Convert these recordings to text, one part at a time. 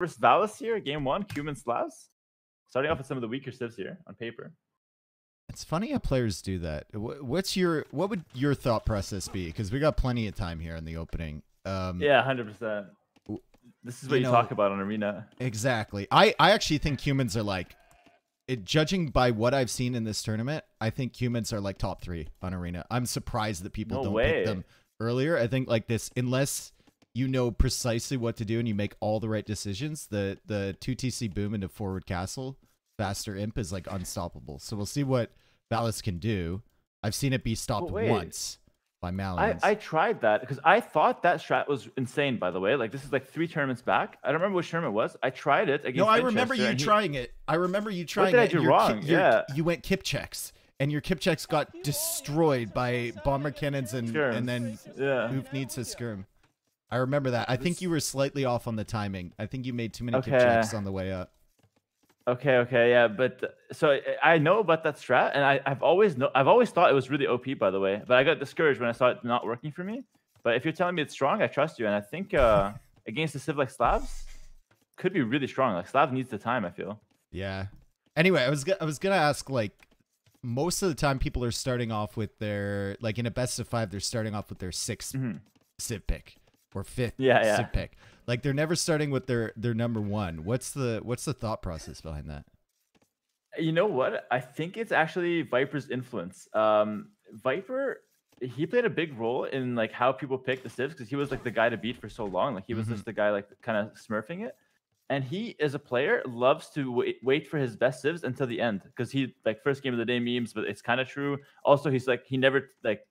First Valis here, game 1, Cumin Slavs. Starting off with some of the weaker civs here on paper. It's funny how players do that. What would your thought process be? Because we got plenty of time here in the opening. Yeah, 100%. This is what you talk about on Arena. Exactly. I actually think humans are like, judging by what I've seen in this tournament, I think humans are like top 3 on Arena. I'm surprised that people don't pick them earlier. I think like this, unless you know precisely what to do and you make all the right decisions, the 2TC boom into forward castle, faster imp is like unstoppable. So we'll see what Valis can do. I've seen it be stopped once by Malians. I tried that because I thought that strat was insane, by the way. Like, this is like 3 tournaments back. I don't remember which tournament it was. I tried it against I remember you trying it. I remember you trying it. What did I do wrong? You went kip checks, and your kip checks got destroyed by bomber cannons and then Oof needs to skirm. I remember that. I think you were slightly off on the timing. I think you made too many kip checks on the way up. Okay, yeah, but so I know about that strat, and I've always thought it was really OP, by the way. But I got discouraged when I saw it not working for me. But if you're telling me it's strong, I trust you, and I think against a civ like Slavs, could be really strong. Like, Slav needs the time, I feel. Yeah. Anyway, I was gonna ask, like, most of the time people are starting off with their, like, in a best of 5, they're starting off with their 6th civ pick or 5th civ pick. Like, they're never starting with their number 1. What's the thought process behind that? You know what? I think it's actually Viper's influence. Viper, he played a big role in like how people pick the civs because he was like the guy to beat for so long. Like, he was just the guy like kind of smurfing it. And he, as a player, loves to wait for his best civs until the end because he like first game of the day memes, but it's kind of true. Also, he's like he never like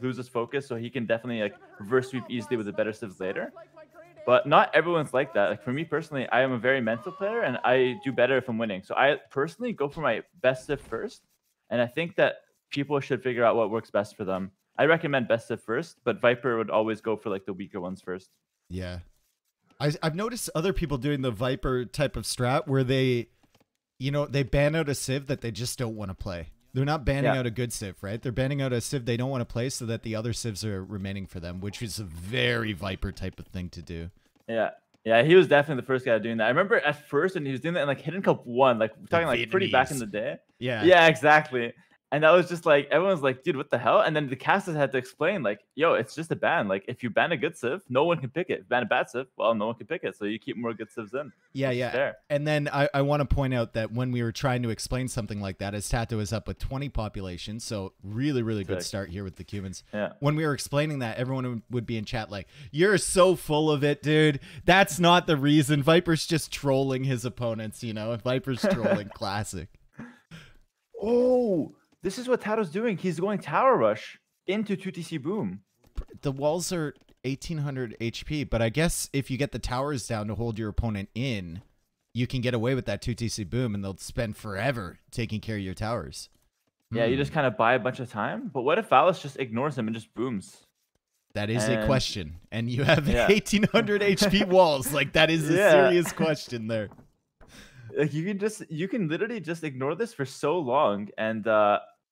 loses focus, so he can definitely like reverse sweep easily with the better civs later. But not everyone's like that. Like, for me personally, I am a very mental player, and I do better if I'm winning. So I personally go for my best civ first, and I think that people should figure out what works best for them. I recommend best civ first, but Viper would always go for like the weaker ones first. Yeah, I've noticed other people doing the Viper type of strat where they ban out a civ that they just don't want to play. They're not banning out a good civ, right? They're banning out a civ they don't want to play so that the other civs are remaining for them, which is a very Viper type of thing to do. Yeah, he was definitely the first guy doing that. I remember at first, and he was doing that in like Hidden Cup 1, like we're talking like pretty back in the day. Yeah, exactly. And that was just like, everyone's like, dude, what the hell? And then the casters had to explain, like, yo, it's just a ban. Like, if you ban a good civ, no one can pick it. If you ban a bad civ, well, no one can pick it. So you keep more good civs in. Yeah. Fair. And then I want to point out that when we were trying to explain something like that, as Tato is up with 20 population, so really, really good start here with the Cubans. Yeah. When we were explaining that, everyone would be in chat like, you're so full of it, dude. That's not the reason. Viper's just trolling his opponents, you know? Viper's trolling. Classic. Oh, this is what Tato's doing. He's going tower rush into 2TC boom. The walls are 1800 HP, but I guess if you get the towers down to hold your opponent in, you can get away with that 2TC boom, and they'll spend forever taking care of your towers. Yeah, you just kind of buy a bunch of time. But what if Valis just ignores him and just booms? That is a question. And you have 1800 HP walls. Like, that is a serious question there. Like, you can literally just ignore this for so long, and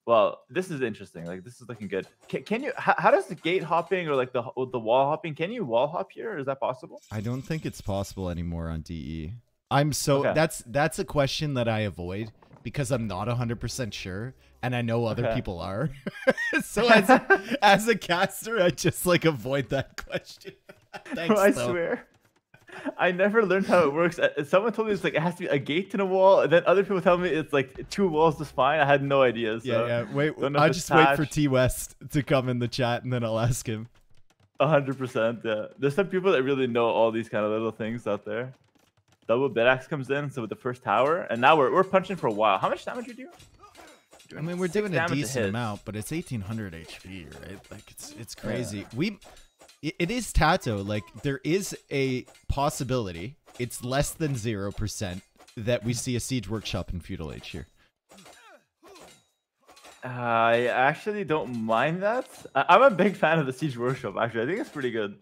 well, this is interesting. Like, this is looking good. Can you? How does the gate hopping or like the wall hopping? Can you wall hop here? Is that possible? I don't think it's possible anymore on DE. That's a question that I avoid because I'm not 100% sure, and I know other people are. So as a caster, I just like avoid that question. Thanks, I swear. I never learned how it works. Someone told me it's like it has to be a gate in a wall, and then other people tell me it's like 2 walls is fine. I had no idea. So yeah. Wait, I'll just wait for T West to come in the chat, and then I'll ask him. 100%. Yeah, there's some people that really know all these kind of little things out there. Double bed axe comes in, so with the first tower, and now we're punching for a while. How much damage you do? I mean, we're doing a decent amount, but it's 1800 HP, right? Like, it's crazy. Yeah. It is Tato. Like, there is a possibility, it's less than 0%, that we see a Siege Workshop in Feudal Age here. I actually don't mind that. I'm a big fan of the Siege Workshop, actually. I think it's pretty good.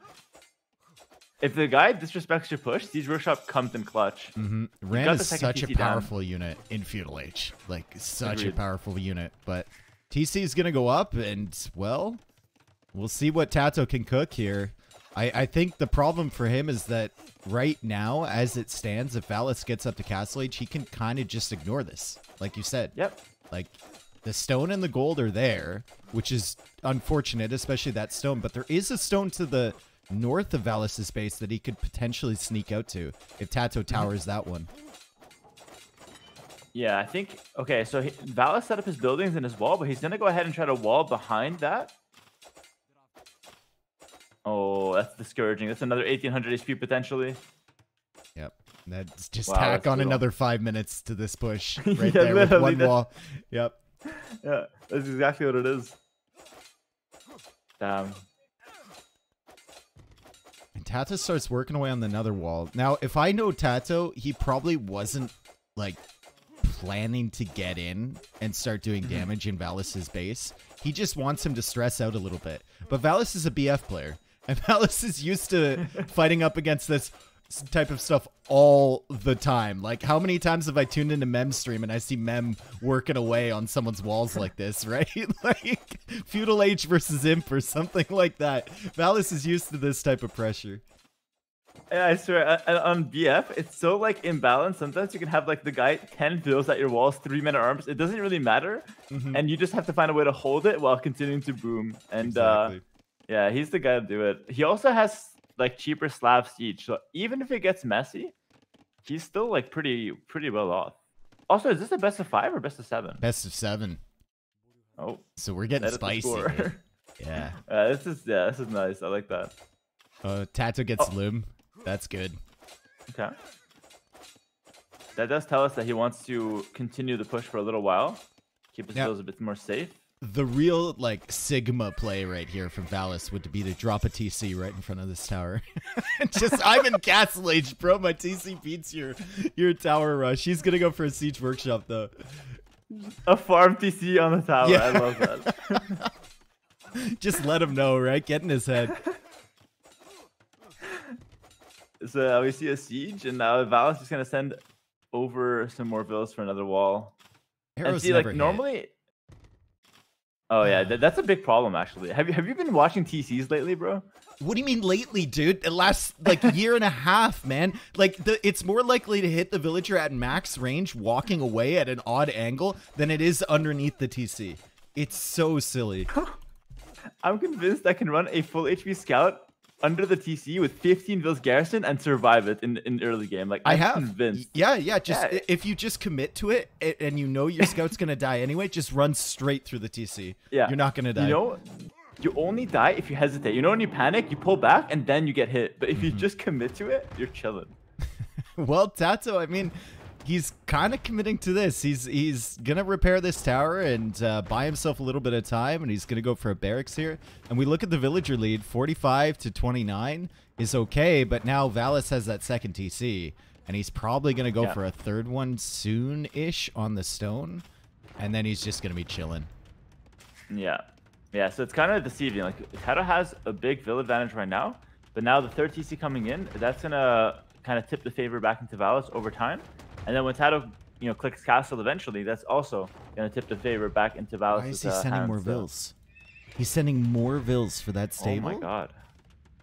If the guy disrespects your push, Siege Workshop comes in clutch. Ram is such a powerful unit in Feudal Age. Like, such a powerful unit. But TC is going to go up, and, well, we'll see what Tato can cook here. I think the problem for him is that right now, as it stands, if Valis gets up to Castle Age, he can kind of just ignore this, like you said. Yep. Like, the stone and the gold are there, which is unfortunate, especially that stone. But there is a stone to the north of Valis's base that he could potentially sneak out to if Tato towers that one. Yeah, I think... Okay, so Valis set up his buildings and his wall, but he's going to go ahead and try to wall behind that. Oh, that's discouraging. That's another 1800 HP potentially. Yep. That's just Wow, tack that's on brutal. another 5 minutes to this push right Yeah, there with literally, one wall. Yep. Yeah, that's exactly what it is. Damn. And Tato starts working away on another wall. Now, if I know Tato, he probably wasn't, like, planning to get in and start doing damage in Valis's base. He just wants him to stress out a little bit. But Valis is a BF player. And Valis is used to fighting up against this type of stuff all the time. Like, how many times have I tuned into Mem's stream and I see Mem working away on someone's walls like this, right? Like, Feudal Age versus Imp or something like that. Valis is used to this type of pressure. Yeah, I swear, on BF, it's so, like, imbalanced. Sometimes you can have, like, the guy 10 fills at your walls, 3 men at arms. It doesn't really matter. And you just have to find a way to hold it while continuing to boom. And, Exactly. yeah, he's the guy to do it. He also has, like, cheaper slab siege. So even if it gets messy, he's still, like, pretty well off. Also, is this a best of 5 or best of 7? Best of 7. Oh. So we're getting spicy here. Yeah. This is nice. I like that. Tato gets Lim. That's good. Okay. That does tell us that he wants to continue the push for a little while. Keep his builds a bit more safe. The real, like, Sigma play right here from Valis would be to drop a TC right in front of this tower. Just, I'm in Castle Age, bro. My TC beats your tower rush. He's gonna go for a Siege Workshop, though. A farm TC on the tower. Yeah. I love that. Just let him know, right? Get in his head. So we see a siege, and now Valis is gonna send over some more villas for another wall. Arrows and see, never like normally. hit. Oh yeah, that's a big problem actually. Have you been watching TCs lately, bro? What do you mean lately, dude? The last like year and a half, man. Like it's more likely to hit the villager at max range walking away at an odd angle than it is underneath the TC. It's so silly. I'm convinced I can run a full HP scout under the TC with 15 vills garrison and survive it in early game. Like I'm convinced. Yeah. Just if you just commit to it and you know your scout's gonna die anyway, just run straight through the TC. Yeah, you're not gonna die. You know, you only die if you hesitate. You know, when you panic, you pull back and then you get hit. But if you just commit to it, you're chilling. Well, Tato, I mean, he's kind of committing to this. He's gonna repair this tower and buy himself a little bit of time, and he's gonna go for a barracks here. And we look at the villager lead, 45 to 29 is okay, but now Valis has that second TC, and he's probably gonna go for a third one soon-ish on the stone, and then he's just gonna be chilling. Yeah. So it's kind of deceiving. Like Tato has a big vill advantage right now, but now the third TC coming in, that's gonna kind of tip the favor back into Valis over time. And then when Tato, clicks castle eventually, that's also going to tip the favor back into Valis. Why is he sending more vills? He's sending more vills for that stable? Oh my god.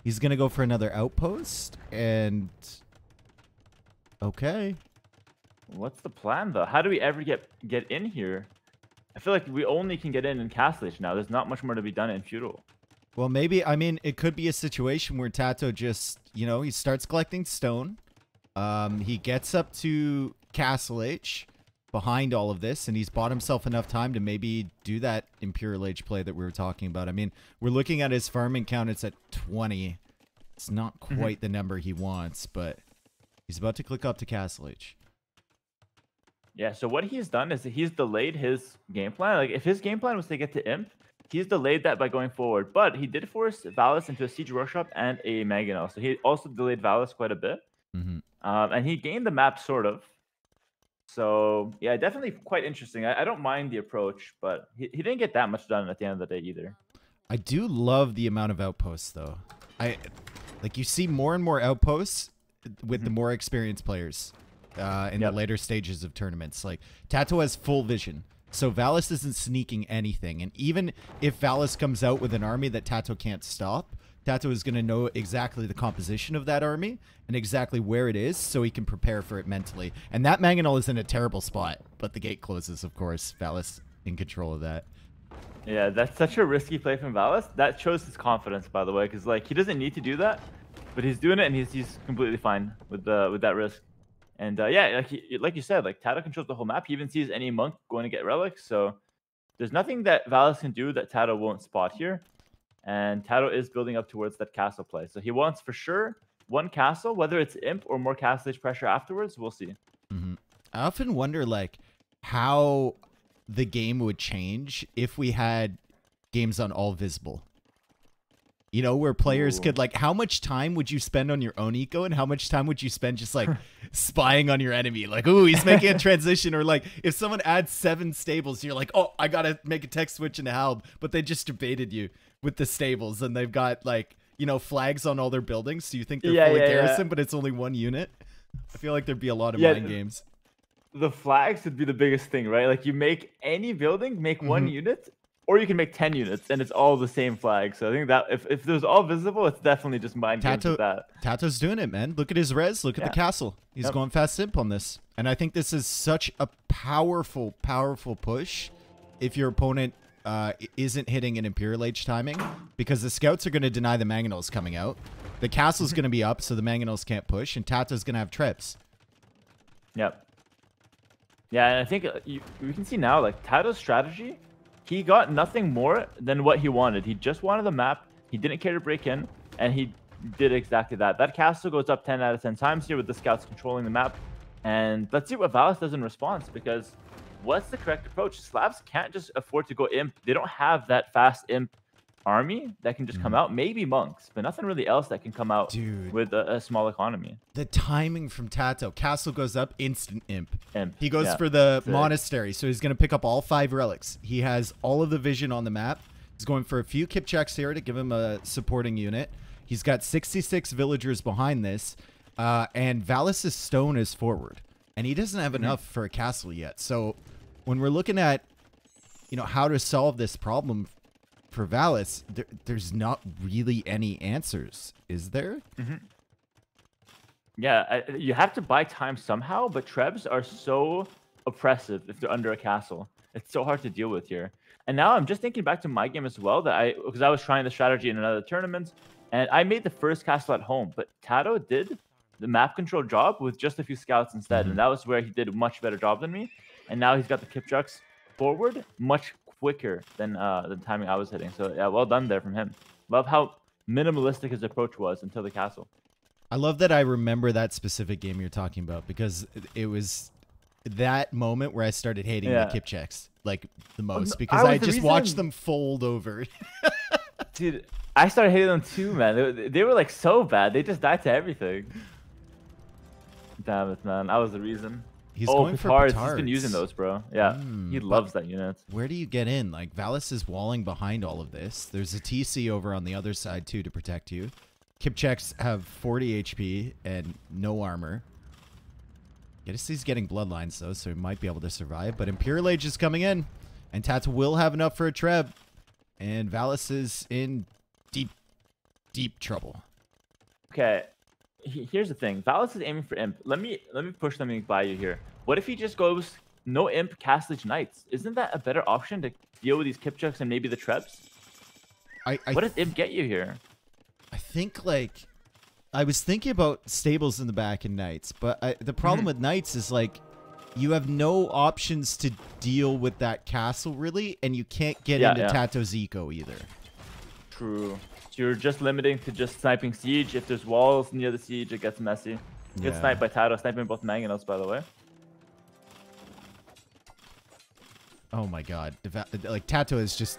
He's going to go for another outpost, and... Okay. What's the plan, though? How do we ever get in here? I feel like we only can get in Castle Age now. There's not much more to be done in Feudal. Well, maybe, I mean, it could be a situation where Tato just, he starts collecting stone. He gets up to Castle Age behind all of this, and he's bought himself enough time to maybe do that Imperial Age play that we were talking about. I mean, we're looking at his farming count. It's at 20. It's not quite the number he wants, but he's about to click up to Castle Age. Yeah, so what he's done is he's delayed his game plan. Like, if his game plan was to get to Imp, he's delayed that by going forward. But he did force Valis into a Siege Workshop and a Mangonel. So he also delayed Valis quite a bit. And he gained the map, sort of. So, yeah, definitely quite interesting. I don't mind the approach, but he didn't get that much done at the end of the day either. I do love the amount of outposts, though. You see more and more outposts with the more experienced players in the later stages of tournaments. Like, Tato has full vision. So Valis isn't sneaking anything. And even if Valis comes out with an army that Tato can't stop, Tato is going to know exactly the composition of that army and exactly where it is so he can prepare for it mentally. And that Mangonel is in a terrible spot, but the gate closes, of course. Valis in control of that. Yeah, that's such a risky play from Valis. That shows his confidence, by the way, because like he doesn't need to do that, but he's doing it and he's completely fine with that risk. And yeah, like you said, like Tato controls the whole map. He even sees any monk going to get relics, so there's nothing that Valis can do that Tato won't spot here. And Tato is building up towards that castle play, so he wants for sure one castle, whether it's imp or more castle age pressure afterwards. We'll see. I often wonder like how the game would change if we had games on all visible. You know, where players could like, how much time would you spend on your own eco and how much time would you spend just like spying on your enemy? Like, ooh, he's making a transition. Or like if someone adds 7 stables, you're like, oh, I got to make a tech switch into Halb. But they just debated you with the stables and they've got like, you know, flags on all their buildings. So you think they're fully garrisoned, but it's only 1 unit. I feel like there'd be a lot of mind games. The flags would be the biggest thing, right? Like you make any building, make 1 unit. Or you can make 10 units, and it's all the same flag. So I think that if there's all visible, it's definitely just mind games with that. Tato's doing it, man. Look at his res. Look at the castle. He's going fast simp on this. And I think this is such a powerful, powerful push if your opponent isn't hitting an Imperial Age timing, because the scouts are going to deny the Mangonels coming out. The castle's going to be up, so the Mangonels can't push, and Tato's going to have trips. Yep. Yeah, and I think we can see now, like, Tato's strategy, he got nothing more than what he wanted. He just wanted the map. He didn't care to break in, and he did exactly that. That castle goes up 10 out of 10 times here with the scouts controlling the map. And let's see what Valis does in response, because what's the correct approach? Slavs can't just afford to go imp. They don't have that fast imp army that can just come out. Maybe monks, but nothing really else that can come out with a small economy. The timing from Tato. Castle goes up, instant imp. He goes for the monastery, so he's going to pick up all 5 relics. He has all of the vision on the map. He's going for a few kip checks here to give him a supporting unit. He's got 66 villagers behind this, and Valis' stone is forward. And he doesn't have enough for a castle yet. So when we're looking at, you know, how to solve this problem for Valis, there's not really any answers, is there? Yeah, you have to buy time somehow, but Trebs are so oppressive if they're under a castle. It's so hard to deal with here. And now I'm just thinking back to my game as well, because I was trying the strategy in another tournament, and I made the first castle at home, but Tato did the map control job with just a few scouts instead, and that was where he did a much better job than me. And now he's got the Kipchucks forward much quicker than the timing I was hitting. So yeah, well done there from him. Love how minimalistic his approach was until the castle. I love that I remember that specific game you're talking about, because it was that moment where I started hating the kip checks like the most, because I just watched them fold over. Dude, I started hating them too, man. They were like so bad. They just died to everything. Damn it, man. That was the reason. He's going for petards. He's been using those, bro. Yeah, he loves that unit. Where do you get in? Like, Valis is walling behind all of this. There's a TC over on the other side, too, to protect you. Kipchaks have 40 HP and no armor. Guess he's getting bloodlines, though, so he might be able to survive. But Imperial Age is coming in, and Tats will have enough for a Treb. And Valis is in deep, deep trouble. Okay. Here's the thing. Valis is aiming for imp. Let me push something by you here. What if he just goes no imp Castle Age Knights? Isn't that a better option to deal with these Kipchucks and maybe the Trebs? What does imp get you here? I think, like, I was thinking about stables in the back and knights, but the problem with knights is, like, you have no options to deal with that castle, really, and you can't get into Tato's eco either. True. So you're just limiting to just sniping siege. If there's walls near the siege, it gets messy. Good snipe by Tato, sniping both Mangonels, by the way. Oh my god. Like, Tato has just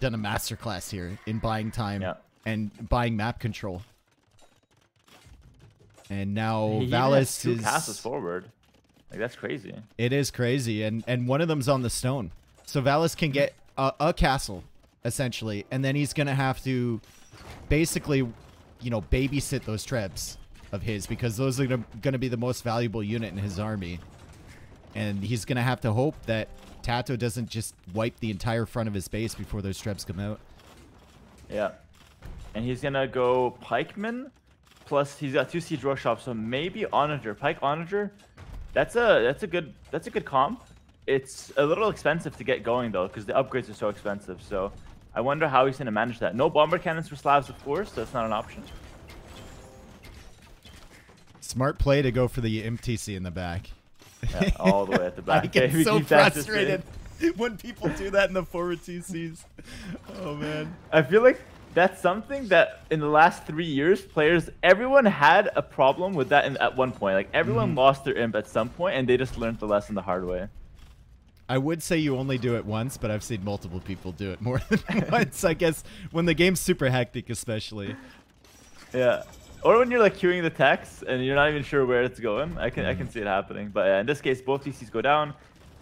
done a masterclass here in buying time and buying map control. And now Valis is 2 castles forward. Like, that's crazy. It is crazy, and one of them's on the stone. So Valis can get a castle, essentially, and then he's going to have to basically, you know, babysit those Trebs of his, because those are going to be the most valuable unit in his army. And he's going to have to hope that Tato doesn't just wipe the entire front of his base before those Trebs come out. Yeah. And he's gonna go Pikeman, plus he's got 2 Siege Workshops, so maybe Onager. Pike Onager, that's a good comp. It's a little expensive to get going though, because the upgrades are so expensive. So I wonder how he's gonna manage that. No bomber cannons for Slavs, of course. So that's not an option. Smart play to go for the MTC in the back. Yeah, all the way at the back. I get so frustrated when people do that in the forward TCs. Oh man. I feel like that's something that in the last 3 years, everyone had a problem with that at one point. Like everyone lost their imp at some point, and they just learned the lesson the hard way. I would say you only do it once, but I've seen multiple people do it more than once. I guess when the game's super hectic, especially. Yeah. Or when you're like queuing the text and you're not even sure where it's going. I can see it happening. But in this case, both TCs go down.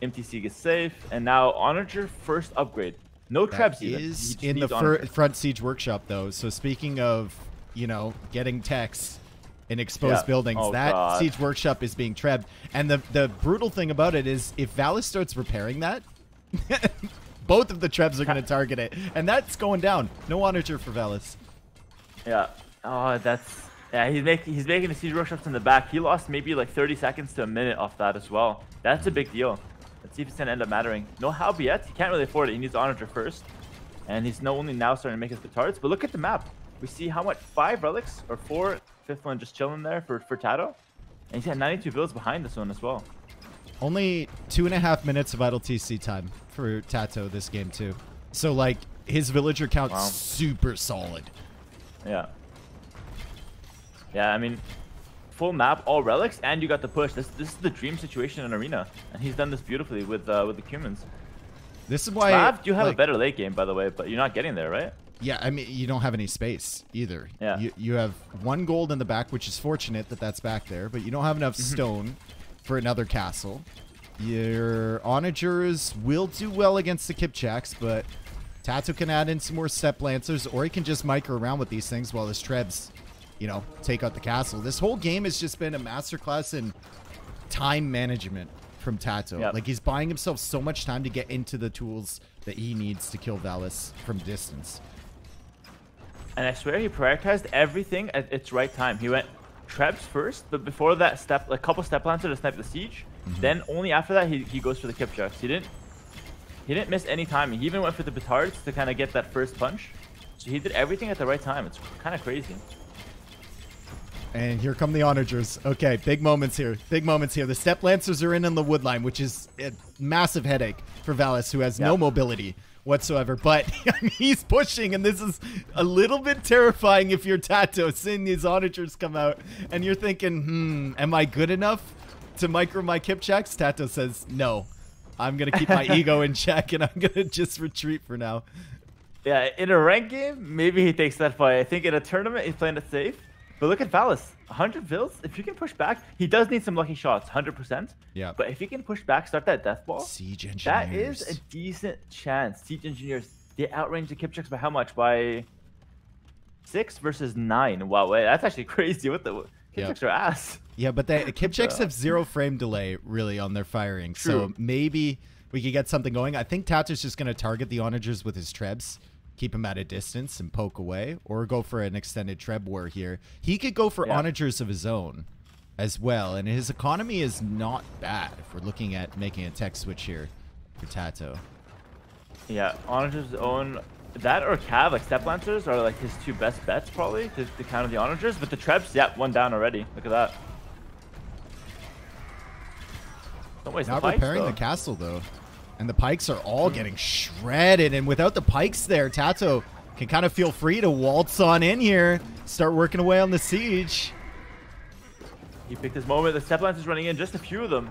MTC gets safe, and now Onager first upgrade. No Trebs even. Is in the front siege workshop though. So speaking of, you know, getting techs in exposed buildings, that siege workshop is being trebbed. And the brutal thing about it is if Valis starts repairing that, both of the trebs are going to target it, and that's going down. No Onager for Valis. Yeah. Oh, he's making the siege workshops in the back. He lost maybe like 30 seconds to a minute off that as well. That's a big deal. Let's see if it's going to end up mattering. No Halb yet. He can't really afford it. He needs Onager first. And he's only now starting to make his petards. But look at the map. We see how much? 5 relics or 4. 5th one just chilling there for Tato. And he's got 92 builds behind this one as well. Only 2.5 minutes of idle TC time for Tato this game too. So like his villager count super solid. Yeah. Yeah, I mean, full map, all relics, and you got the push. This is the dream situation in Arena, and he's done this beautifully with the Cumans. This is why Slav, you have a better late game, by the way, but you're not getting there, right? Yeah, I mean, you don't have any space either. Yeah. You have 1 gold in the back, which is fortunate that that's back there, but you don't have enough stone for another castle. Your Onagers will do well against the Kipchaks, but Tato can add in some more Step Lancers, or he can just micro around with these things while his Trebs, you know, take out the castle. This whole game has just been a masterclass in time management from Tato. Yep. Like, he's buying himself so much time to get into the tools that he needs to kill Valis from distance. And I swear he prioritized everything at its right time. He went Trebs first, but before that, a couple Step Lancer to snipe the siege. Then only after that, he goes for the Kipchucks. He didn't miss any timing. He even went for the petards to kind of get that first punch. So he did everything at the right time. It's kind of crazy. And here come the Onagers. Okay, big moments here. Big moments here. The Step Lancers are in on the wood line, which is a massive headache for Valis, who has no mobility whatsoever. But I mean, he's pushing, and this is a little bit terrifying if you're Tato, seeing these Onagers come out, and you're thinking, am I good enough to micro my Kipchaks? Tato says, no. I'm going to keep my ego in check, and I'm going to just retreat for now. Yeah, in a ranked game, maybe he takes that fight. I think in a tournament, he's playing it safe. But look at Valis, 100 vills. If you can push back, he does need some lucky shots, 100%. Yeah. But if he can push back, start that death ball, Siege Engineers. that is a decent chance. Siege Engineers, they outrange the Kipchucks by how much? By 6 versus 9. Wow, wait, that's actually crazy. What the Kipchucks are ass. Yeah, but the Kipchucks have 0 frame delay really on their firing. True. So maybe we could get something going. I think Tato's just going to target the Onagers with his Trebs. Keep him at a distance and poke away, or go for an extended Treb war here. He could go for Onagers of his own as well, and his economy is not bad if we're looking at making a tech switch here for Tato. Yeah, Onagers of his own. That or Cav, like Step Lancers, are like his 2 best bets probably to counter the Onagers. But the Trebs, yeah, 1 down already. Look at that. Don't waste Not the pikes, repairing the castle though. And the pikes are all getting shredded. And without the pikes there, Tato can kind of feel free to waltz on in here. Start working away on the siege. He picked his moment. The Step Lancers running in, just a few of them.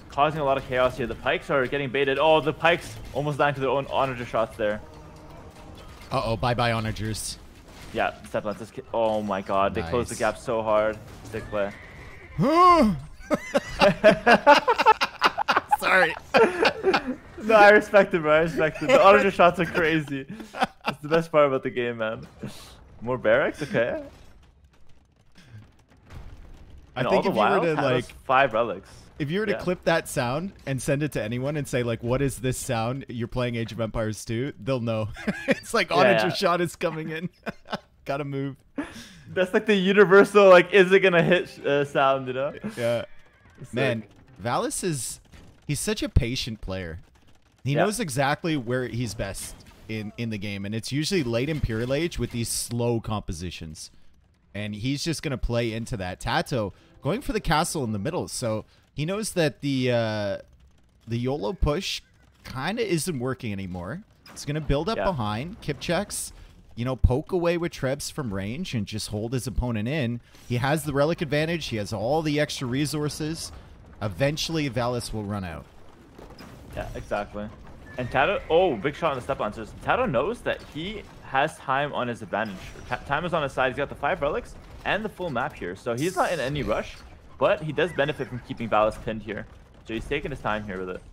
Causing a lot of chaos here. The pikes are getting baited. Oh, the pikes almost dying to their own Onager shots there. Uh-oh, bye-bye Onagers. Yeah, Step Lancers. Oh my god, they closed the gap so hard. Stick play. Sorry. No, I respect it, bro. I respect it. The Onager shots are crazy. It's the best part about the game, man. More barracks? Okay. I think if you were to, like, 5 relics. If you were to clip that sound and send it to anyone and say, like, what is this sound? You're playing Age of Empires 2, they'll know. It's like Onager shot is coming in. Gotta move. That's like the universal, like, is it gonna hit sound, you know? Yeah. Sick. Man, he's such a patient player. He knows exactly where he's best in the game, and it's usually late Imperial Age with these slow compositions. And he's just gonna play into that. Tato going for the castle in the middle, so he knows that the YOLO push kind of isn't working anymore. It's gonna build up behind, kip checks, you know, poke away with Trebs from range and just hold his opponent in. He has the relic advantage. He has all the extra resources. Eventually, Valis will run out. Yeah, exactly. And Tato, oh, big shot on the step lancers. Tato knows that he has time on his advantage. Time is on his side. He's got the 5 relics and the full map here. So he's not in any rush, but he does benefit from keeping Valis pinned here. So he's taking his time here with it.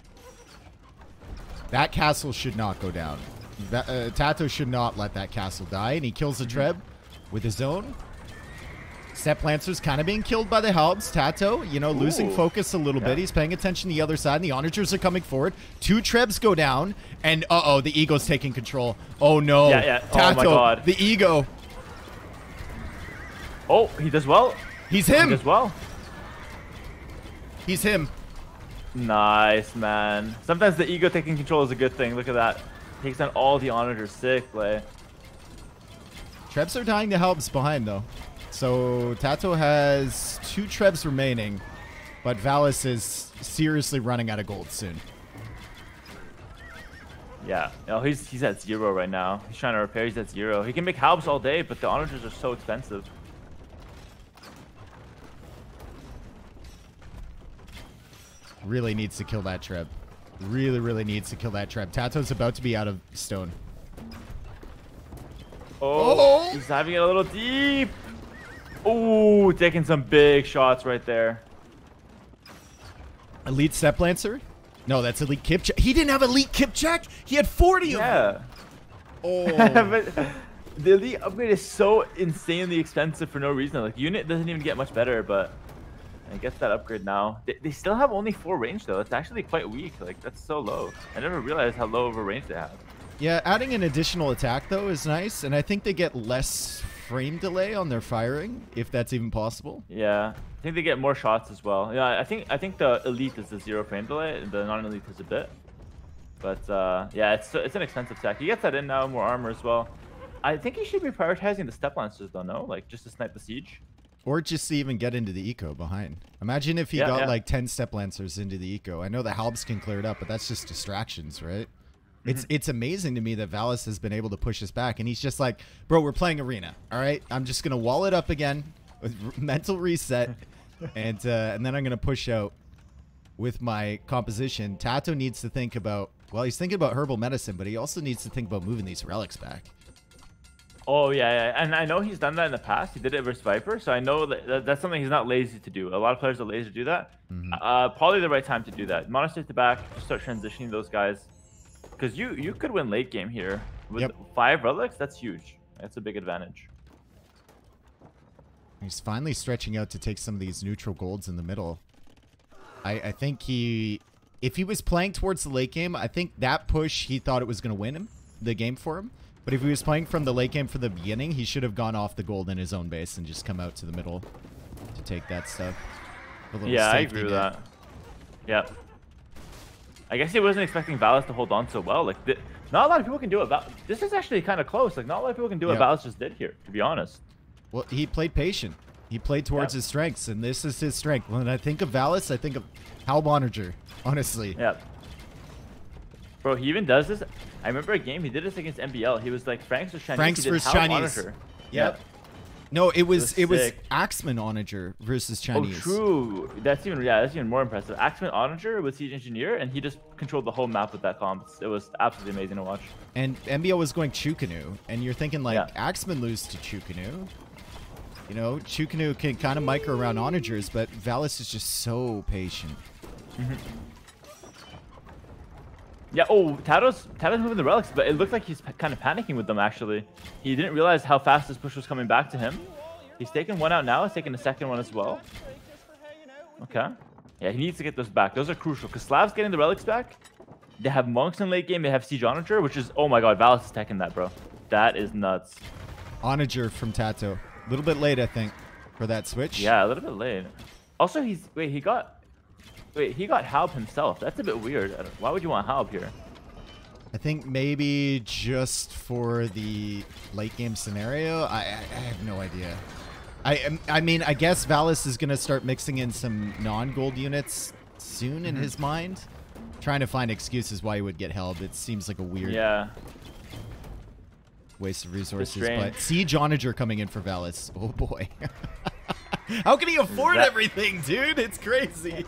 That castle should not go down. Tato should not let that castle die, and he kills the Treb with his own. Step Lancer's kind of being killed by the Halbs. Tato, you know, losing focus a little bit. He's paying attention to the other side, and the Onagers are coming forward. 2 Trebs go down, and uh-oh, the Ego's taking control. Oh, no. Yeah. Tato, oh, my God. the Ego. Oh, he does well. He's him. He does well. He's him. Nice, man. Sometimes the Ego taking control is a good thing. Look at that. Takes down all the Onagers. Sick play. Trebs are dying to Halbs behind, though. So Tato has 2 Trebs remaining, but Valis is seriously running out of gold soon. Yeah. Oh, he's at 0 right now. He's trying to repair. He's at 0. He can make Halbs all day, but the Onagers are so expensive. Really needs to kill that Treb. Really needs to kill that Treb. Tato's about to be out of stone. Oh, he's having it a little deep. Oh, taking some big shots right there. Elite Step Lancer? No, that's Elite Kip Check. He didn't have Elite Kip Check. He had 40 of them. Oh. But the Elite upgrade is so insanely expensive for no reason. Like, unit doesn't even get much better, but I guess that upgrade now. They still have only 4 range, though. It's actually quite weak. Like, that's so low. I never realized how low of a range they have. Yeah, adding an additional attack, though, is nice. And I think they get less frame delay on their firing, if that's even possible. Yeah. I think they get more shots as well. Yeah, I think the Elite is the 0 frame delay. The non-Elite is a bit. But, yeah, it's an expensive attack. He gets that in now, more armor as well. I think he should be prioritizing the Step Lancers, though, no? Like, just to snipe the siege. Or just to even get into the eco behind. Imagine if he got like 10 Step Lancers into the eco. I know the Halbs can clear it up, but that's just distractions, right? It's amazing to me that Valis has been able to push us back, and he's just like, bro, we're playing arena, all right? I'm just gonna wall it up again with mental reset, and then I'm gonna push out with my composition. Tato needs to think about, well, he's thinking about herbal medicine, but he also needs to think about moving these relics back. Oh, yeah, and I know he's done that in the past. He did it versus Viper, so I know that's something he's not lazy to do. A lot of players are lazy to do that. Probably the right time to do that. Monastery to back, just start transitioning those guys. Because you could win late game here. With 5 relics, that's huge. That's a big advantage. He's finally stretching out to take some of these neutral golds in the middle. I think if he was playing towards the late game, I think that push, he thought it was going to win the game for him. But if he was playing from the late game from the beginning, he should have gone off the gold in his own base and just come out to the middle to take that stuff. Yeah, I agree with that. Yeah. I guess he wasn't expecting Valis to hold on so well. Like, not a lot of people can do it. This is actually kind of close. Like, not a lot of people can do what Valis just did here, to be honest. Well, he played patient. He played towards his strengths, and this is his strength. When I think of Valis, I think of Halb Onager, honestly. Yeah. Bro, he even does this. I remember a game, he did this against MBL. He was like, Franks versus Chinese. Franks versus Chinese. Onager. Yep. No, it was Axeman Onager versus Chinese. Oh, true. That's even more impressive. Axeman Onager was Siege Engineer, and he just controlled the whole map with that comp. It was absolutely amazing to watch. And MBL was going Chukanu, and you're thinking like Axeman lose to Chukanu. You know, Chukanu can kind of micro around Onagers, but Valis is just so patient. Yeah, Tato's moving the relics, but it looked like he's kind of panicking with them, actually. He didn't realize how fast this push was coming back to him. He's taking one out now. He's taking the second one as well. Okay. Yeah, he needs to get those back. Those are crucial, because Slav's getting the relics back. They have monks in late game. They have Siege Onager, which is, oh my god, Valis is teching that, bro. That is nuts. Onager from Tato. A little bit late, I think, for that switch. Yeah, a little bit late. Also, he got Halb himself. That's a bit weird. Why would you want Halb here? I think maybe just for the late game scenario. I have no idea. I mean, I guess Valis is going to start mixing in some non-gold units soon in his mind. Trying to find excuses why he would get Halb. It seems like a weird waste of resources. But Siege Onager coming in for Valis. Oh, boy. How can he afford everything, dude? It's crazy.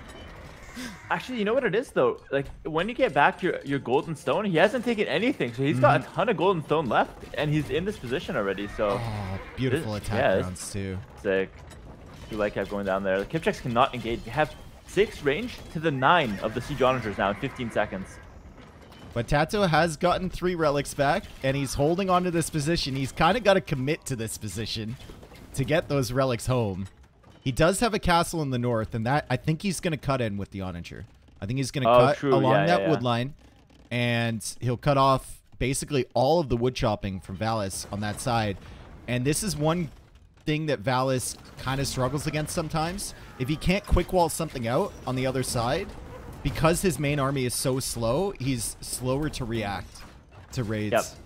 Actually, you know what it is, though? Like, when you get back your golden stone, he hasn't taken anything. So he's got a ton of golden stone left, and he's in this position already. So beautiful attack rounds, too. Sick. You like have going down there. The Kipchaks cannot engage. They have 6 range to the 9 of the Siege Onagers now in 15 seconds. But Tato has gotten 3 relics back, and he's holding on to this position. He's kind of got to commit to this position to get those relics home. He does have a castle in the north, and that I think he's going to cut in with the Onager. I think he's going to cut along that wood line, and he'll cut off basically all of the wood chopping from Valis on that side. And this is one thing that Valis kind of struggles against sometimes. If he can't quick wall something out on the other side, because his main army is so slow, he's slower to react to raids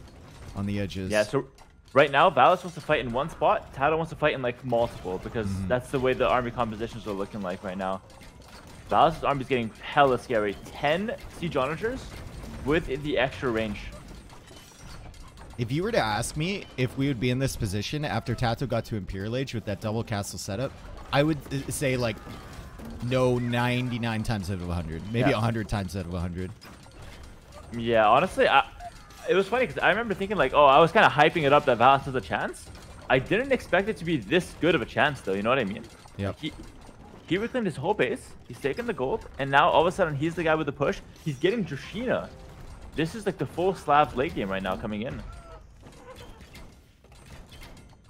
on the edges. Yeah, so right now, Valis wants to fight in one spot. Tato wants to fight in like multiple because that's the way the army compositions are looking like right now. Valis' army is getting hella scary. 10 Siege Onagers with the extra range. If you were to ask me if we would be in this position after Tato got to Imperial Age with that double castle setup, I would say like no 99 times out of 100. Maybe 100 times out of 100. Yeah, honestly, it was funny because I remember thinking like, oh, I was kind of hyping it up that Valis has a chance. I didn't expect it to be this good of a chance, though. You know what I mean? Yeah. He reclaimed his whole base. He's taken the gold, and now all of a sudden he's the guy with the push. He's getting Drashina. This is like the full Slavs late game right now coming in.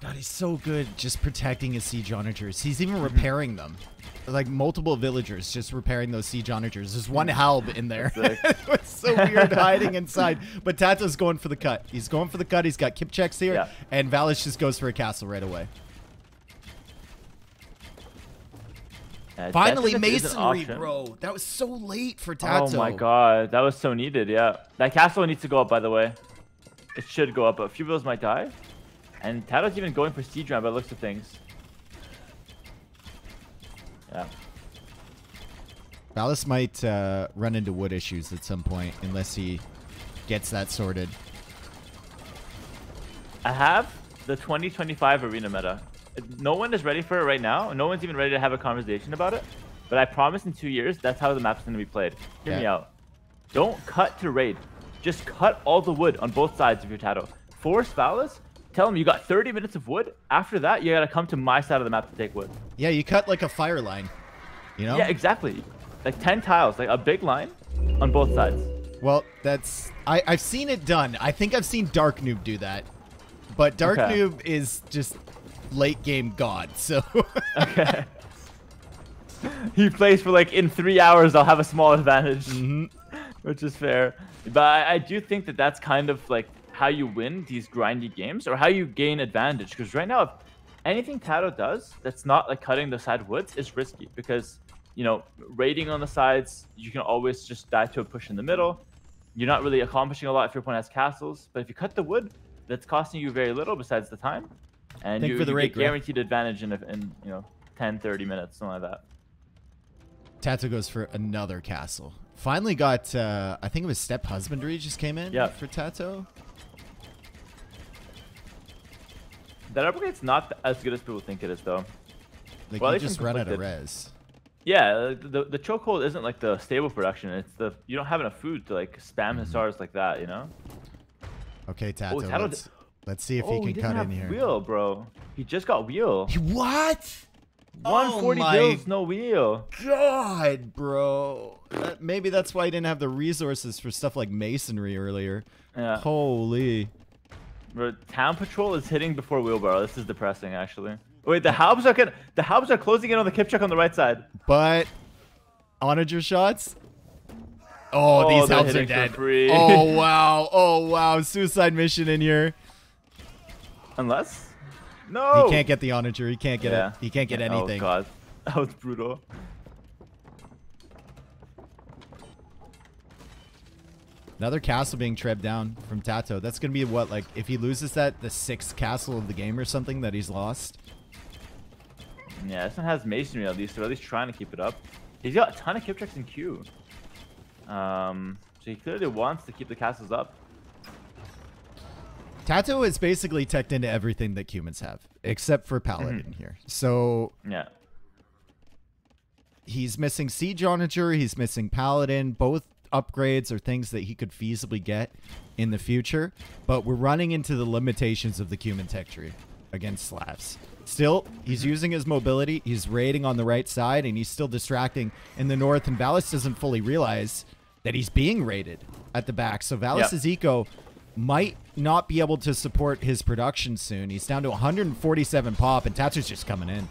God, he's so good just protecting his Siege Onagers. He's even repairing them. Like multiple villagers just repairing those Siege Onagers. There's one Halb in there. It's so weird hiding inside. But Tato's going for the cut. He's going for the cut. He's got Kipchaks here. And Valis just goes for a castle right away. Finally, masonry, bro. That was so late for Tato. Oh my god. That was so needed, yeah. That castle needs to go up, by the way. It should go up, but a few villas might die. And Tato's even going for siege round by the looks of things. Yeah. Valis might run into wood issues at some point unless he gets that sorted. I have the 2025 arena meta. No one is ready for it right now. No one's even ready to have a conversation about it. But I promise in 2 years, that's how the map's going to be played. Hear me out. Don't cut to raid. Just cut all the wood on both sides of your Tato. Force Valis. Tell him you got 30 minutes of wood. After that, you got to come to my side of the map to take wood. Yeah, you cut like a fire line. You know? Yeah, exactly. Like 10 tiles, like a big line on both sides. Well, that's... I've seen it done. I think I've seen Dark Noob do that. But Dark Noob is just late game god, so... Okay. He plays for like, in 3 hours, I'll have a small advantage. Which is fair. But I do think that that's kind of like how you win these grindy games or how you gain advantage. Because right now, if anything Tato does that's not like cutting the side woods is risky. Because, you know, raiding on the sides, you can always just die to a push in the middle. You're not really accomplishing a lot if your opponent has castles. But if you cut the wood, that's costing you very little besides the time. And you get guaranteed advantage in you know, 10, 30 minutes, something like that. Tato goes for another castle. Finally got, I think it was Step Husbandry just came in for Tato. That upgrade's not as good as people think it is, though. Like, you just run out of res. Yeah, the chokehold isn't like the stable production. It's the you don't have enough food to like spam his stars like that, you know. Okay, Tato. Let's see if he can cut in here. Wheel, bro. He just got wheel. What? 140 bills, no wheel. God, bro. Maybe that's why he didn't have the resources for stuff like masonry earlier. Yeah. Holy. Bro, town patrol is hitting before wheelbarrow. This is depressing, actually. Wait, the Halbs are closing in on the Kipchak on the right side. But Onager shots. Oh, these Halbs are dead. Oh wow. Oh wow. Suicide mission in here. Unless No! He can't get the onager. He can't get it. He can't get anything. Oh, God. That was brutal. Another castle being trebbed down from Tato. That's going to be what, like, if he loses that, the 6th castle of the game or something that he's lost? Yeah, this one has masonry at least. They're at least trying to keep it up. He's got a ton of kip checks in queue. So he clearly wants to keep the castles up. Tato is basically teched into everything that humans have, except for Paladin here. So yeah, he's missing Siege Onager, he's missing Paladin. Both upgrades are things that he could feasibly get in the future, but we're running into the limitations of the human tech tree against Slavs. Still, he's using his mobility, he's raiding on the right side, and he's still distracting in the north, and Valis doesn't fully realize that he's being raided at the back. So Valis' eco might not be able to support his production soon. He's down to 147 pop, and Tato's just coming in.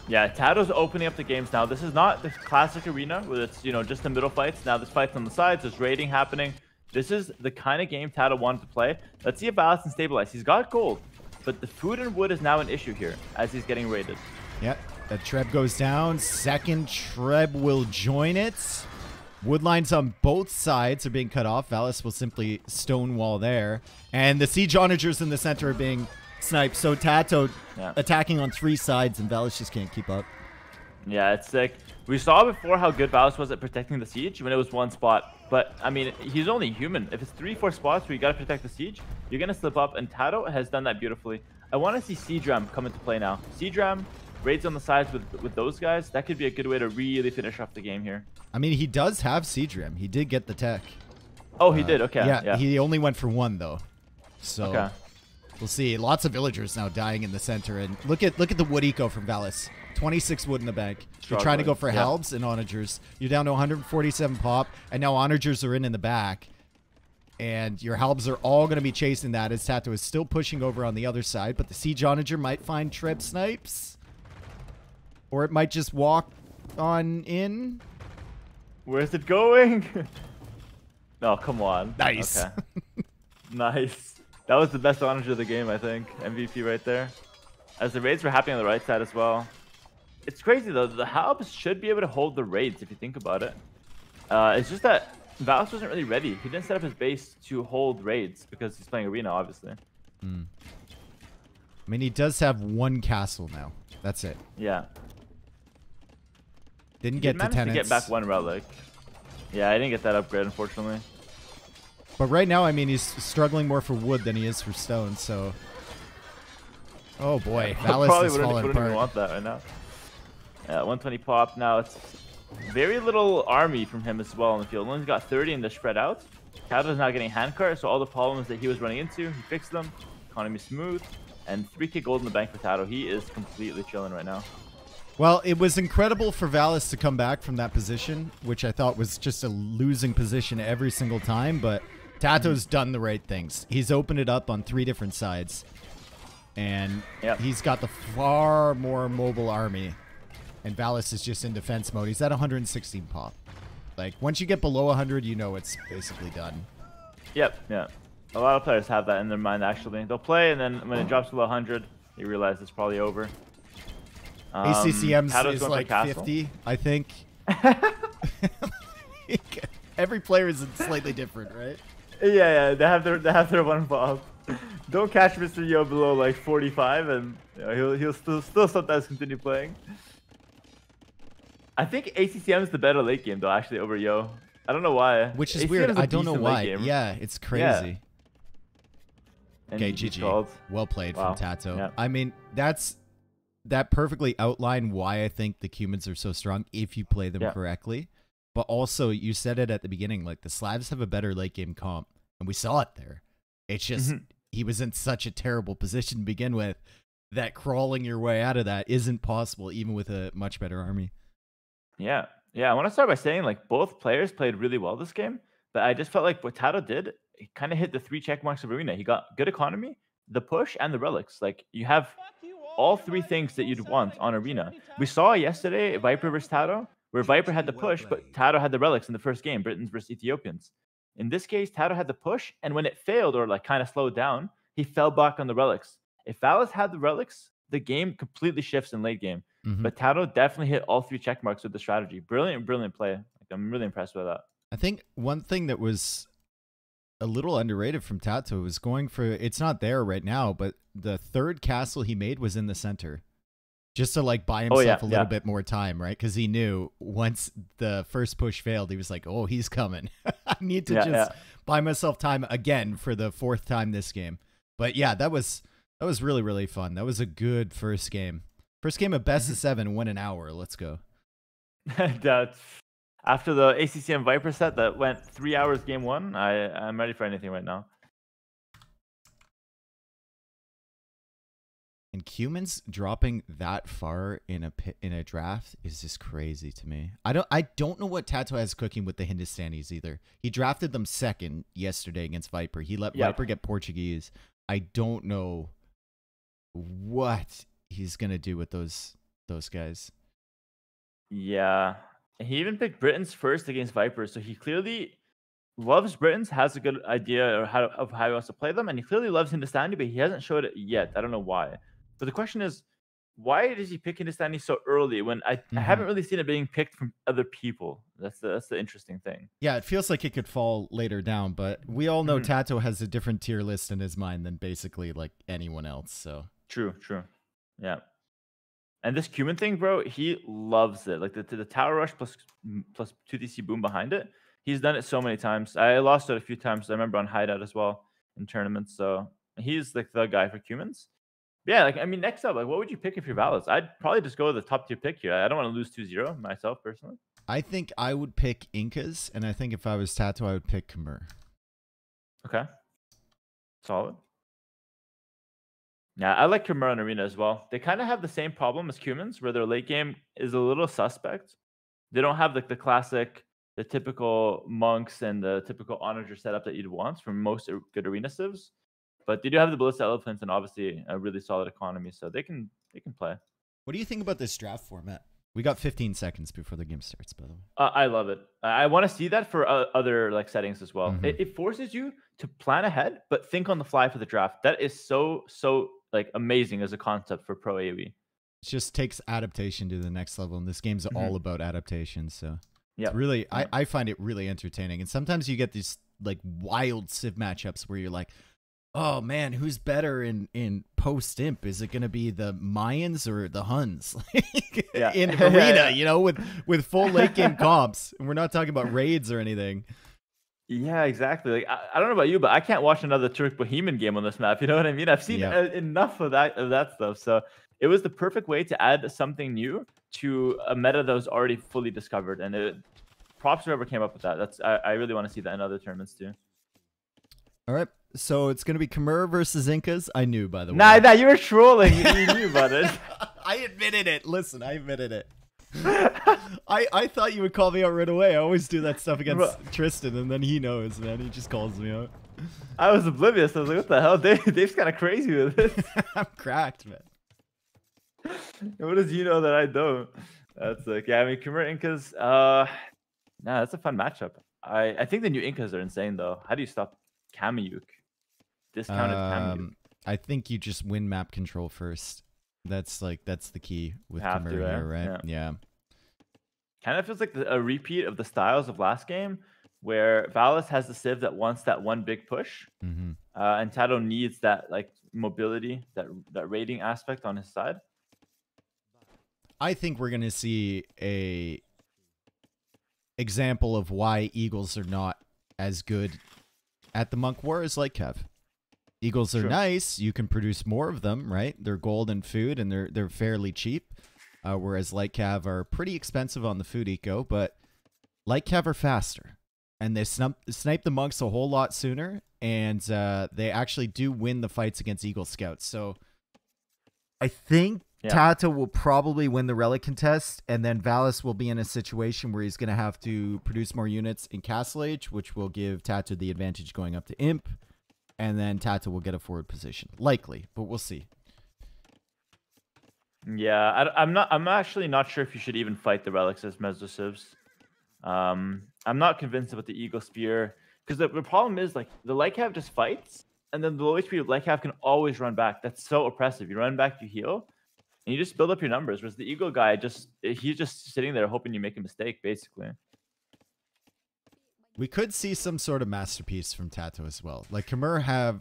Yeah, Tato's opening up the games now. This is not the classic arena where it's, you know, just the middle fights. Now there's fights on the sides, there's raiding happening. This is the kind of game Tato wanted to play. Let's see if Valis can stabilize. He's got gold, but the food and wood is now an issue here as he's getting raided. Yep, that Treb goes down. Second Treb will join it. Wood lines on both sides are being cut off. Valis will simply stonewall there. And the Siege Onagers in the center are being sniped. So Tato attacking on 3 sides, and Valis just can't keep up. Yeah, it's sick. We saw before how good Valis was at protecting the siege when it was one spot. But, I mean, he's only human. If it's 3-4 spots where you got to protect the siege, you're going to slip up. And Tato has done that beautifully. I want to see Siege Ram come into play now. Siege Ram, raids on the sides with those guys. That could be a good way to really finish off the game here. I mean, he does have Siege Ram. He did get the tech. Oh, he did. Okay. Yeah, he only went for 1, though. So we'll see. Lots of villagers now dying in the center. And look at the wood eco from Valis. 26 wood in the bank. You're trying to go for halbs and onagers. You're down to 147 pop, and now onagers are in the back. And your halbs are all going to be chasing that as Tato is still pushing over on the other side. But the Siege Onager might find Treb snipes. Or it might just walk on in. Where's it going? No, come on. Nice. Okay. Nice. That was the best onager of the game, I think. MVP right there. As the raids were happening on the right side as well. It's crazy, though. The halbs should be able to hold the raids, if you think about it. It's just that Valis wasn't really ready. He didn't set up his base to hold raids because he's playing arena, obviously. I mean, he does have 1 castle now. That's it. Yeah. Didn't get to tenants. To get back 1 relic. Yeah, I didn't get that upgrade, unfortunately. But right now, I mean, he's struggling more for wood than he is for stone, so... Oh, boy. Valis is falling apart. Even want that right now. Yeah, 120 pop. Now, it's very little army from him as well on the field. Only got 30 and they're spread out. Tato's not getting handcart, so all the problems that he was running into, he fixed them. Economy smooth. And 3k gold in the bank for Tato. He is completely chilling right now. Well, it was incredible for Valis to come back from that position, which I thought was just a losing position every single time, but Tato's done the right things. He's opened it up on 3 different sides, and he's got the far more mobile army, and Valis is just in defense mode. He's at 116 pop. Like, once you get below 100, you know it's basically done. Yep, yeah. A lot of players have that in their mind, actually. They'll play, and then when it drops below 100, you realize it's probably over. ACCMs is like 50, I think. Every player is slightly different, right? Yeah, they have their 1 pop. Don't catch Mr. Yo below like 45, and you know, he'll still sometimes continue playing. I think ACCM is the better late game though, actually, over Yo. I don't know why. Which is weird. I don't know why. Yeah, it's crazy. Yeah. Okay, GG. Well played from Tato. Yeah. I mean, that perfectly outlined why I think the humans are so strong if you play them correctly. But also, you said it at the beginning, like the Slavs have a better late game comp, and we saw it there. It's just he was in such a terrible position to begin with that crawling your way out of that isn't possible, even with a much better army. Yeah, I want to start by saying like both players played really well this game, but I just felt like what Tato did, he kind of hit the 3 check marks of arena. He got good economy, the push, and the relics. Like you have all 3 things that you'd want on arena. We saw yesterday Viper versus Tato, where Viper had the push, but Tato had the relics in the first game, Britons versus Ethiopians. In this case, Tato had the push, and when it failed or like kind of slowed down, he fell back on the relics. If Valis had the relics, the game completely shifts in late game. Mm-hmm. But Tato definitely hit all 3 check marks with the strategy. Brilliant, brilliant play. Like, I'm really impressed with that. I think one thing that was a little underrated from Tato was going for, it's not there right now, but the 3rd castle he made was in the center. Just to like buy himself a little bit more time, right? Because he knew once the first push failed, he was like, oh, he's coming. I need to just buy myself time again for the 4th time this game. But yeah, that was really, really fun. That was a good first game. First game of best of 7, won an hour. Let's go. After the ACCM Viper set that went 3 hours game 1, I'm ready for anything right now. And Cumans dropping that far in a draft is just crazy to me. I don't know what Tato has cooking with the Hindustanis either. He drafted them 2nd yesterday against Viper. He let Viper get Portuguese. I don't know what he's gonna do with those guys. Yeah, he even picked Britons first against Vipers, so he clearly loves Britons, has a good idea of how he wants to play them, and he clearly loves Hindustani, but he hasn't showed it yet. I don't know why. But the question is, why does he pick Hindustani so early when I haven't really seen it being picked from other people? That's the interesting thing. Yeah, it feels like it could fall later down, but we all know Tato has a different tier list in his mind than basically like anyone else. So true. Yeah. And this Cuman thing, bro, he loves it. Like the tower rush plus 2DC boom behind it. He's done it so many times. I lost it a few times. I remember on Hideout as well in tournaments. So he's like the guy for Cumans. Yeah, like I mean, next up, like what would you pick if you're Valis? I'd probably just go with the top tier pick here. I don't want to lose 2-0 myself personally. I think I would pick Incas, and I think if I was Tato, I would pick Khmer. Okay. Solid. Yeah, I like Khmer and Arena as well. They kind of have the same problem as Cumans, where their late game is a little suspect. They don't have like the typical monks and the typical onager setup that you'd want from most good arena civs. But they do have the Ballista Elephants and obviously a really solid economy, so they can play. What do you think about this draft format? We got 15 seconds before the game starts, by the way. I love it. I want to see that for other like settings as well. It forces you to plan ahead, but think on the fly for the draft. That is so like amazing as a concept for pro AoE. It just takes adaptation to the next level, and this game's all about adaptation. So yeah, really, I find it really entertaining. And sometimes you get these like wild civ matchups where you're like, oh man, who's better in post imp? Is it going to be the Mayans or the Huns? In arena, you know, with full late game comps, and we're not talking about raids or anything. Yeah, exactly. Like I don't know about you, but I can't watch another Turk Bohemian game on this map. You know what I mean? I've seen enough of that stuff. So it was the perfect way to add something new to a meta that was already fully discovered. And props to whoever came up with that. I really want to see that in other tournaments too. All right. So it's going to be Khmer versus Incas. I knew, by the way. Nah, you were trolling. You knew about it. I admitted it. Listen, I admitted it. I thought you would call me out right away. I always do that stuff against Tristan, and then he knows, man. He just calls me out. I was oblivious. I was like, what the hell? Dave's kind of crazy with this. I'm cracked, man. What does you know that I don't? That's like, yeah, I mean, Khmer Incas, nah, that's a fun matchup. I think the new Incas are insane, though. How do you stop Kamiyuk? Discounted Kamiyuk. I think you just win map control first. That's the key with Khmer here, right? Yeah. Kind of feels like a repeat of the styles of last game, where Valis has the civ that wants that one big push, and Tato needs that like mobility, that raiding aspect on his side. I think we're gonna see a example of why Eagles are not as good at the Monk War as like Kev. Eagles are nice. You can produce more of them, right? They're gold and food, and they're fairly cheap. Whereas Light Cav are pretty expensive on the food eco, but Light Cav are faster. And they snipe the monks a whole lot sooner, and they actually do win the fights against Eagle Scouts. So I think Tato will probably win the Relic contest, and then Valis will be in a situation where he's going to have to produce more units in Castle Age, which will give Tato the advantage going up to Imp. And then Tato will get a forward position, likely, but we'll see. Yeah, I'm actually not sure if you should even fight the relics as Mesocivs. I'm not convinced about the Eagle Spear because the problem is like the Lycav just fights and then the low HP Light Cav can always run back. That's so oppressive. You run back, you heal, and you just build up your numbers. Whereas the Eagle guy he's just sitting there hoping you make a mistake, basically. We could see some sort of masterpiece from Tato as well. Like Khmer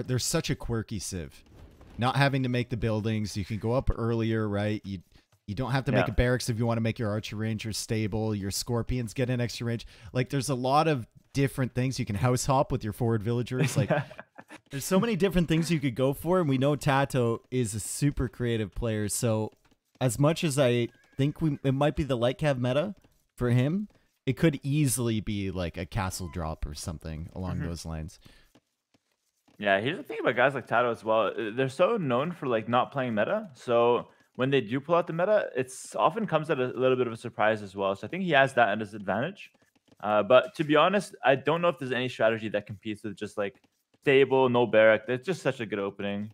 they're such a quirky civ. Not having to make the buildings, you can go up earlier, right? You don't have to make a barracks if you want to make your archer rangers stable. Your scorpions get an extra range. Like there's a lot of different things. You can house hop with your forward villagers. Like there's so many different things you could go for, and we know Tato is a super creative player. So as much as I think it might be the light cav meta for him, it could easily be like a castle drop or something along those lines. Yeah, here's the thing about guys like Tato as well. They're so known for like not playing meta. So when they do pull out the meta, it's often comes at a little bit of a surprise as well. So I think he has that at his advantage. But to be honest, I don't know if there's any strategy that competes with just like stable, no barrack. That's just such a good opening.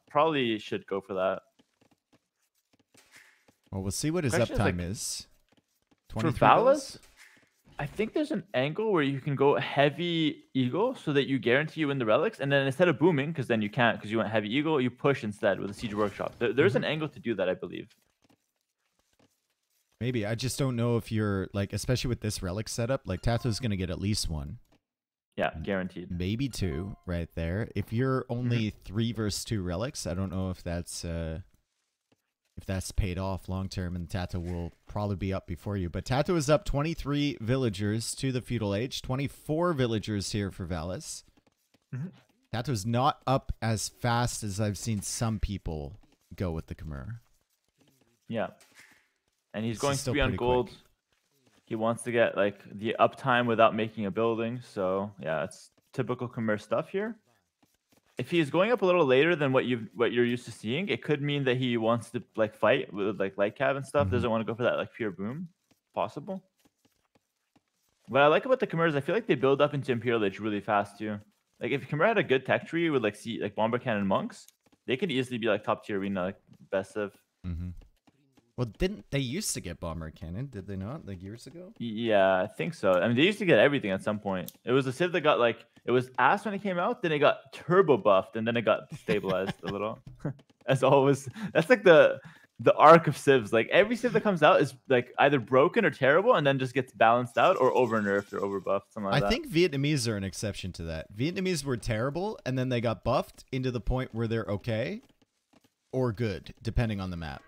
Probably should go for that. Well, we'll see what his uptime is. For Valis, I think there's an angle where you can go heavy eagle so that you guarantee you win the relics, and then instead of booming, because then you can't because you went heavy eagle, you push instead with a siege workshop. There's an angle to do that, I believe. Maybe. I just don't know if you're like, especially with this relic setup, like Tato's gonna get at least one. Yeah, guaranteed. Maybe two right there. If you're only 3 versus 2 relics, I don't know if that's paid off long term, and Tato will probably be up before you. But Tato is up 23 villagers to the feudal age, 24 villagers here for Valis. Tato's not up as fast as I've seen some people go with the Khmer. Yeah. And he's going to be on gold. Quick. He wants to get like the uptime without making a building. So yeah, it's typical Khmer stuff here. If he's going up a little later than what you're used to seeing, it could mean that he wants to like fight with like light cav and stuff. Doesn't want to go for that like pure boom. Possible. What I like about the Khmer is I feel like they build up into Imperial Age really fast too. Like if Khmer had a good tech tree with like bomber cannon monks, they could easily be like top tier arena, like best of. Well, didn't they used to get bomber cannon? Did they not, like years ago? Yeah, I think so. I mean, they used to get everything at some point. It was a civ that got like, it was ass when it came out, then it got turbo buffed, and then it got stabilized a little. As always, that's like the arc of civs. Like every civ that comes out is like either broken or terrible, and then just gets balanced out or over nerfed or over buffed. Something like that. I think Vietnamese are an exception to that. Vietnamese were terrible, and then they got buffed into the point where they're okay or good, depending on the map.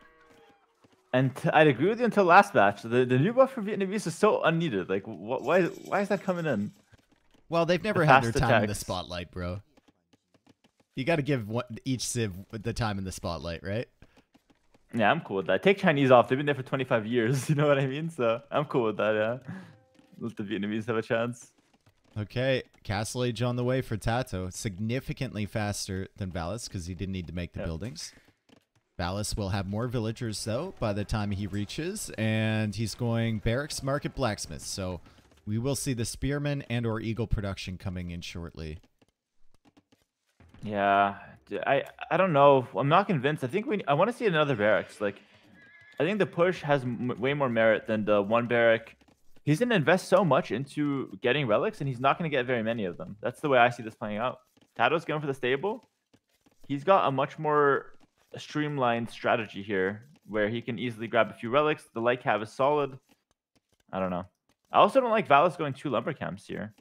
And I'd agree with you until last batch. The new buff for Vietnamese is so unneeded. Like, why is that coming in? Well, they've never had their time in the spotlight, bro. You got to give each civ the time in the spotlight, right? Yeah, I'm cool with that. Take Chinese off. They've been there for 25 years. You know what I mean? So I'm cool with that, yeah. Let the Vietnamese have a chance. Okay, Castle Age on the way for Tato. Significantly faster than Valis because he didn't need to make the buildings. Valis will have more villagers, though, by the time he reaches, and he's going Barracks, Market, Blacksmith, so we will see the Spearman and or Eagle production coming in shortly. Yeah, I don't know. I'm not convinced. I think I want to see another Barracks. Like, I think the push has way more merit than the one Barrack. He's going to invest so much into getting relics, and he's not going to get very many of them. That's the way I see this playing out. Tato's going for the stable. He's got a much more streamlined strategy here where he can easily grab a few relics. The light cav is solid. I don't know. I also don't like Valis going 2 lumber camps here.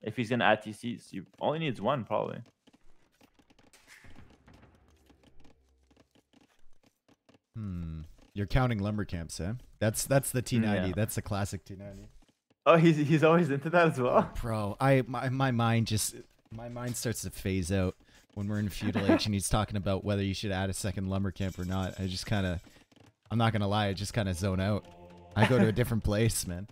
If he's going to add TCs, he only needs 1 probably. You're counting lumber camps, eh? That's the T90. Yeah. That's the classic T90. Oh, he's always into that as well. Bro, my mind starts to phase out when we're in feudal age and he's talking about whether you should add a second lumber camp or not. I just kind of, I'm not gonna lie, I just kind of zone out. I go to a different place, man.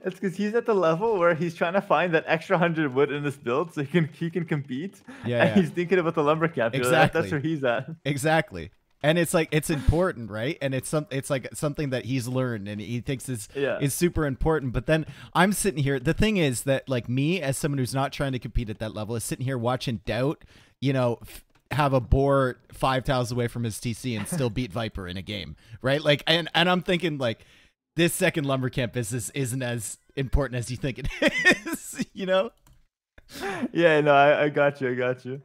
It's because he's at the level where he's trying to find that extra 100 wood in this build so he can compete. Yeah, and he's thinking about the lumber camp. Exactly. That's where he's at. Exactly. And it's like, it's important, right? And it's like something that he's learned and he thinks is super important. But then I'm sitting here. The thing is that like me, as someone who's not trying to compete at that level, is sitting here watching Doubt, you know, have a boar 5 tiles away from his TC and still beat Viper in a game, right? Like, and I'm thinking like this second lumber camp isn't as important as you think it is, you know? Yeah, no, I got you. I got you.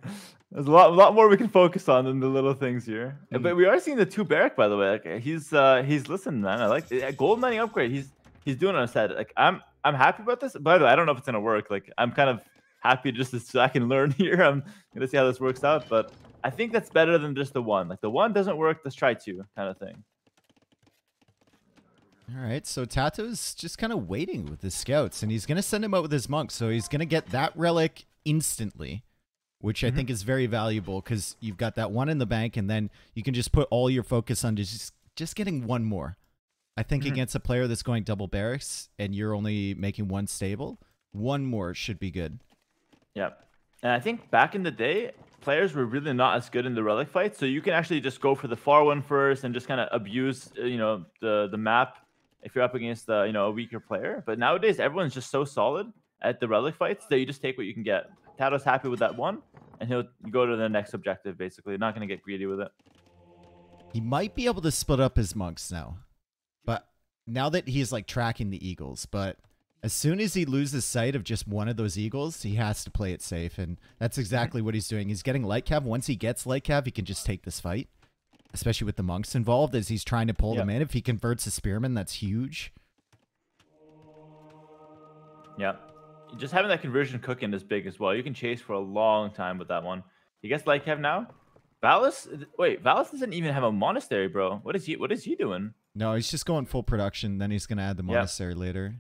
There's a lot more we can focus on than the little things here. Mm. But we are seeing the two Barrack, by the way. Like he's listening, man. I like it. Gold mining upgrade. He's doing on his head. Like I'm happy about this. By the way, I don't know if it's gonna work. Like I'm kind of happy just so I can learn here. I'm gonna see how this works out. But I think that's better than just the one. Like the one doesn't work. Let's try two, kind of thing. All right, so Tato's just kind of waiting with his scouts, and he's going to send him out with his monks. So he's going to get that relic instantly, which I think is very valuable because you've got that one in the bank, and then you can just put all your focus on just getting one more. I think against a player that's going double barracks and you're only making one stable, one more should be good. Yeah. And I think back in the day, players were really not as good in the relic fight, so you can actually just go for the far one first and just kind of abuse, the map if you're up against a weaker player. But nowadays, everyone's just so solid at the relic fights that you just take what you can get. Tato's happy with that one, and he'll go to the next objective, basically. Not going to get greedy with it. He might be able to split up his monks now, but now that he's like tracking the eagles, but as soon as he loses sight of just one of those eagles, he has to play it safe, and that's exactly what he's doing. He's getting light cav. Once he gets light cav, he can just take this fight, especially with the monks involved as he's trying to pull them in. If he converts a spearman, that's huge. Yeah. Just having that conversion cooking is big as well. You can chase for a long time with that one. He gets light cav now. Valis doesn't even have a monastery, bro. What is he doing? No, he's just going full production. Then he's going to add the monastery later.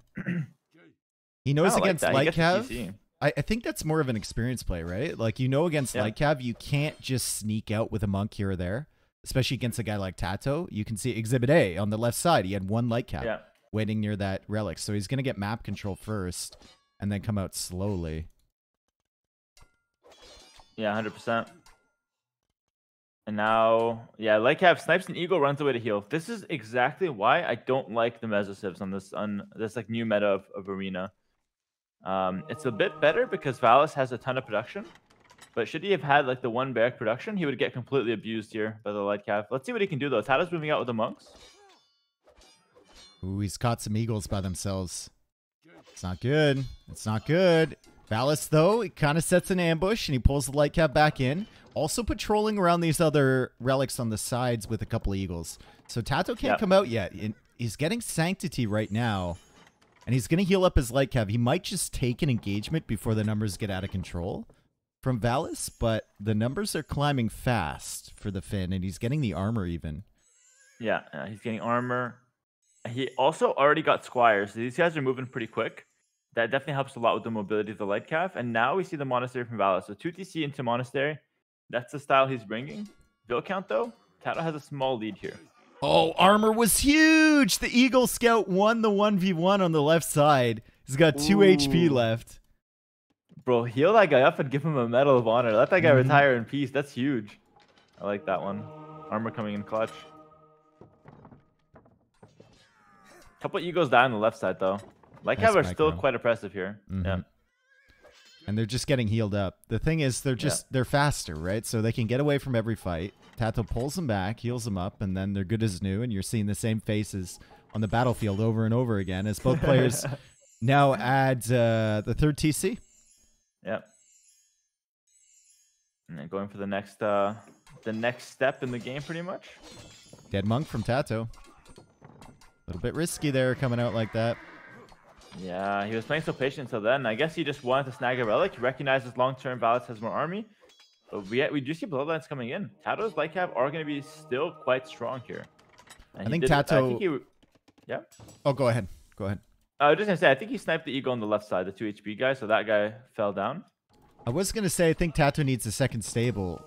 He knows against light cav. I think that's more of an experience play, right? Like, against light cav, you can't just sneak out with a monk here or there, especially against a guy like Tato. You can see Exhibit A on the left side. He had one light cav waiting near that relic. So he's going to get map control first and then come out slowly. Yeah, 100%. And now, light cav snipes an eagle, runs away to heal. This is exactly why I don't like the mesosivs on this like new meta of arena. It's a bit better because Valis has a ton of production, but should he have had like the one barrack production, he would get completely abused here by the light cav. Let's see what he can do though. Tato's moving out with the monks. Ooh, he's caught some eagles by themselves. It's not good. It's not good. Valis, though, he kind of sets an ambush and he pulls the light cav back in. Also patrolling around these other relics on the sides with a couple of eagles. So Tato can't come out yet. He's getting Sanctity right now. And he's going to heal up his light cav. He might just take an engagement before the numbers get out of control from Valis. But the numbers are climbing fast for the Finn. And he's getting the armor even. Yeah, he's getting armor. He also already got squires. So these guys are moving pretty quick. That definitely helps a lot with the mobility of the light cav. And now we see the monastery from Valis. So 2 TC into monastery. That's the style he's bringing. Bill count, though, Tato has a small lead here. Oh, armor was huge! The Eagle Scout won the 1v1 on the left side. He's got 2 HP left. Bro, heal that guy up and give him a Medal of Honor. Let that guy retire in peace. That's huge. I like that one. Armor coming in clutch. Couple Eagles die on the left side, though. Light cav are still quite oppressive here. Yeah. And they're just getting healed up. The thing is, they're faster, right? So they can get away from every fight. Tato pulls them back, heals them up, and then they're good as new. And you're seeing the same faces on the battlefield over and over again as both players now add the 3rd TC. Yep. And then going for the next step in the game, pretty much. Dead monk from Tato. A little bit risky there, coming out like that. Yeah, he was playing so patient until then. I guess he just wanted to snag a relic. He recognizes long-term Valis has more army. But we do see bloodlines coming in. Tato's light cav are going to be still quite strong here. And I think Tato... Yeah? Oh, go ahead. Go ahead. I was just going to say, I think he sniped the eagle on the left side, the 2 HP guy, so that guy fell down. I was going to say, I think Tato needs a second stable.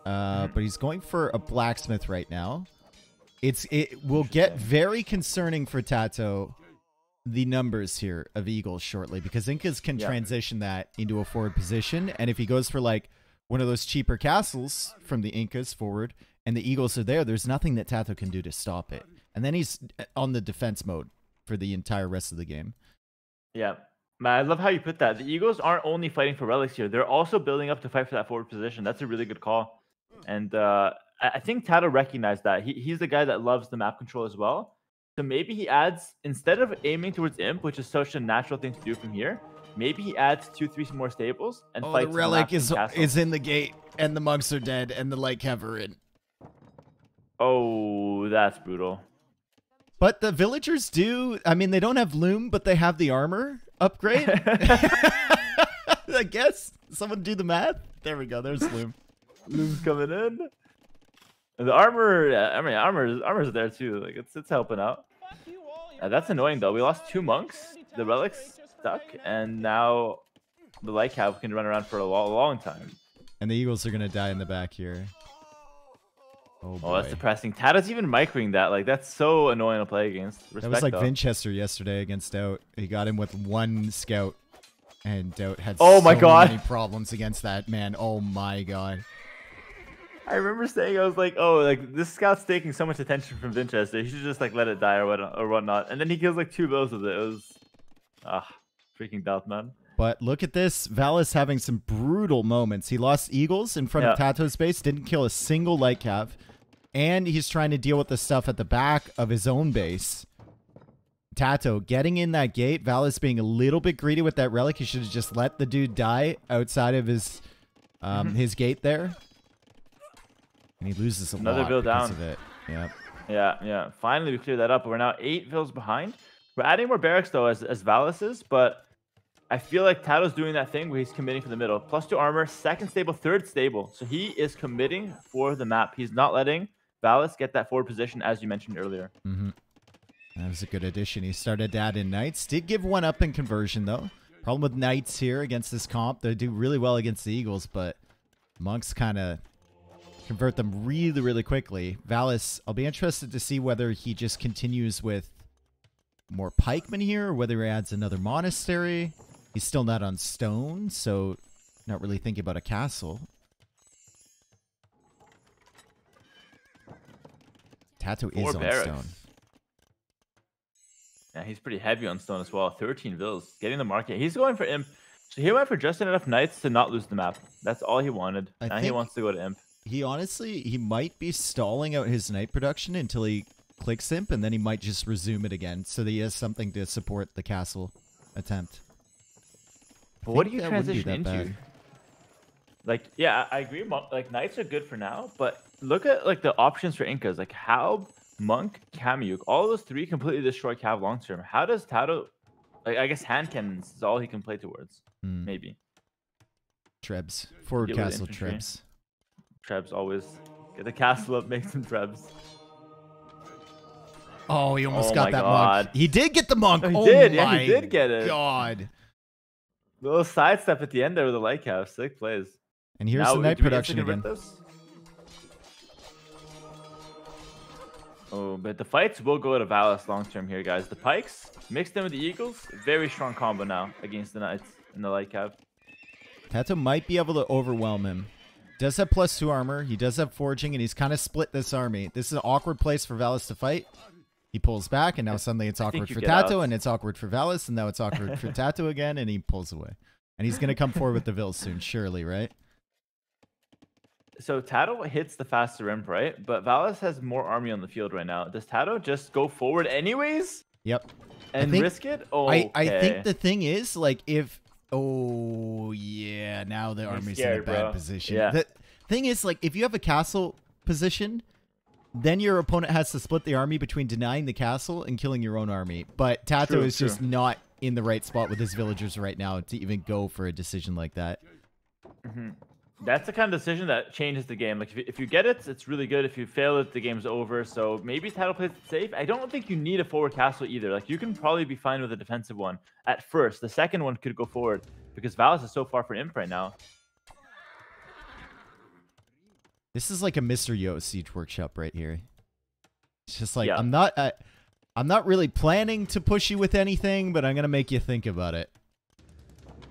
But he's going for a blacksmith right now. It will get very concerning for Tato, the numbers here of eagles shortly, because Incas can transition that into a forward position. And if he goes for like one of those cheaper castles from the Incas forward and the eagles are there, there's nothing that Tato can do to stop it. And then he's on the defense mode for the entire rest of the game. Yeah. I love how you put that. The eagles aren't only fighting for relics here. They're also building up to fight for that forward position. That's a really good call. And I think Tato recognized that. He's the guy that loves the map control as well. So maybe he adds, instead of aiming towards Imp, which is such a natural thing to do from here, maybe he adds 2-3 more stables and fights the relic castle. is in the gate, and the monks are dead, and the light cav are in. Oh, that's brutal. But the villagers do. I mean, they don't have loom, but they have the armor upgrade. I guess someone do the math. There we go. There's loom. Loom's coming in. And the armor, I mean, armor's there too. Like it's helping out. That's annoying though. We lost 2 monks. The relic's stuck, and now the light cav can run around for a long time. And the eagles are gonna die in the back here. Oh, boy. That's depressing. Tata's even microing that. Like, that's so annoying to play against. Respect, that was like though. Winchester yesterday against Doubt. He got him with 1 scout, and Doubt had so many problems against that man. Oh my god. I remember saying, I was like, oh, like, this scout's taking so much attention from Winchester. He should just, like, let it die or whatnot. And then he kills, like, 2 bills with it. It was, freaking Doubt, man. But look at this. Valis having some brutal moments. He lost Eagles in front of Tato's base, didn't kill a single light cav. And he's trying to deal with the stuff at the back of his own base. Tato getting in that gate. Valis being a little bit greedy with that relic. He should have just let the dude die outside of his gate there. And he loses a lot because of it. Yep. Yeah. Finally, we cleared that up. We're now 8 vills behind. We're adding more barracks, though, as Valis is. But I feel like Tato's doing that thing where he's committing for the middle. +2 armor, 2nd stable, 3rd stable. So he is committing for the map. He's not letting Valis get that forward position, as you mentioned earlier. That was a good addition. He started to add in Knights. Did give 1 up in conversion, though. Problem with Knights here against this comp. They do really well against the Eagles, but Monks kind of convert them really, really quickly. Valis, I'll be interested to see whether he just continues with more pikemen here, or whether he adds another monastery. He's still not on stone, so not really thinking about a castle. Tato is on stone. Yeah, he's pretty heavy on stone as well. 13 vills. Getting the market. He's going for Imp. So he went for just enough Knights to not lose the map. That's all he wanted. Now he wants to go to Imp. He honestly, he might be stalling out his Knight production until he clicks Imp, and then he might just resume it again so that he has something to support the castle attempt. But what do you transition into? Like, yeah, I agree. Like, Knights are good for now, but look at, like, the options for Incas. Like, Halb, Monk, Kamyuk. All those 3 completely destroy Cav long term. How does Tato... Like, I guess hand cannons is all he can play towards. Maybe. Trebs. Forward castle Trebs. Trebs always. Get the castle up, make some Trebs. Oh, he almost got that monk. He did get the monk. Oh, he did. Yeah, he did get it. God. Little sidestep at the end there with the light cav. Sick plays. And here's the Knight production again. Oh, but the fights will go to Valis long term here, guys. The Pikes mixed in with the Eagles. Very strong combo now against the Knights and the light cav. Tato might be able to overwhelm him. Does have +2 armor. He does have forging, and he's kind of split this army. This is an awkward place for Valis to fight. He pulls back, and now suddenly it's awkward for Tato, and it's awkward for Valis, and now it's awkward for Tato again, and he pulls away. And he's going to come forward with the Vills soon, surely, right? So Tato hits the faster Imp, right? But Valis has more army on the field right now. Does Tato just go forward anyways? Yep. And risk it? Okay. I think the thing is, like, if... Oh, yeah, now the army's in a bad position. Yeah. The thing is, like, if you have a castle position, then your opponent has to split the army between denying the castle and killing your own army. But Tato is just not in the right spot with his villagers right now to even go for a decision like that. That's the kind of decision that changes the game. Like, if you get it, it's really good. If you fail it, the game's over. So maybe Tato plays it safe. I don't think you need a forward castle either. Like, you can probably be fine with a defensive one at first. The second one could go forward because Valis is so far for Imp right now. This is like a Mr. Yo Siege Workshop right here. It's just like, I'm not really planning to push you with anything, but I'm going to make you think about it.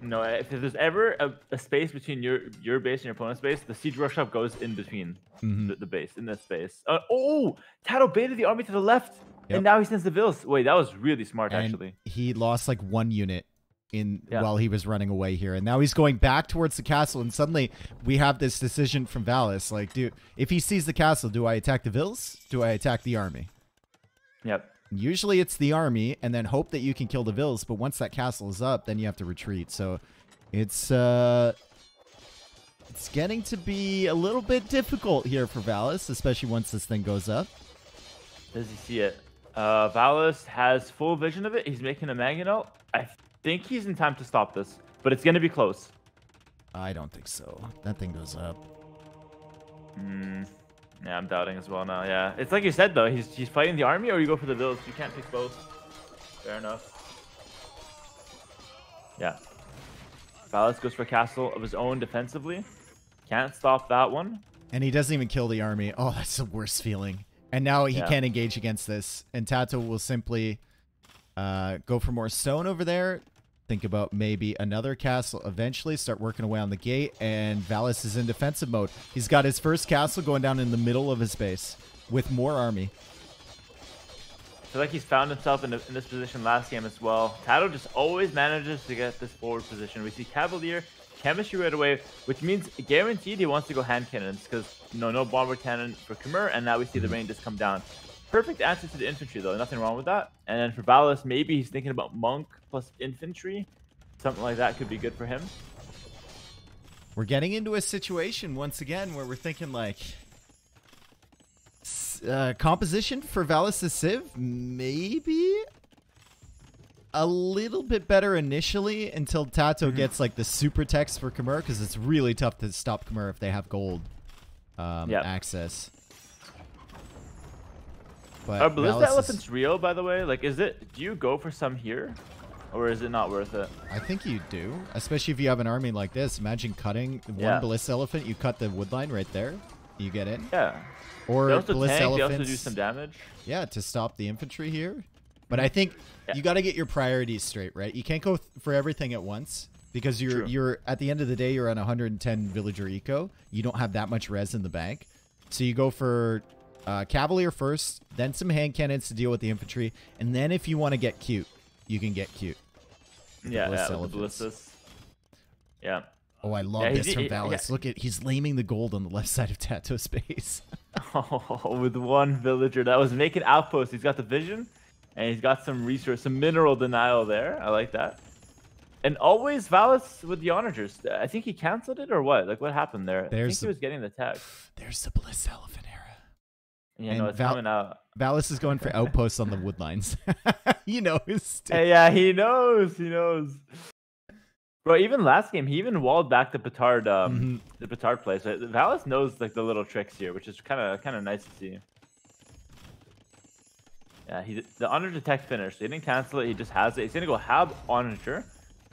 No, if there's ever a space between your base and your opponent's base, the Siege Workshop goes in between the base, in this space. Oh, Tato baited the army to the left, and now he sends the Vills. Wait, that was really smart, actually. He lost like 1 unit while he was running away here, and now he's going back towards the castle, and suddenly we have this decision from Valis. Like, dude, if he sees the castle, do I attack the Vills? Do I attack the army? Yep. Usually it's the army, and then hope that you can kill the vills. But once that castle is up, then you have to retreat. So it's getting to be a little bit difficult here for Valis, especially once this thing goes up. Does he see it? Valis has full vision of it. He's making a Mangonel. I think he's in time to stop this, but it's going to be close. I don't think so. That thing goes up. Yeah, I'm doubting as well now. Yeah, it's like you said though. He's fighting the army, or you go for the vills. You can't pick both. Fair enough. Yeah. Valis goes for castle of his own defensively. Can't stop that one. And he doesn't even kill the army. Oh, that's the worst feeling. And now he can't engage against this. And Tato will simply go for more stone over there. Think about maybe another castle eventually. Start working away on the gate. And Valis is in defensive mode. He's got his first castle going down in the middle of his base with more army. I feel like he's found himself in this position last game as well. Tato just always manages to get this forward position. We see Cavalier, chemistry right away, which means guaranteed he wants to go hand cannons because no bomber cannon for Khmer, and now we see the rain just come down. Perfect answer to the infantry though, nothing wrong with that. And then for Valis, maybe he's thinking about monk plus infantry. Something like that could be good for him. We're getting into a situation once again where we're thinking like composition for Valis' Civ, maybe a little bit better initially until Tato gets like the super text for Khmer, because it's really tough to stop Khmer if they have gold access. But are Ballista Elephants real, by the way? Like, do you go for some here? Or is it not worth it? I think you do, especially if you have an army like this. Imagine cutting one Ballista Elephant. You cut the wood line right there. You get in. Yeah. Or they also Ballista tank, Elephants. they also do some damage. Yeah, to stop the infantry here. But I think you got to get your priorities straight, right? You can't go for everything at once because you're at the end of the day, you're on 110 villager eco. You don't have that much res in the bank. So you go for Cavalier first, then some hand cannons to deal with the infantry. And then if you want to get cute, you can get cute. Yeah, the ballistas. Yeah. Oh, I love this from Valis. Look at, he's laming the gold on the left side of Tato's base. Oh, with one villager that was making outposts. He's got the vision, and he's got some resource, some mineral denial there. I like that. And always Valis with the onagers. I think he canceled it or what? Like, what happened there? I think he was getting the tag. There's the Bliss Elephant era. Yeah, no, it's coming out. Valis is going for outposts on the wood lines. He knows. Hey, yeah, he knows. He knows. Bro, even last game, he even walled back the petard, the petard place. Valis knows like the little tricks here, which is kind of nice to see. Yeah, the Onager tech finished. He didn't cancel it. He just has it. He's gonna go Hab Onager.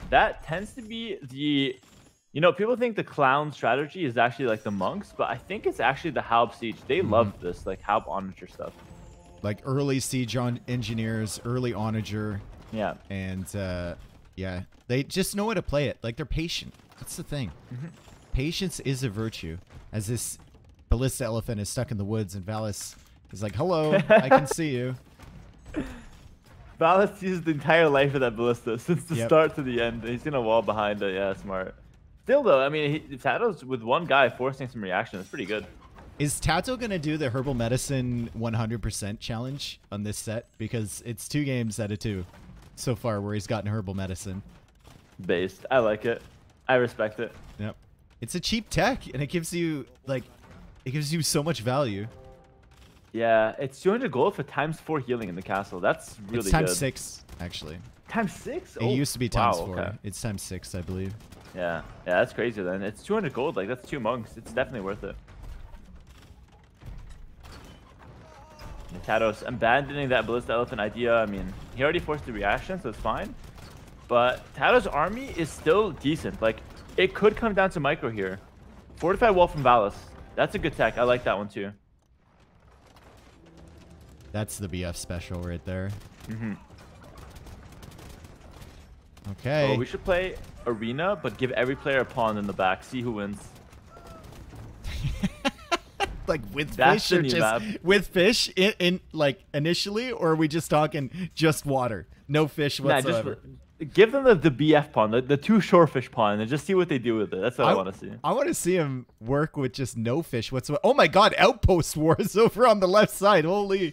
That tends to be the, people think the clown strategy is actually like the monks, but I think it's actually the Halb siege. They love this like Halb Onager stuff. Like early siege on engineers, early Onager. Yeah. And yeah, they just know how to play it. Like, they're patient. That's the thing. Patience is a virtue. As this Ballista Elephant is stuck in the woods, and Valis is like, hello, I can see you. Valis uses the entire life of that Ballista since the start to the end. He's going to wall behind it. Yeah, smart. Still, though, I mean, Tato's with one guy forcing some reaction. That's pretty good. Is Tato going to do the herbal medicine 100% challenge on this set? Because it's 2 games out of 2. So far where he's gotten herbal medicine. Based. I like it. I respect it. Yep. It's a cheap tech and it gives you so much value. Yeah, it's 200 gold for ×4 healing in the castle. That's really good. It's ×6 actually. ×6? It used to be ×4. Okay. It's ×6, I believe. Yeah. Yeah, that's crazy then. It's 200 gold. Like, that's 2 monks. It's definitely worth it. Tato's abandoning that Ballista Elephant idea. I mean, he already forced the reaction, so it's fine. But Tato's army is still decent. Like, it could come down to micro here. Fortified wall from Valis. That's a good tech. I like that one too. That's the BF special right there. Okay. Oh, we should play arena, but give every player a pawn in the back. See who wins. Like with fish or just with fish in like initially, or are we just talking just water, no fish whatsoever? Just give them the BF pawn, the 2 shorefish pawn, and just see what they do with it. That's what I want to see. I want to see him work with just no fish whatsoever. Oh my god, outpost wars over on the left side. Holy.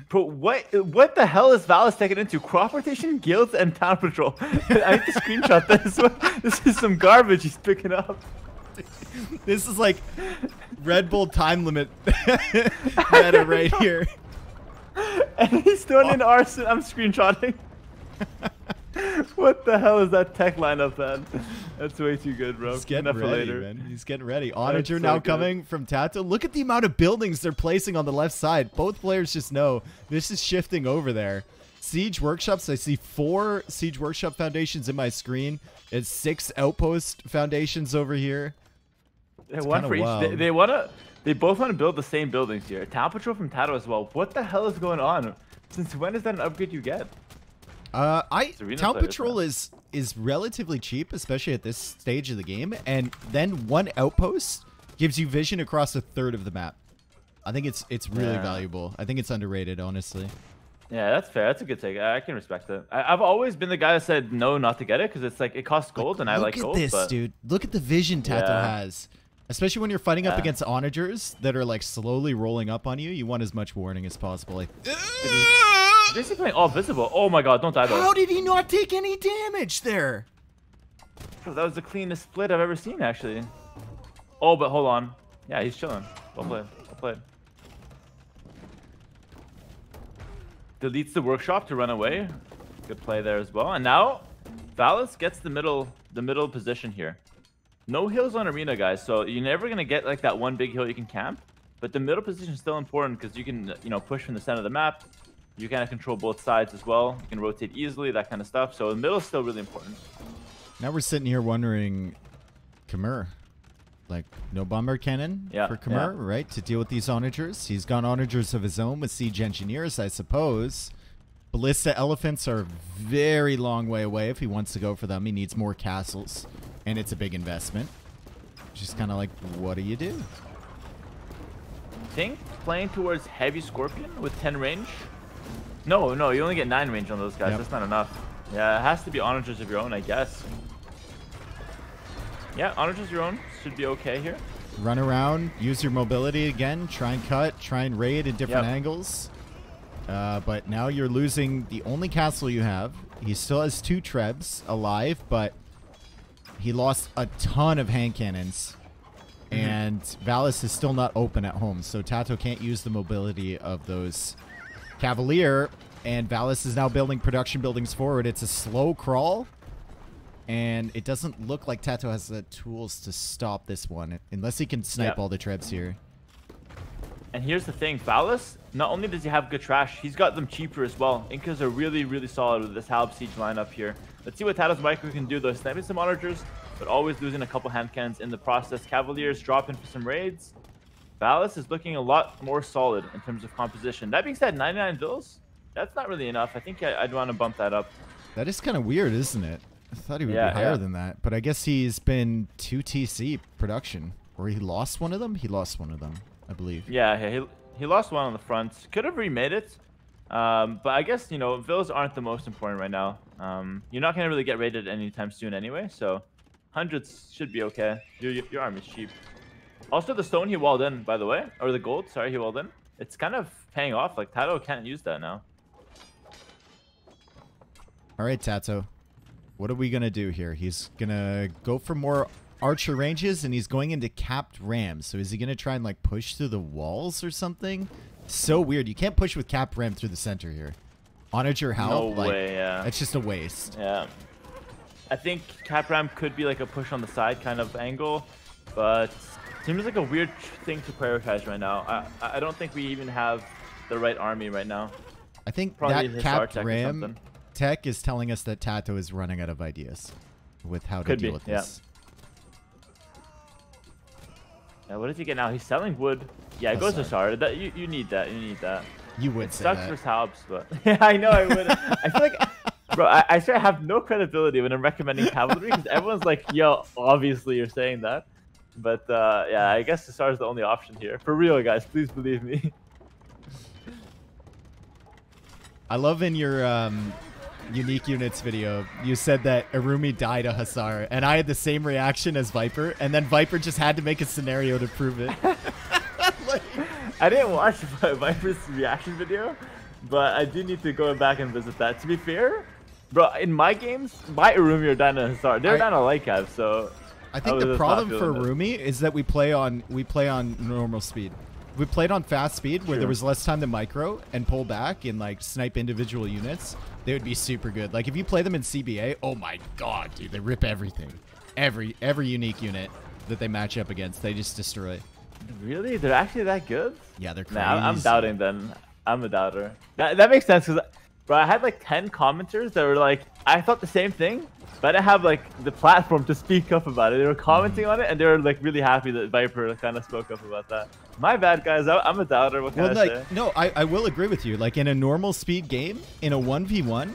Bro, what the hell is Valis taking into? Crop rotation, guilds, and town patrol. I need to screenshot this. This is some garbage he's picking up. This is like Red Bull time limit meta right here. And he's throwing in arson. I'm screenshotting. What the hell is that tech lineup, man? That's way too good, bro. He's getting ready, man. He's getting ready. Onager now coming from Tato. Look at the amount of buildings they're placing on the left side. Both players just know this is shifting over there. Siege workshops. I see 4 siege workshop foundations in my screen. It's 6 outpost foundations over here. One for each. They both want to build the same buildings here. Town patrol from Tato as well. What the hell is going on? Since when is that an upgrade you get? Town patrol is relatively cheap, especially at this stage of the game, and then 1 outpost gives you vision across a third of the map. I think it's really valuable. I think it's underrated, honestly. Yeah, that's fair. That's a good take. I can respect it. I've always been the guy that said no, not to get it, because it's like it costs gold, and I like gold. Look at this, dude. Look at the vision Tato has. Especially when you're fighting up against onagers that are like slowly rolling up on you. You want as much warning as possible. Like, basically all visible. Oh my god, don't die though. How did he not take any damage there? Bro, that was the cleanest split I've ever seen, actually. Oh, but hold on. Yeah, he's chilling. Well played. Well played. Deletes the workshop to run away. Good play there as well. And now, Valis gets the middle position here. No hills on arena, guys, so you're never gonna get like that one big hill you can camp. But the middle position is still important because you can, push from the center of the map. You kind of control both sides as well. You can rotate easily, that kind of stuff. So the middle is still really important. Now we're sitting here wondering, Khmer, like no bomber cannon for Khmer, right? To deal with these onagers. He's got onagers of his own with siege engineers, I suppose. Ballista elephants are a very long way away if he wants to go for them. He needs more castles, and it's a big investment. Just kind of like, what do you do? I think playing towards heavy scorpion with 10 range. No, you only get 9 range on those guys. That's not enough. Yeah, it has to be onagers of your own, I guess. Yeah, onagers of your own should be okay here. Run around, use your mobility again, try and cut, try and raid at different angles. But now you're losing the only castle you have. He still has 2 trebs alive, but he lost a ton of hand cannons. And Valis is still not open at home, so Tato can't use the mobility of those Cavalier. And Valis is now building production buildings forward. It's a slow crawl, and it doesn't look like Tato has the tools to stop this one, unless he can snipe all the trebs here. And here's the thing, Valis, not only does he have good trash, he's got them cheaper as well. Incas are really, really solid with this Halb Siege lineup here. Let's see what Tato's micro can do though. Sniping some onagers, but always losing a couple hand cannons in the process. Cavaliers drop in for some raids. Valis is looking a lot more solid in terms of composition. That being said, 99 vills, that's not really enough. I think I'd want to bump that up. That is kind of weird, isn't it? I thought he would be higher than that, but I guess he's been 2 TC production. Or he lost one of them? He lost one of them, I believe. Yeah, he lost one on the front. Could have remade it. But I guess, vills aren't the most important right now. You're not going to really get raided anytime soon anyway, so hundreds should be okay. Your army's cheap. Also, the stone he walled in, by the way, or the gold, sorry, he walled in. It's kind of paying off. Like, Tato can't use that now. All right, Tato. What are we going to do here? He's going to go for more archer ranges, and he's going into capped rams. So is he going to try and, like, push through the walls or something? So weird. You can't push with capped ram through the center here. Onager Halb? No way, yeah. It's just a waste. Yeah. I think capped ram could be, like, a push on the side kind of angle, but seems like a weird thing to prioritize right now. I don't think we even have the right army right now. I think probably that capped ram tech is telling us that Tato is running out of ideas with how to deal with this. Yeah, what does he get now? He's selling wood. Yeah, it goes to Sar. You need that. You need that. You would say that. Sucks for Halbs, but yeah, I know I would. I feel like, bro, I swear I have no credibility when I'm recommending cavalry because everyone's like, yo, obviously you're saying that. But yeah, I guess Cesar is the only option here. For real, guys, please believe me. I love in your unique units video, you said that Arumi died a Hussar, and I had the same reaction as Viper, and then Viper just had to make a scenario to prove it. I didn't watch Viper's reaction video, But I do need to go back and visit that. To be fair, bro, in my games, my Urumi or Dyna Hussar, they're not a light cap, so I think the problem for Urumi is that we play on normal speed. We played on fast speed where there was less time to micro and pull back and like snipe individual units. They would be super good. Like if you play them in CBA, oh my god, dude, they rip everything. Every unique unit that they match up against, they just destroy. Really? They're actually that good? Yeah, they're crazy. Nah, I'm doubting then. I'm a doubter. That makes sense because, bro, I had like 10 commenters that were like, I thought the same thing, but I didn't have like the platform to speak up about it. They were commenting on it and they were like really happy that Viper kind of spoke up about that. My bad, guys. I'm a doubter. What can I say? No, I will agree with you. Like in a normal speed game, in a 1v1,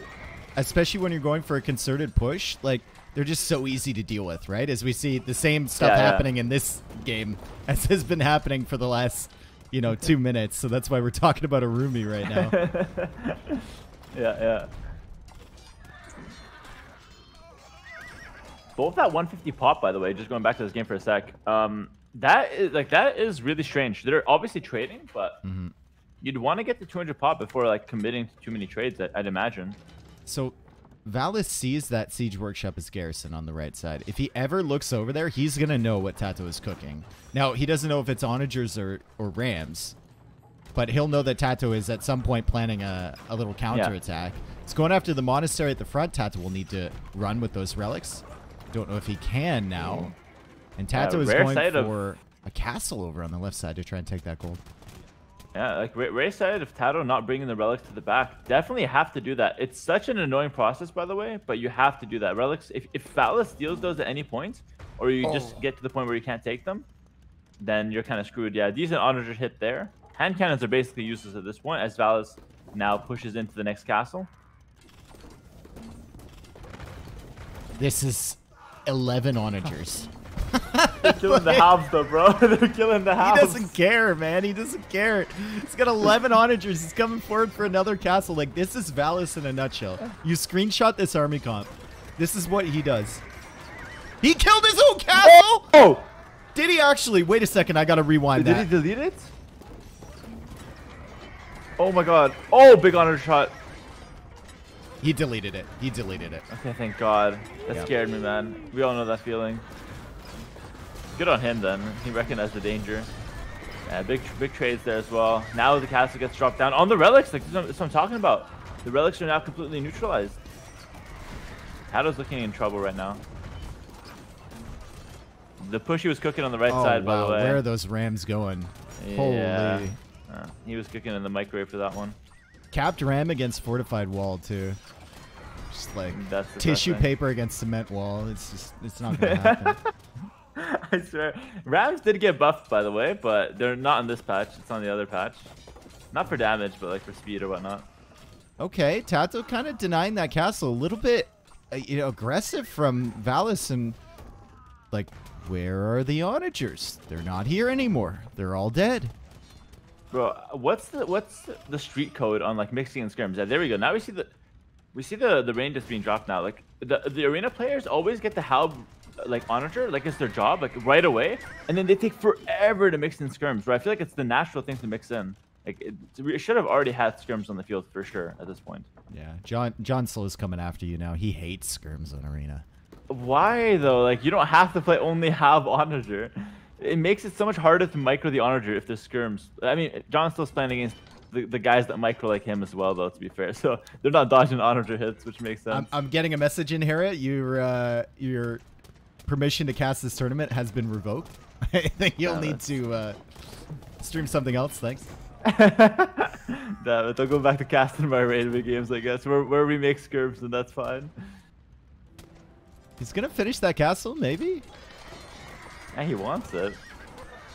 especially when you're going for a concerted push, like they're just so easy to deal with, right? As we see the same stuff happening in this game as has been happening for the last, 2 minutes. So that's why we're talking about Urumi right now. yeah. Both that 150 pop, by the way, just going back to this game for a sec. That is really strange. They're obviously trading, but you'd want to get the 200 pop before like committing to too many trades, I'd imagine. So Valis sees that Siege Workshop is garrison on the right side. If he ever looks over there, he's going to know what Tato is cooking. Now, he doesn't know if it's onagers or rams, but he'll know that Tato is at some point planning a little counterattack. It's going after the monastery at the front. Tato will need to run with those relics. Don't know if he can now. And Tato is going for a castle over on the left side to try and take that gold. Yeah, like Ray said, if Tato not bringing the relics to the back, definitely have to do that. It's such an annoying process, by the way, but you have to do that. Relics, if Valis steals those at any point, or you just get to the point where you can't take them, then you're kind of screwed. Yeah, decent onager hit there. Hand cannons are basically useless at this point, as Valis now pushes into the next castle. This is 11 onagers. They're killing the halves though, bro. They're killing the halves. He doesn't care, man. He doesn't care. He's got 11 onagers. He's coming forward for another castle. Like, this is Valis in a nutshell. You screenshot this army comp. This is what he does. He killed his own castle! Oh! Did he actually? Wait a second. I got to rewind that. Did he delete it? Oh my god. Oh, big honor shot. He deleted it. He deleted it. Okay, thank God. That scared me, man. We all know that feeling. Good on him, then. He recognized the danger. Yeah, big trades there as well. Now the castle gets dropped down on the relics. Like, that's what I'm talking about. The relics are now completely neutralized. Tato's looking in trouble right now. The push he was cooking on the right side, by the way. Where are those rams going? Yeah. Holy. He was cooking in the microwave for that one. Capped ram against fortified wall, too. Just like tissue paper against cement wall. It's not going to happen. I swear. Rams did get buffed, by the way, but they're not on this patch. It's on the other patch. Not for damage, but like for speed or whatnot. Okay, Tato kind of denying that castle. A little bit, aggressive from Valis. And like, where are the onagers? They're not here anymore. They're all dead. Bro, what's the street code on like mixing and scrims? Yeah, there we go. Now we see the range that's being dropped now. Like the arena players always get the halb like onager, like it's their job, like right away, and then they take forever to mix in skirms. But I feel like it's the natural thing to mix in. Like it should have already had skirms on the field for sure at this point. Yeah, John Slow's coming after you now. He hates skirms on arena. Why though? Like you don't have to play only halb onager. It makes it so much harder to micro the onager if there's skirms. I mean, John's still playing against the guys that micro like him as well, though, to be fair. So they're not dodging onager hits, which makes sense. I'm getting a message in, Hera. Your permission to cast this tournament has been revoked. I think you'll need to stream something else. Thanks. Damn it. I'll go back to casting my raidable games, I guess, where we make skirms, and that's fine. He's going to finish that castle, maybe? Yeah, he wants it.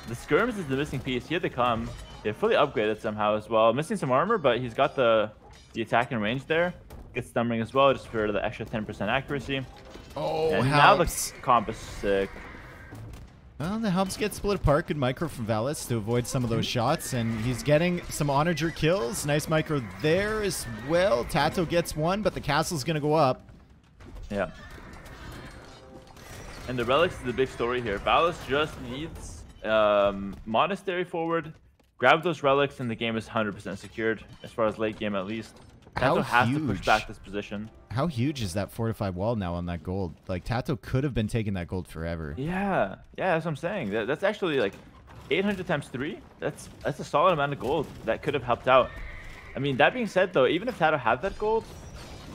The skirms is the missing piece. He had to come. They fully upgraded somehow as well. Missing some armor, but he's got the attack and range there. Gets stumbling as well, just for the extra 10% accuracy. Oh, and now the comp is sick. Well, the helps get split apart. Good micro from Valis to avoid some of those shots, and he's getting some onager kills. Nice micro there as well. Tato gets one, but the castle's going to go up. Yeah. And the relics is the big story here. Valis just needs monastery forward, grab those relics, and the game is 100% secured as far as late game at least. Tato has to push back this position. How huge is that fortified wall now on that gold? Like, Tato could have been taking that gold forever. Yeah, that's what I'm saying. That's actually like 800 times 3. That's a solid amount of gold that could have helped out. I mean, that being said, though, even if Tato had that gold,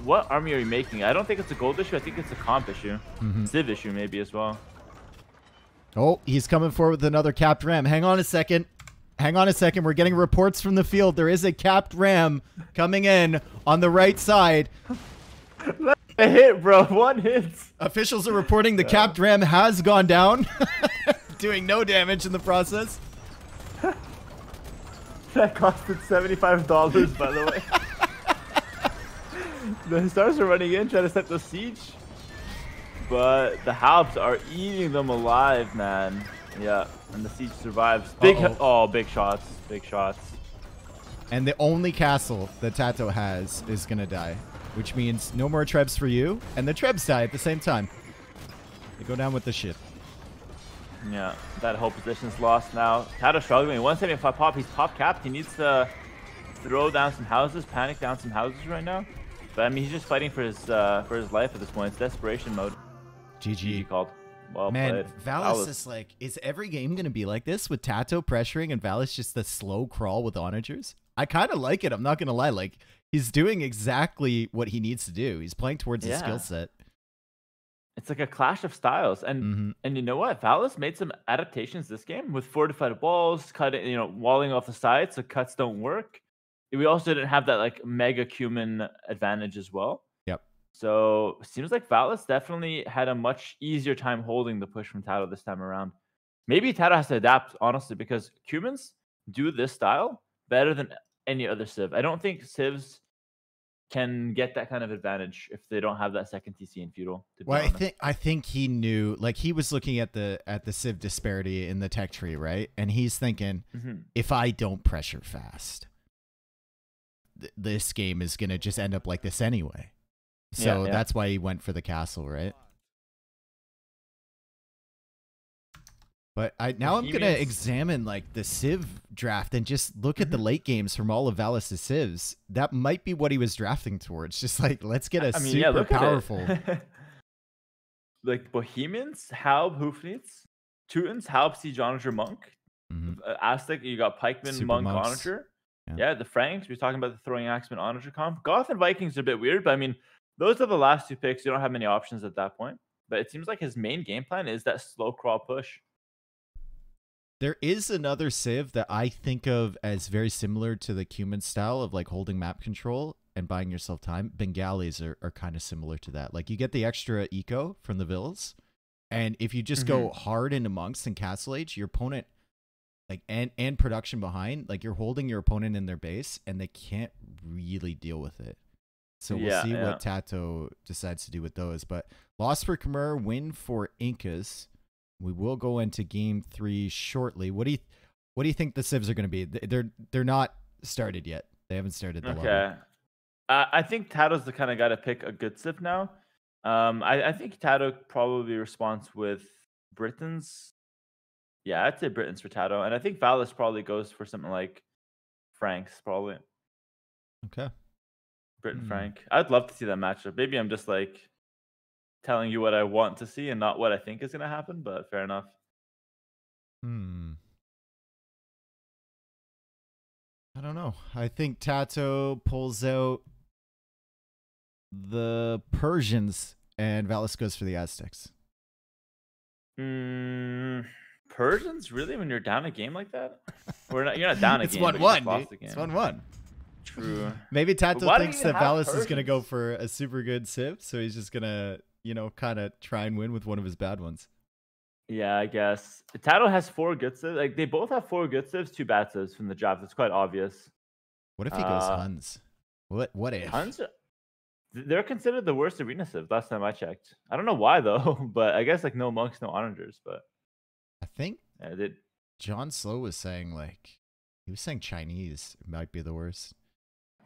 what army are you making? I don't think it's a gold issue. I think it's a comp issue. Civ issue maybe as well. Oh, he's coming forward with another capped ram. Hang on a second. Hang on a second. We're getting reports from the field. There is a capped ram coming in on the right side. A hit, bro. 1 hit. Officials are reporting the capped ram has gone down, doing no damage in the process. That costed $75, by the way. The stars are running in, trying to set the siege. But the Halbs are eating them alive, man. Yeah, and the siege survives. Big shots. Big shots. And the only castle that Tato has is going to die, which means no more Trebs for you. And the Trebs die at the same time. They go down with the ship. Yeah, that whole position's lost now. Tato struggling. 175 pop. He's pop capped. He needs to throw down some houses, panic down some houses right now. But I mean, he's just fighting for his life at this point. It's desperation mode. GG called. Well man, played. Valis is like, is every game going to be like this with Tato pressuring and Valis just the slow crawl with onagers? I kind of like it. I'm not going to lie. Like, he's doing exactly what he needs to do. He's playing towards his skill set. It's like a clash of styles. And and you know what? Valis made some adaptations this game with fortified walls, walling off the sides so cuts don't work. We also didn't have that like mega cumin advantage as well. Yep. So it seems like Valis definitely had a much easier time holding the push from Tato this time around. Maybe Tato has to adapt, honestly, because cumins do this style better than any other civ. I don't think civs can get that kind of advantage if they don't have that second TC in feudal. Well, I think he knew, like, he was looking at the civ disparity in the tech tree, right? And he's thinking, if I don't pressure fast, this game is gonna just end up like this anyway. So that's why he went for the castle, right? But now I'm gonna examine like the Civ draft and just look at the late games from all of Valis' Civs. That might be what he was drafting towards. Just like, let's get a super powerful. Like Bohemians, Halb, Hoofniets, Teutons, Halb, Siege Onager, Monk, Aztec. You got Pikeman, super Monk, Onager. Yeah, the Franks. We're talking about the throwing axeman Onager comp. Goth and Vikings are a bit weird, but I mean, those are the last two picks. You don't have many options at that point. But it seems like his main game plan is that slow crawl push. There is another Civ that I think of as very similar to the Cumin style of like holding map control and buying yourself time. Bengalis are kind of similar to that. Like you get the extra eco from the villas, and if you just go hard into monks and castle age, your opponent, like and production behind, like you're holding your opponent in their base and they can't really deal with it. So we'll see what Tato decides to do with those. But loss for Khmer, win for Incas. We will go into game 3 shortly. What do you think the civs are going to be? They're not started yet. They haven't started the level. I think Tato's the kind of guy to pick a good civ now. I think Tato probably responds with Britons. Yeah, I'd say Britons for Tato. And I think Valis probably goes for something like Franks, probably. Okay. Britain Frank. I'd love to see that matchup. Maybe I'm just like telling you what I want to see and not what I think is going to happen, but fair enough. I don't know. I think Tato pulls out the Persians and Valis goes for the Aztecs. Persians? Really? When you're down a game like that? You're not down a game. It's 1-1, dude. It's 1-1. True. Maybe Tato thinks that Valis is going to go for a super good civ, so he's just going to, kind of try and win with one of his bad ones. Yeah, I guess. Tato has 4 good civs. Like, they both have 4 good civs, 2 bad civs from the draft. It's quite obvious. What if he goes Huns? What if? Huns? They're considered the worst arena civ last time I checked. I don't know why, though, but I guess, like, no monks, no onagers, but... I think John Slow was saying, like, he was saying Chinese might be the worst.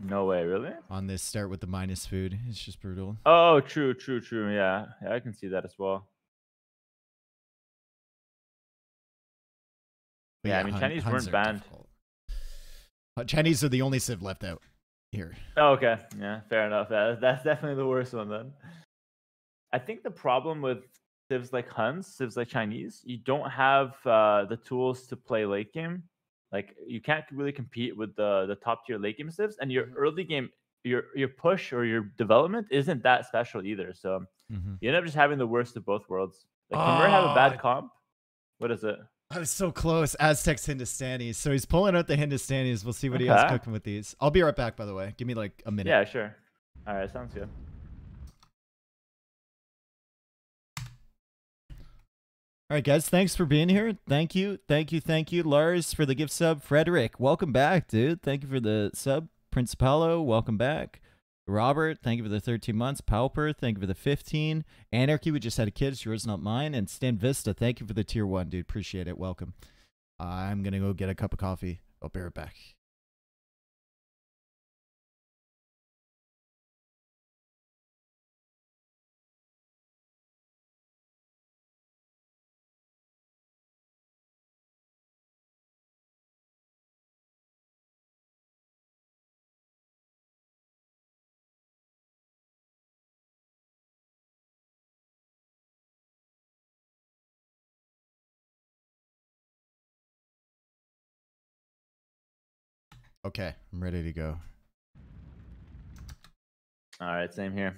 No way, really? On this start with the minus food. It's just brutal. Oh, true. Yeah, I can see that as well. But yeah, I mean, Chinese weren't banned. Chinese are the only Civ left out here. Oh, okay. Yeah, fair enough. That's definitely the worst one then. I think the problem with civs like Huns, civs like Chinese, you don't have the tools to play late game. Like you can't really compete with the top tier late game civs, and your early game, your push or your development isn't that special either. So you end up just having the worst of both worlds. Like Khmer have a bad comp. What is it? I was so close. Aztecs Hindustanis. So he's pulling out the Hindustanis. We'll see what he has cooking with these. I'll be right back, by the way. Give me like a minute. Yeah, sure. All right, sounds good. All right, guys. Thanks for being here. Thank you. Thank you. Thank you. Lars for the gift sub. Frederick, welcome back, dude. Thank you for the sub. Principalo, welcome back. Robert, thank you for the 13 months. Pauper, thank you for the 15. Anarchy, we just had a kid. It's yours, not mine. And Stan Vista, thank you for the tier 1, dude. Appreciate it. Welcome. I'm going to go get a cup of coffee. I'll be right back. Okay, I'm ready to go. All right, same here.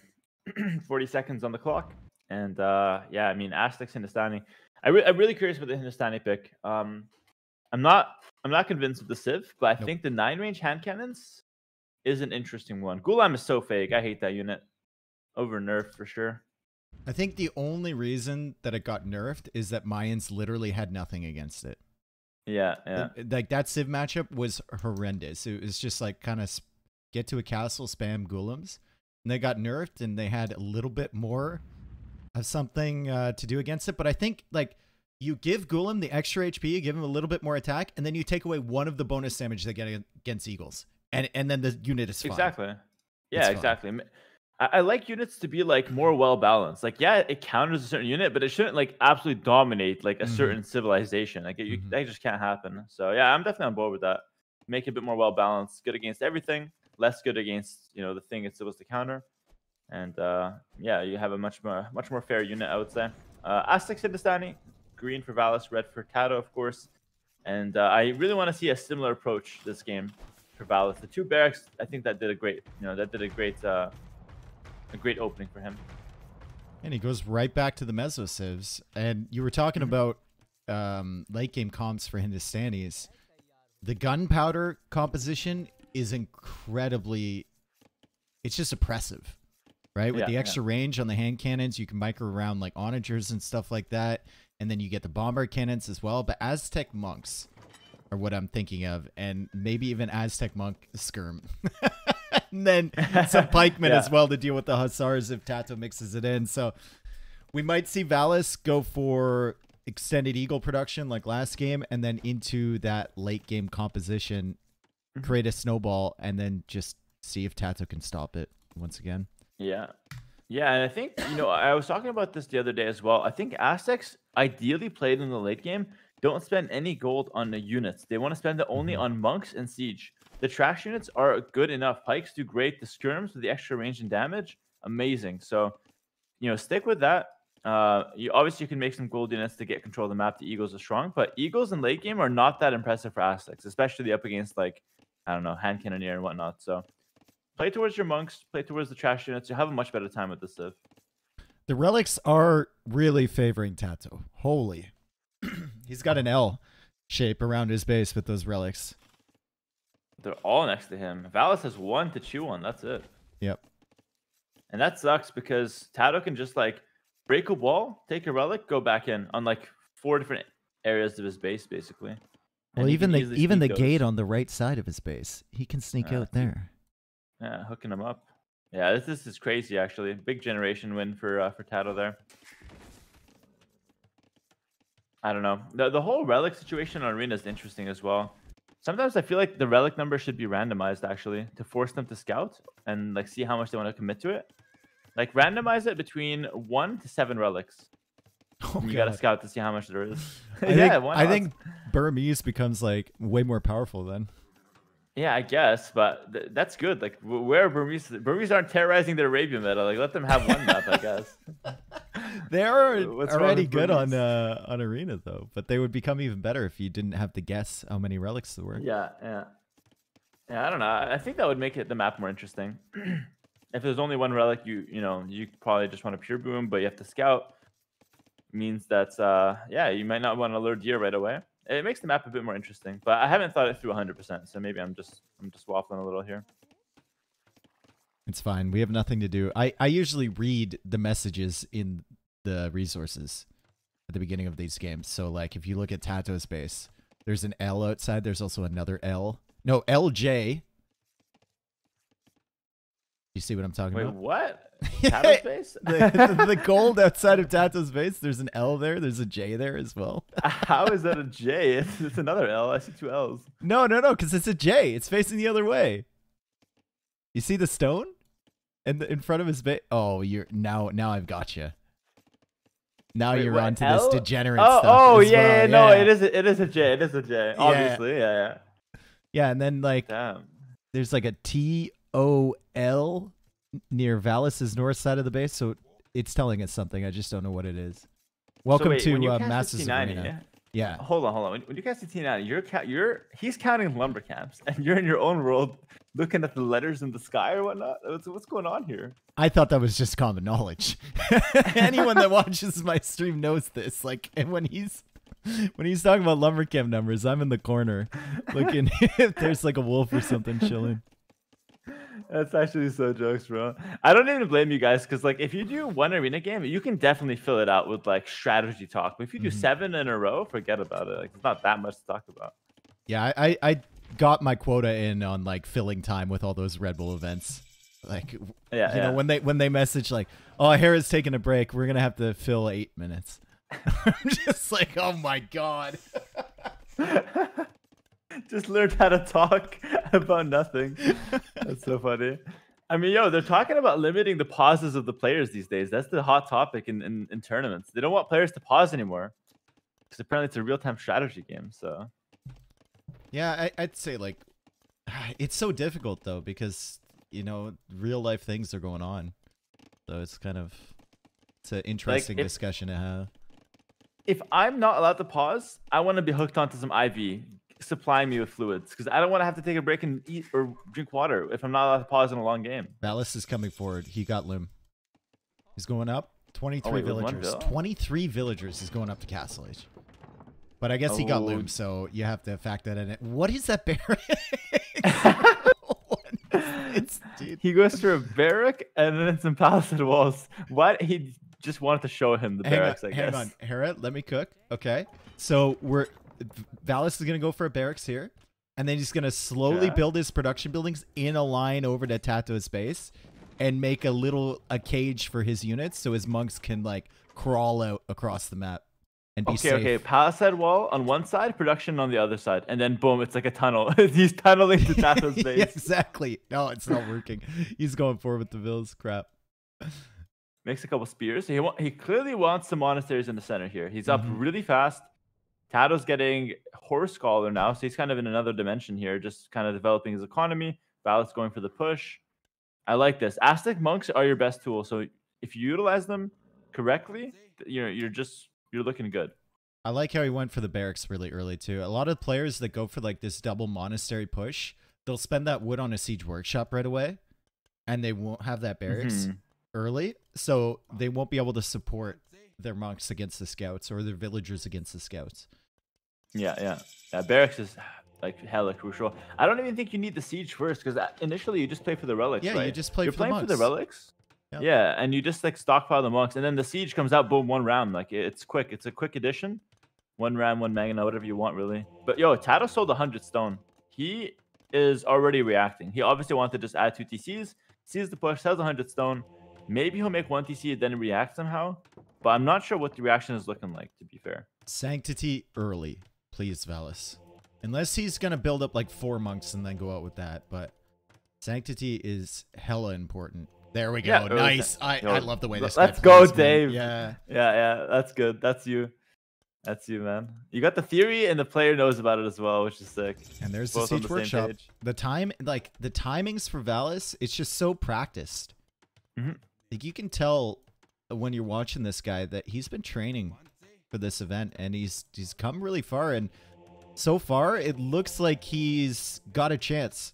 40 seconds on the clock. And yeah, I mean, Aztecs Hindustani. I'm really curious about the Hindustani pick. I'm not convinced of the Civ, but I think the 9-range hand cannons is an interesting one. Gulam is so fake. I hate that unit. Over nerfed for sure. I think the only reason that it got nerfed is that Mayans literally had nothing against it. Yeah. Like that Civ matchup was horrendous. It was just like kind of get to a castle, spam Gulams. And they got nerfed and they had a little bit more of something to do against it. But I think like you give Gulam the extra HP, you give him a little bit more attack, and then you take away one of the bonus damage they get against Eagles. And then the unit is fine. Exactly. Yeah, exactly. I like units to be like more well balanced. Like, yeah, it counters a certain unit, but it shouldn't like absolutely dominate like a certain civilization. Like, that just can't happen. So yeah, I'm definitely on board with that. Make it a bit more well balanced, good against everything, less good against the thing it's supposed to counter. And yeah, you have a much more fair unit, I would say. Aztecs Hindustani, green for Valis, red for Tato, of course. And I really want to see a similar approach this game for Valis. The 2 barracks, I think that did a great, a great opening for him. And he goes right back to the Meso Civs. And you were talking about late game comps for Hindustanis. The gunpowder composition is incredibly, it's just oppressive, right? With the extra range on the hand cannons, you can micro around like onagers and stuff like that. And then you get the bombard cannons as well. But Aztec monks are what I'm thinking of. And maybe even Aztec monk skirm. And then some pikemen as well to deal with the hussars if Tato mixes it in. So we might see Valis go for extended eagle production like last game, and then into that late game composition, create a snowball, and then just see if Tato can stop it once again. Yeah, and I think I was talking about this the other day as well. I think Aztecs ideally played in the late game don't spend any gold on the units. They want to spend it only on monks and siege. The trash units are good enough. Pikes do great. The skirms with the extra range and damage, amazing. So, stick with that. You obviously can make some gold units to get control of the map. The Eagles are strong, but Eagles in late game are not that impressive for Aztecs, especially up against like, I don't know, hand cannoneer and whatnot. So play towards your monks, play towards the trash units. You'll have a much better time with this Civ. The relics are really favoring Tato. Holy. He's got an L shape around his base with those relics. They're all next to him. Valis has 1 to chew on. That's it. Yep. And that sucks because Tato can just like break a wall, take a relic, go back in on like 4 different areas of his base, basically. Well, even the gate on the right side of his base, he can sneak out there. Yeah, hooking him up. Yeah, this is crazy actually. Big generation win for Tato there. I don't know. The whole relic situation on Arena is interesting as well. Sometimes I feel like the relic number should be randomized actually to force them to scout and like see how much they want to commit to it. Like randomize it between 1 to 7 relics. You got to scout to see how much there is. I think Burmese becomes like way more powerful then. Yeah, I guess, but that's good. Like, where Burmese aren't terrorizing the Arabian meta. Like, let them have one map, I guess. They're What's wrong already with good Burmese? on Arena though, but they would become even better if you didn't have to guess how many relics there were. Yeah, yeah, yeah. I don't know. I think that would make the map more interesting. If there's only one relic, you probably just want a pure boom, but you have to scout. Means that yeah, you might not want to lure deer right away. It makes the map a bit more interesting, but I haven't thought it through 100%. So maybe I'm just waffling a little here. It's fine. We have nothing to do. I usually read the messages in the resources at the beginning of these games. So like if you look at Tato's base, there's an L outside. There's also another L. No, LJ. You see what I'm talking about? Wait, what? Tato's base? the gold outside of Tato's base, there's an L there. There's a J there as well. How is that a J? It's another L. I see two L's. No, because it's a J. It's facing the other way. You see the stone? And in front of his base. Oh, you're now I've got you. Now you're on to this degenerate stuff. Oh, yeah, no, it is a J. It is a J. Obviously, yeah. Yeah, and then like there's like a TOL near Valis' north side of the base, so it's telling us something. I just don't know what it is. Welcome to Masters Arena. Yeah. Hold on. When you cast the T90, he's counting lumber camps, and you're in your own world looking at the letters in the sky or whatnot. What's going on here? I thought that was just common knowledge. Anyone that watches my stream knows this. Like, and when he's talking about lumber camp numbers, I'm in the corner looking if there's like a wolf or something chilling. That's actually so jokes, bro. I don't even blame you guys, because like if you do one arena game, you can definitely fill it out with like strategy talk. But if you do 7 in a row, forget about it. Like it's not that much to talk about. Yeah, I got my quota in on like filling time with all those Red Bull events. Like you know, when they message like, oh, Hera's taking a break, we're gonna have to fill 8 minutes. I'm just like, oh my god. Just learned how to talk about nothing. That's so funny. I mean, they're talking about limiting the pauses of the players these days. That's the hot topic in tournaments. They don't want players to pause anymore, because apparently it's a real-time strategy game. So yeah, I'd say like it's so difficult though, because real life things are going on. So it's an interesting discussion to have. If I'm not allowed to pause, I want to be hooked onto some IV. Supplying me with fluids, because I don't want to have to take a break and eat or drink water if I'm not allowed to pause in a long game. Valis is coming forward. He got Lim. He's going up. 23 villagers. 23 villagers is going up to Castle Age. But I guess he got Lim, so you have to factor that in. What is that barrack? He goes through a barrack and then some palisade walls. What? He just wanted to show him the barracks, I guess. Hang on. Hera, let me cook. Okay. So Valis is going to go for a barracks here, and then he's going to slowly build his production buildings in a line over to Tato's base and make a cage for his units so his monks can like crawl out across the map and be safe. Okay. Palisade wall on one side, production on the other side, and then boom, it's like a tunnel. He's tunneling to Tato's base. Yeah, exactly. No, it's not working. He's going forward with the villas. Crap. Makes a couple spears. He clearly wants some monasteries in the center here. He's up really fast. Tato's getting Horse Scholar now, so he's kind of in another dimension here, just kind of developing his economy. Valis going for the push. I like this. Aztec monks are your best tool, so if you utilize them correctly, you're looking good. I like how he went for the barracks really early too. A lot of players that go for like this double monastery push, they'll spend that wood on a siege workshop right away, and they won't have that barracks early, so they won't be able to support their monks against the scouts or their villagers against the scouts. Yeah. Barracks is like hella crucial. I don't even think you need the siege first, because initially you just play for the relics. Yeah, right? you just play You're for playing the monks. for the relics. Yep. Yeah, and you just like stockpile the monks, and then the siege comes out, boom, one round. Like it's quick. It's a quick addition. One round, one magna, whatever you want, really. But Tato sold 100 stone. He is already reacting. He obviously wanted to just add 2 TCs, sees the push, sells 100 stone. Maybe he'll make 1 TC and then react somehow. But I'm not sure what the reaction is looking like, to be fair. Sanctity early, please, Valis. Unless he's going to build up like 4 monks and then go out with that. But Sanctity is hella important. There we go. Yeah, nice. I love the way this Let's go, Dave. Yeah. Yeah. That's good. That's you. That's you, man. You got the theory, and the player knows about it as well, which is sick. And there's Both the on Siege same Workshop. page. The timings for Valis, it's just so practiced. Like you can tell when you're watching this guy that he's been training for this event, and he's come really far. And so far, it looks like he's got a chance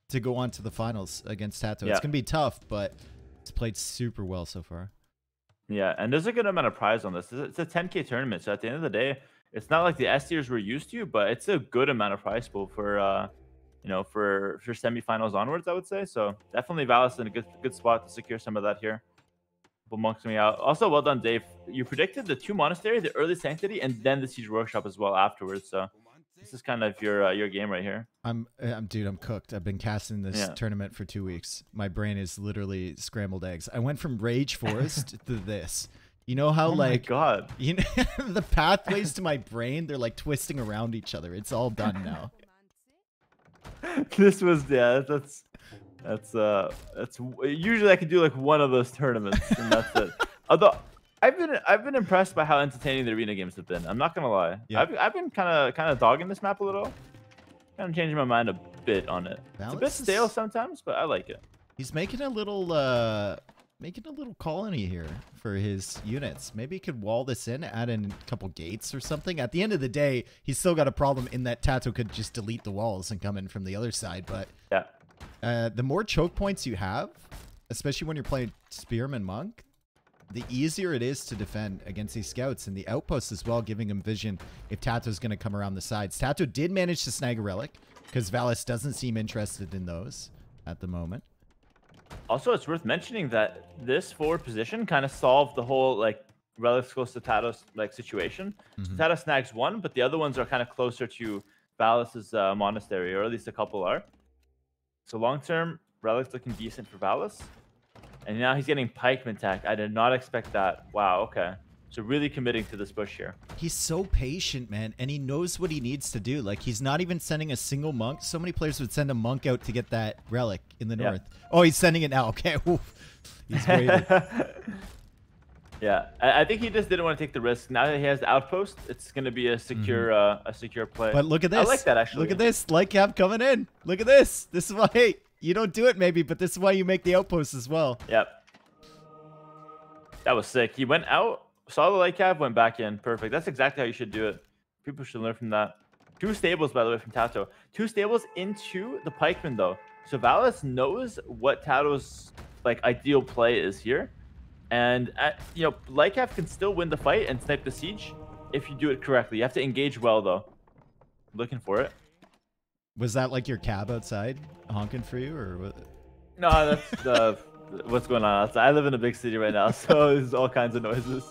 to go on to the finals against Tato. It's gonna be tough, but he's played super well so far. Yeah, and there's a good amount of prize on this. It's a 10K tournament, so at the end of the day, it's not like the S tiers we're used to, but it's a good amount of prize pool for you know, for semifinals onwards, I would say. So definitely Valis in a good spot to secure some of that here. Couple monks coming out. Also, well done, Dave. You predicted the 2 monastery, the early sanctity, and then the siege workshop as well afterwards. So this is kind of your game right here. Dude, I'm cooked. I've been casting this tournament for 2 weeks. My brain is literally scrambled eggs. I went from Rage Forest to this. You know how my God, you know the pathways to my brain, they're like twisting around each other. It's all done now. This was that's usually I could do like one of those tournaments and that's it. Although I've been impressed by how entertaining the arena games have been. I'm not gonna lie. Yeah. I've been kind of dogging this map a little. Kind of changing my mind a bit on it. It's a bit stale sometimes, but I like it. He's making a little colony here for his units. Maybe he could wall this in, add in a couple gates or something. At the end of the day, he's still got a problem in that Tato could just delete the walls and come in from the other side. But yeah, the more choke points you have, especially when you're playing Spearman Monk, the easier it is to defend against these scouts, and the outposts as well, giving him vision if Tato's going to come around the sides. Tato did manage to snag a relic because Valis doesn't seem interested in those at the moment. Also, it's worth mentioning that this forward position kind of solved the whole like relics close to Tato's like situation. So Tato snags one, but the other ones are kind of closer to Valis's monastery, or at least a couple are. So long term, relics looking decent for Valis. And now he's getting pikeman attack. I did not expect that. Wow, okay. So really committing to this push here. He's so patient, man, and he knows what he needs to do. Like, he's not even sending a single monk. So many players would send a monk out to get that relic in the north. Oh, he's sending it now. Okay. Oof. He's waiting. Yeah, I think he just didn't want to take the risk. Now that he has the outpost, it's going to be a secure secure play. But look at this. I like that, actually. Look at this. Light cap coming in. Look at this. This is why, hey, you don't do it maybe, but this is why you make the outpost as well. Yep. That was sick. He went out, saw the light cap, went back in. Perfect. That's exactly how you should do it. People should learn from that. 2 stables, by the way, from Tato. 2 stables into the pikeman, though. So Valis knows what Tato's like ideal play is here. And, you know, Lycaf can still win the fight and snipe the siege if you do it correctly. You have to engage well, though. Looking for it. Was that like your cab outside honking for you, or what? No, that's the what's going on outside. I live in a big city right now, so there's all kinds of noises.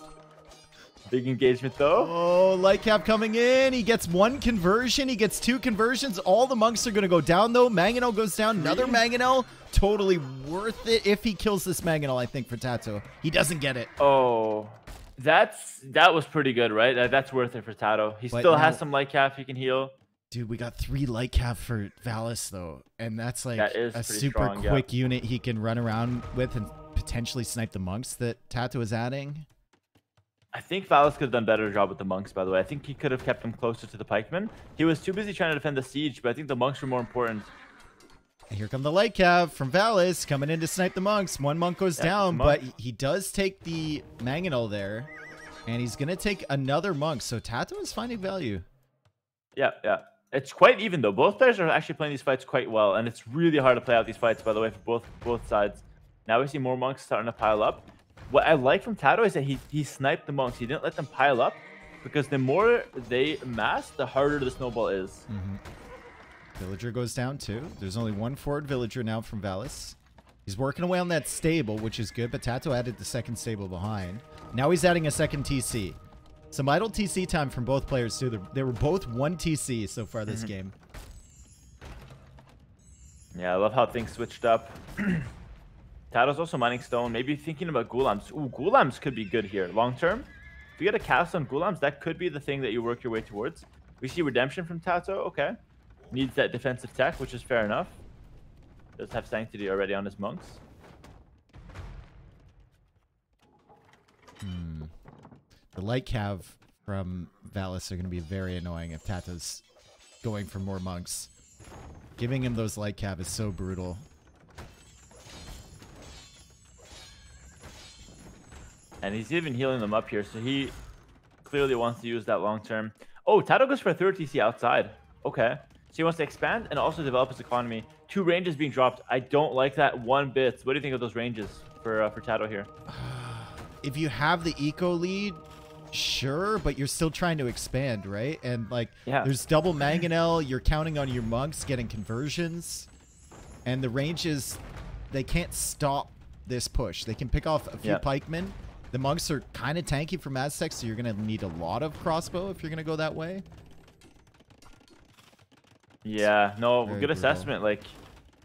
Big engagement, though. Oh, Lightcap coming in. He gets 1 conversion. He gets 2 conversions. All the monks are going to go down, though. Mangonel goes down. Another Mangonel. Totally worth it if he kills this Mangonel, I think, for Tato. He doesn't get it. Oh, that was pretty good, right? That's worth it for Tato. He still has some Lightcap he can heal. Dude, we got 3 Lightcap for Valis, though. And that's like a super strong, quick unit he can run around with and potentially snipe the monks that Tato is adding. I think Valis could have done a better job with the monks, by the way. I think he could have kept him closer to the pikemen. He was too busy trying to defend the siege, but I think the monks were more important. And here come the light cav from Valis coming in to snipe the monks. 1 monk goes down, but he does take the Mangonel there. And he's going to take another monk. So Tato is finding value. Yeah. It's quite even, though. Both players are actually playing these fights quite well. And it's really hard to play out these fights, by the way, for both sides. Now we see more monks starting to pile up. What I like from Tato is that he sniped the monks. He didn't let them pile up, because the more they mass, the harder the snowball is. Villager goes down too. There's only 1 forward villager now from Valis. He's working away on that stable, which is good, but Tato added the 2nd stable behind. Now he's adding a 2nd TC. Some idle TC time from both players too. They were both 1 TC so far this game. Yeah, I love how things switched up. Tato's also mining stone. Maybe thinking about Ghulams. Ooh, Ghulams could be good here. Long term, if you get a cast on Ghulams, that could be the thing that you work your way towards. We see redemption from Tato. Okay. Needs that defensive tech, which is fair enough. Does have sanctity already on his monks. The light cav from Valis are going to be very annoying if Tato's going for more monks. Giving him those light cav is so brutal. And he's even healing them up here, so he clearly wants to use that long term. Oh, Tato goes for a third TC outside. Okay. So he wants to expand and also develop his economy. 2 ranges being dropped. I don't like that one bit. What do you think of those ranges for Tato here? If you have the eco lead, sure, but you're still trying to expand, right? And like, there's double mangonel. You're counting on your monks getting conversions. And the ranges, they can't stop this push. They can pick off a few pikemen. The monks are kind of tanky from Aztecs, so you're going to need a lot of crossbow if you're going to go that way. Yeah, no, good assessment. Like,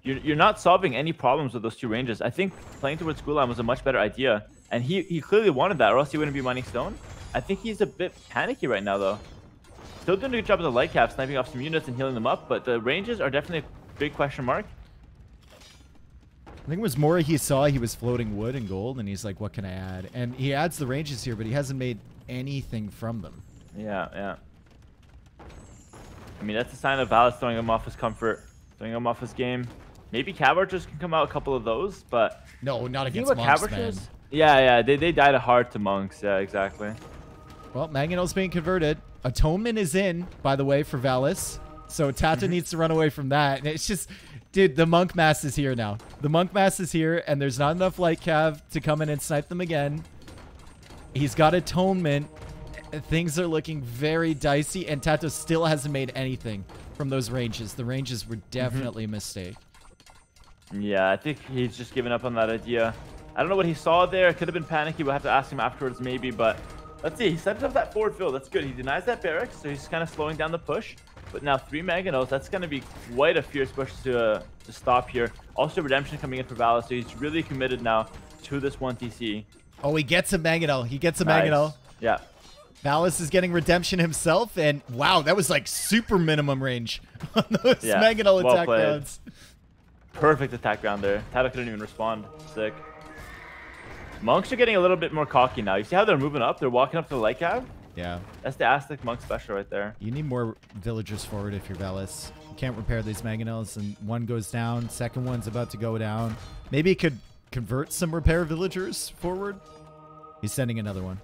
you're not solving any problems with those 2 ranges. I think playing towards Gulam was a much better idea. And he clearly wanted that, or else he wouldn't be mining stone. I think he's a bit panicky right now, though. Still doing a good job with the light cap, sniping off some units and healing them up, but the ranges are definitely a big question mark. I think it was more he saw he was floating wood and gold, and he's like, what can I add? And he adds the ranges here, but he hasn't made anything from them. Yeah. I mean, that's a sign of Valis throwing him off his comfort, throwing him off his game. Maybe Cav Archers can come out a couple of those, but... No, not against monks, man. Yeah, they died hard to monks. Yeah, exactly. Well, Mangonel's being converted. Atonement is in, by the way, for Valis. So Tata needs to run away from that. And it's just... Dude, the monk mass is here now. The monk mass is here, and there's not enough light cav to come in and snipe them again. He's got atonement. Things are looking very dicey, and Tato still hasn't made anything from those ranges. The ranges were definitely a mistake. Yeah, I think he's just given up on that idea. I don't know what he saw there. It could have been panicky. We'll have to ask him afterwards maybe, but let's see. He sets up that forward fill. That's good. He denies that barracks, so he's kind of slowing down the push. But now 3 mangonels, that's going to be quite a fierce push to stop here. Also, redemption coming in for Valis, so he's really committed now to this 1 TC. Oh, he gets a mangonel. He gets a mangonel. Yeah. Valis is getting redemption himself, and wow, that was like super minimum range on those mangonel attack rounds. Perfect attack round there. Tato couldn't even respond. Sick. Monks are getting a little bit more cocky now. You see how they're moving up? They're walking up to the light cav? Yeah. That's the Aztec monk special right there. You need more villagers forward if you're Valis. You can't repair these mangonels, and one goes down. Second one's about to go down. Maybe he could convert some repair villagers forward. He's sending another one.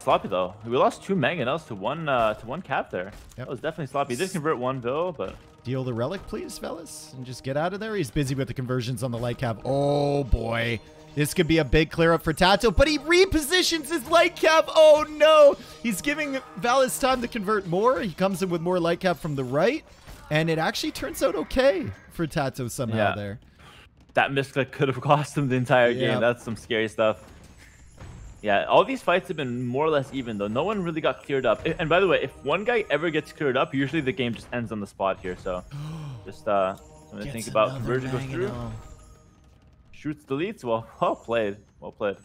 Sloppy though. We lost 2 mangonels to one cap there. That was definitely sloppy. He did convert 1 bill, but... Deal the relic, please, Valis, and just get out of there. He's busy with the conversions on the light cav. Oh, boy. This could be a big clear up for Tato, but he repositions his light cav. Oh, no. He's giving Valis time to convert more. He comes in with more light cav from the right, and it actually turns out okay for Tato somehow there. That misclick could have cost him the entire game. That's some scary stuff. Yeah, all these fights have been more or less even, though. No one really got cleared up. And by the way, if one guy ever gets cleared up, usually the game just ends on the spot here. So just something to think about. Conversion goes through. Shoots, deletes. Well played. Well played.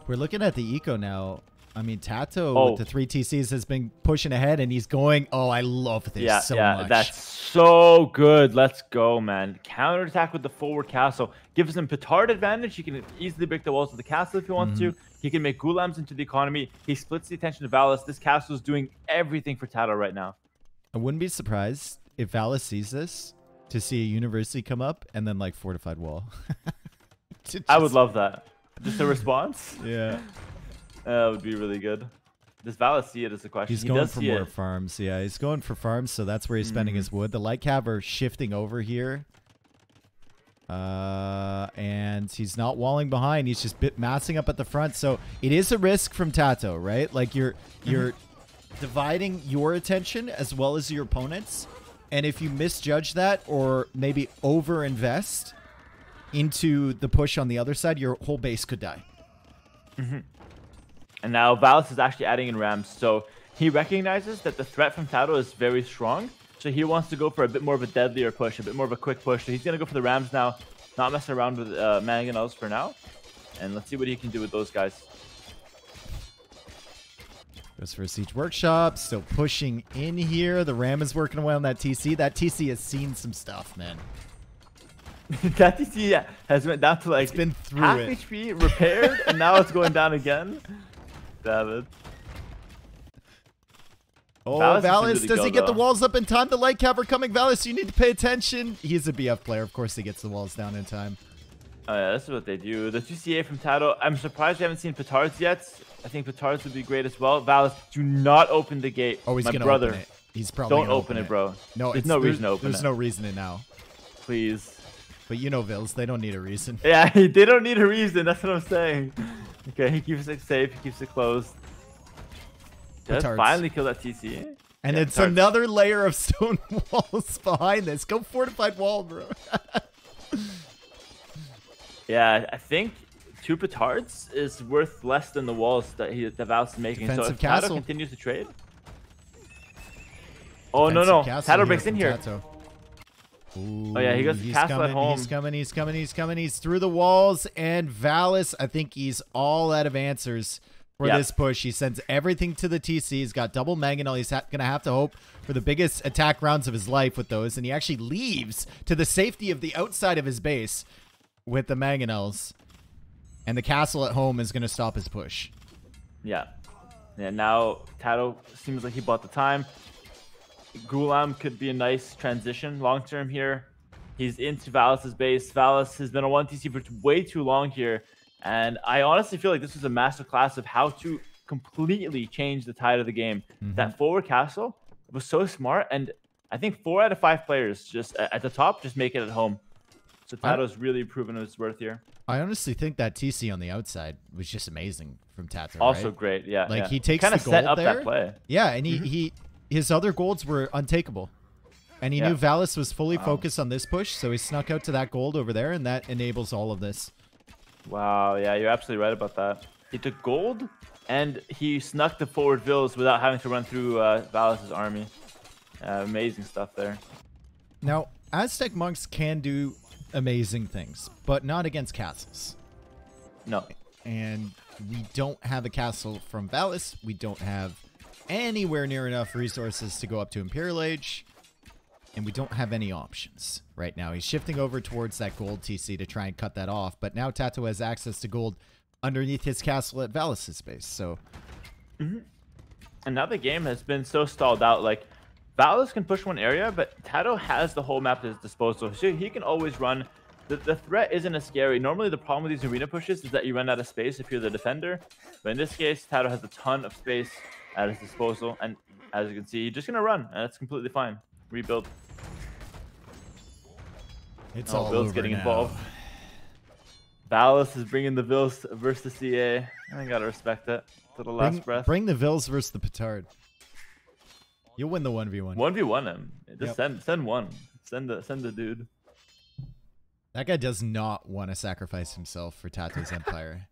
We're looking at the eco now. I mean, Tato with the 3 TCs has been pushing ahead, and he's going, oh, I love this so much. That's so good. Let's go, man. Counterattack with the forward castle. Gives him petard advantage. He can easily break the walls of the castle if he wants to. He can make gulams into the economy. He splits the attention to Valis. This castle is doing everything for Tato right now. I wouldn't be surprised if Valis sees this to see a university come up and then, like, fortified wall. I would love that. Just a response? Yeah. That would be really good. Does Valis see it is the question. He's going for more farms. Yeah, he's going for farms, so that's where he's spending his wood. The light cav are shifting over here. And he's not walling behind. He's just massing up at the front. So it is a risk from Tato, right? Like you're dividing your attention as well as your opponent's. And if you misjudge that or maybe over-invest into the push on the other side, your whole base could die. And now Valis is actually adding in rams. So he recognizes that the threat from Tato is very strong. So he wants to go for a bit more of a deadlier push, a bit more of a quick push. So he's going to go for the rams now, not messing around with mangonels for now. And let's see what he can do with those guys. Goes for a siege workshop, still pushing in here. The ram is working away on that TC. That TC has seen some stuff, man. That TC has went down to like it's been through half it. HP repaired, and now it's going down again. Damn it. Oh, Valis does really he go, get the though. walls up in time? The light cav are coming. Valis, you need to pay attention. He's a BF player. Of course he gets the walls down in time. Oh yeah, this is what they do. The 2CA from Tato. I'm surprised we haven't seen petards yet. I think petards would be great as well. Valis, do not open the gate. Oh, he's My gonna brother. open it. He's probably Don't gonna open it, bro. No, there's no reason to open it. There's no reason to now. Please. But you know, Vils, they don't need a reason. Yeah, they don't need a reason. That's what I'm saying. Okay, he keeps it safe. He keeps it closed. Just Petards. finally kill that TC. And Yeah, it's petards. another layer of stone walls behind this. Go fortified wall, bro. Yeah, I think 2 petards is worth less than the walls that Valis is making. Defensive so if Tato castle. continues to trade. Oh no, Defensive no. castle Tato breaks in from here. Tato. Ooh, Oh yeah, he goes to he's castle coming, at home. He's coming, he's coming, he's coming. He's through the walls. And Valis, I think he's all out of answers for this push. He sends everything to the TC. He's got double mangonel. He's going to have to hope for the biggest attack rounds of his life with those. And he actually leaves to the safety of the outside of his base with the mangonels. And the castle at home is going to stop his push. Yeah. Yeah, now Tato seems like he bought the time. Gulam could be a nice transition long term here. He's into Valis' base. Valis has been on 1TC for way too long here. And I honestly feel like this was a masterclass of how to completely change the tide of the game. That forward castle was so smart. And I think 4 out of 5 players just at the top just make it at home. So Tato's really proven his worth here. I honestly think that TC on the outside was just amazing from Tato. Also right? great, yeah. Like yeah. he takes kind the of gold set up there. that play. Yeah, and his other golds were untakeable. And he knew Valis was fully focused on this push, so he snuck out to that gold over there, and that enables all of this. Wow, yeah, you're absolutely right about that. He took gold, and he snuck the forward vills without having to run through Valis' army. Amazing stuff there. Now, Aztec monks can do amazing things, but not against castles. No. And we don't have a castle from Valis. We don't have anywhere near enough resources to go up to Imperial Age. And we don't have any options right now. He's shifting over towards that gold TC to try and cut that off. But now Tato has access to gold underneath his castle at Valis' base. So, And now the game has been so stalled out. Like, Valis can push one area, but Tato has the whole map at his disposal. So he can always run. The threat isn't as scary. Normally, the problem with these arena pushes is that you run out of space if you're the defender. But in this case, Tato has a ton of space at his disposal. And as you can see, he's just going to run. And that's completely fine. Rebuild. it's all over getting now. involved. Valis is bringing the Vils versus the CA. I gotta respect that. To the last breath. Bring the Vils versus the Petard. You'll win the 1v1. 1v1 him. Just Yep. send one. Send the dude. That guy does not want to sacrifice himself for Tato's Empire.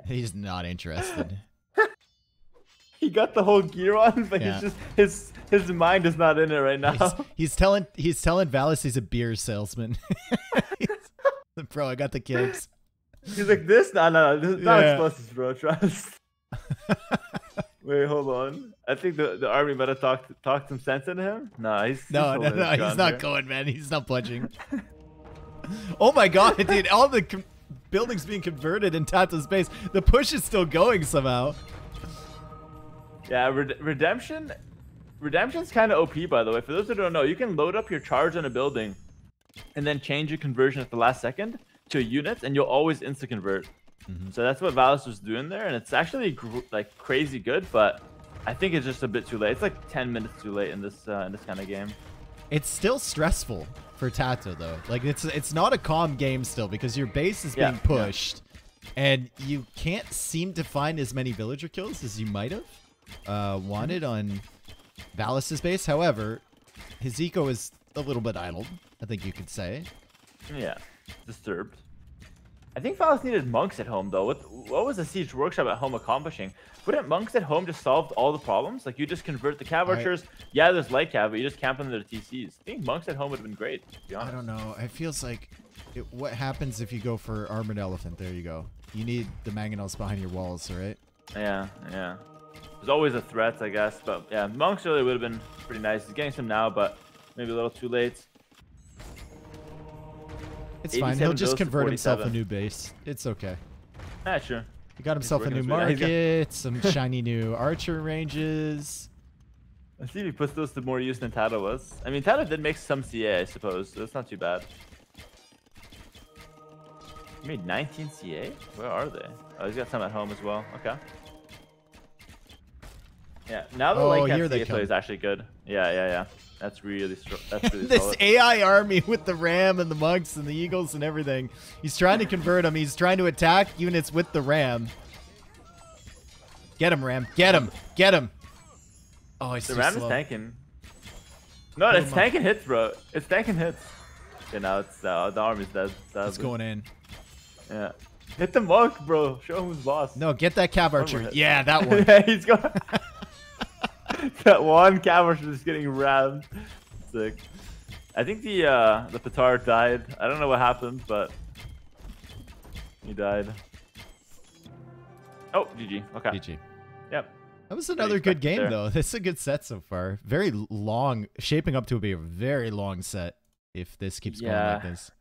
He's not interested. He got the whole gear on, but Yeah. he's just his mind is not in it right now. He's telling Valis he's a beer salesman. Bro, I got the kicks. He's like, this? No. This is not Yeah. explosives, bro. Trust. Wait, hold on. I think the army better talk some sense into him. No, he's No, holding his he's ground not here. going, man. He's not budging. Oh my god, dude! All the buildings being converted in Tato's base. The push is still going somehow. Yeah, Redemption's kind of OP, by the way. For those that don't know, you can load up your charge on a building and then change your conversion at the last second to a unit, and you'll always insta-convert. So that's what Valis was doing there, and it's actually like crazy good, but I think it's just a bit too late. It's like 10 minutes too late in this kind of game. It's still stressful for Tato though. Like it's not a calm game still because your base is being pushed, and you can't seem to find as many villager kills as you might have wanted on Valis' base. However, his eco is a little bit idled, I think you could say. Yeah, disturbed. I think Valis needed monks at home, though. What was the Siege Workshop at home accomplishing? Wouldn't monks at home just solve all the problems? Like, you just convert the cav archers. Yeah, there's light cav, but you just camp them to the TCs. I think monks at home would have been great, to be honest. I don't know. It feels like what happens if you go for Armored Elephant? There you go. You need the mangonels behind your walls, right? Yeah. There's always a threat, I guess. But, yeah, monks really would have been pretty nice. He's getting some now, but maybe a little too late. It's fine. He'll just goes to convert himself a 47. new base. It's okay. Yeah, sure. He got himself a working new his way- market, some shiny new archer ranges. Let's see if he puts those to more use than Tato was. I mean, Tato did make some CA, I suppose. So that's not too bad. He made 19 CA? Where are they? Oh, he's got some at home as well. Okay. Yeah, now the light cap CA play is actually good. Yeah. That's really strong. That's really this solid. AI army with the Ram and the Monks and the Eagles and everything. He's trying to convert them. He's trying to attack units with the Ram. Get him, Ram. Get him. Get him. Oh, it's the too Ram slow. is tanking. No, it's tanking hits, bro. It's tanking hits. Okay, now it's the army's dead. It's going in. Yeah. Hit the monk, bro. Show him who's boss. No, get that cav archer. Yeah, that one. Yeah, he's got that one cav archer just getting rammed. Sick. I think the Petard died. I don't know what happened, but he died. Oh, GG. Okay. GG. Yep. That was another good game, though. This is a good set so far. Very long, shaping up to be a very long set if this keeps going like this.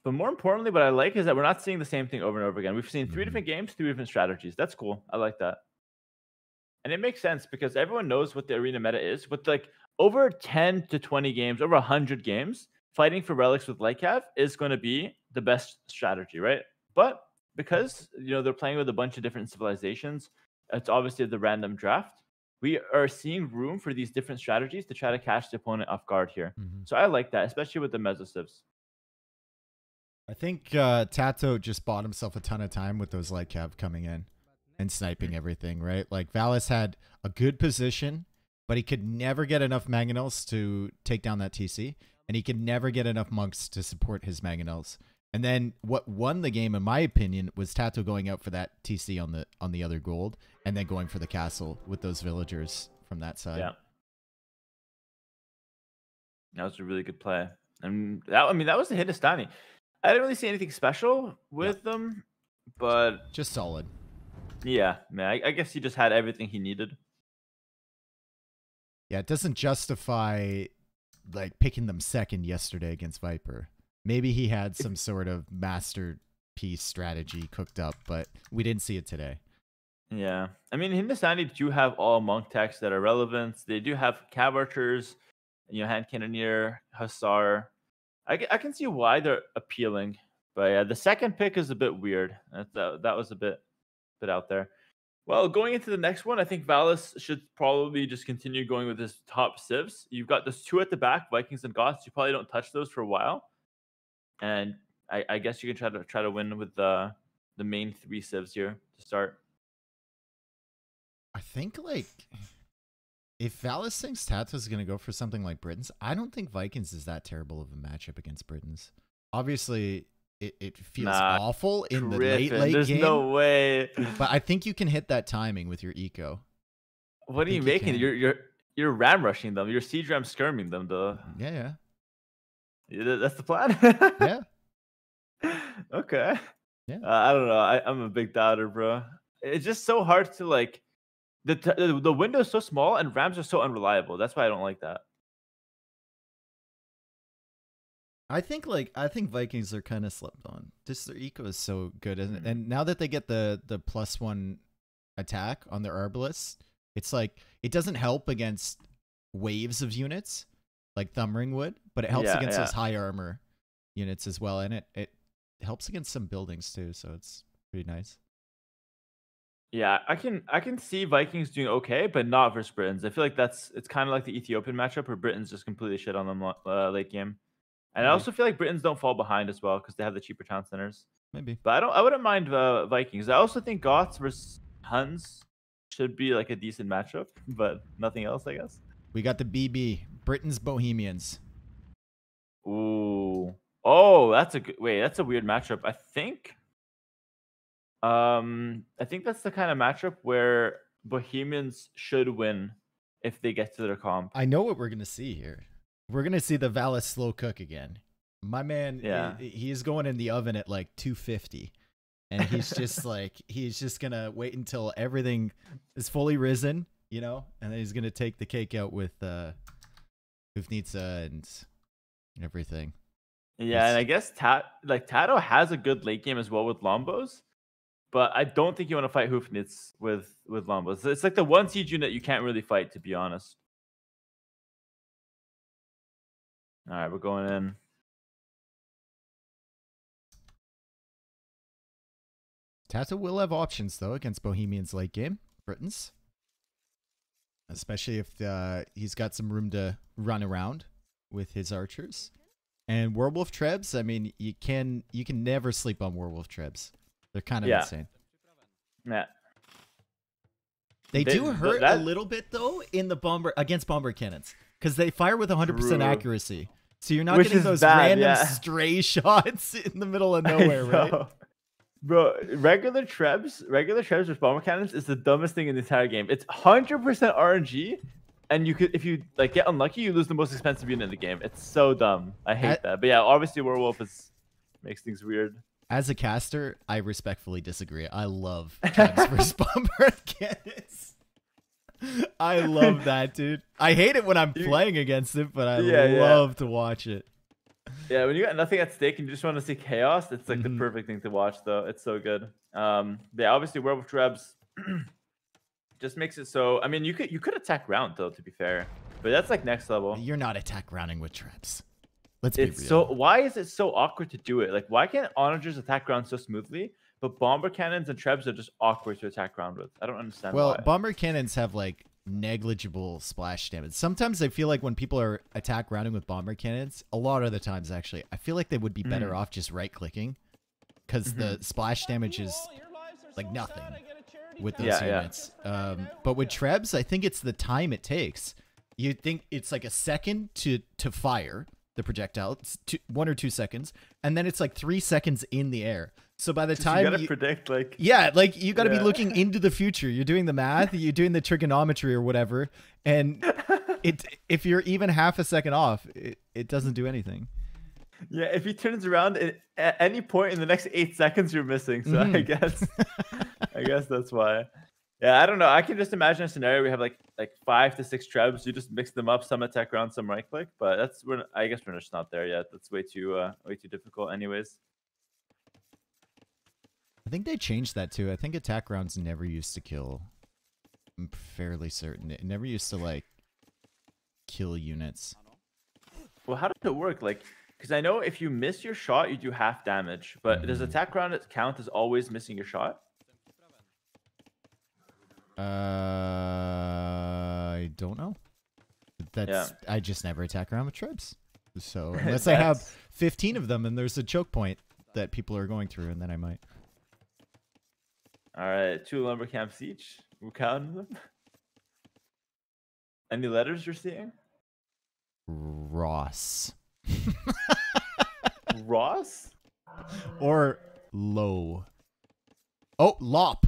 But more importantly, what I like is that we're not seeing the same thing over and over again. We've seen 3 different games, 3 different strategies. That's cool. I like that. And it makes sense because everyone knows what the arena meta is. With like over 10 to 20 games, over 100 games, fighting for relics with Lightcav is going to be the best strategy, right? But because they're playing with a bunch of different civilizations, it's obviously the random draft. We are seeing room for these different strategies to try to catch the opponent off guard here. So I like that, especially with the Mesocivs. I think Tato just bought himself a ton of time with those light cav coming in and sniping everything, right? Like Valis had a good position, but he could never get enough Mangonels to take down that TC, and he could never get enough monks to support his Mangonels. And then what won the game, in my opinion, was Tato going out for that TC on the other gold, and then going for the castle with those villagers from that side. Yeah, that was a really good play, and that was the Hindustani. I didn't really see anything special with them, but just solid. Yeah, man. I guess he just had everything he needed. Yeah, it doesn't justify like picking them second yesterday against Viper. Maybe he had some sort of masterpiece strategy cooked up, but we didn't see it today. Yeah, I mean, Hindustani do have all monk techs that are relevant. They do have cav archers, hand cannoneer, hussar. I can see why they're appealing, but yeah, the second pick is a bit weird. That was a bit out there. Well, going into the next one, I think Valis should probably just continue going with his top civs. You've got those 2 at the back, Vikings and Goths. You probably don't touch those for a while, and I guess you can try to win with the main 3 civs here to start. I think like if Valis thinks Tato's going to go for something like Britons, I don't think Vikings is that terrible of a matchup against Britons. Obviously, it feels awful in the late game. There's no way. But I think you can hit that timing with your eco. What are you making? You're ram rushing them. You're siege ram skirming them, though. Yeah. That's the plan. Yeah. Okay. Yeah. I don't know. I'm a big doubter, bro. It's just so hard to like. The window is so small and rams are so unreliable. That's why I don't like that. I think Vikings are kind of slept on. Just their eco is so good, and now that they get the +1 attack on their Arbalest, it's like it doesn't help against waves of units like Thumbring would, but it helps against those high armor units as well, and it helps against some buildings too. So it's pretty nice. Yeah, I can see Vikings doing okay, but not versus Britons. I feel like it's kind of like the Ethiopian matchup where Britons just completely shit on them late game. And I also feel like Britons don't fall behind as well because they have the cheaper town centers. Maybe. But I wouldn't mind Vikings. I also think Goths versus Huns should be like a decent matchup, but nothing else, I guess. We got the BB, Britons Bohemians. Ooh. Oh, that's a weird matchup. I think that's the kind of matchup where Bohemians should win if they get to their comp. I know what we're gonna see here. We're gonna see the Valis slow cook again. My man, he's going in the oven at like 250, and he's just he's just gonna wait until everything is fully risen, and then he's gonna take the cake out with Ufnitsa and everything. Yeah, and I guess Tato has a good late game as well with Lombos. but I don't think you want to fight Hoofnitz with Lombos. It's like the one siege unit you can't really fight, to be honest. All right, we're going in. Tata will have options though against Bohemians late game. Britons, especially if he's got some room to run around with his archers. And Werewolf Trebs, I mean, you can never sleep on Werewolf Trebs. They're kind of insane. Yeah. They do hurt a little bit though in the against bomber cannons because they fire with 100% accuracy. So you're not getting those random stray shots in the middle of nowhere, right? Bro, regular Trebs with bomber cannons is the dumbest thing in the entire game. It's 100% RNG, and if you like get unlucky, you lose the most expensive unit in the game. It's so dumb. I hate that. But yeah, obviously Werewolf makes things weird. As a caster, I respectfully disagree. I love Trebs versus bomber cannons. I love that, dude. I hate it when I'm playing against it, but I love to watch it. Yeah, when you got nothing at stake and you just want to see chaos, it's like the perfect thing to watch, though. It's so good. Yeah, obviously Werewolf Trebs just makes it so. I mean, you could attack round though, to be fair, but that's like next level. You're not attack rounding with Trebs. Let's be real. So why is it so awkward to do it? Like, why can't onagers attack round so smoothly, but bomber cannons and Trebs are just awkward to attack round with? I don't understand. Well, why. Bomber cannons have like negligible splash damage. Sometimes I feel like when people are attack rounding with bomber cannons, a lot of the times actually, I feel like they would be better off just right clicking because the splash damage is like nothing with those units. But with Trebs, I think it's the time it takes. You think it's like a second to fire the projectile, it's 1 or 2 seconds, and then it's like 3 seconds in the air. So by the time you gotta predict, like you gotta be looking into the future. You're doing the math, you're doing the trigonometry or whatever, and if you're even half a second off, it doesn't do anything. Yeah, if he turns around at any point in the next 8 seconds, you're missing. So I guess that's why. Yeah, I don't know. I can just imagine a scenario where we have like 5 to 6 Trebs. You just mix them up, some attack round, some right click. But I guess we're just not there yet. That's way too difficult, anyways. I think they changed that too. I think attack rounds never used to kill. I'm fairly certain it never used to like kill units. Well, how does it work? Like, because I know if you miss your shot, you do half damage. But does attack round count as always missing your shot? I don't know. I just never attack around with Trebs. So unless I have 15 of them and there's a choke point that people are going through, and then I might. All right, 2 lumber camps each. We're counting them. Any letters you're seeing? Ross. Ross? Or low. Oh, Lop.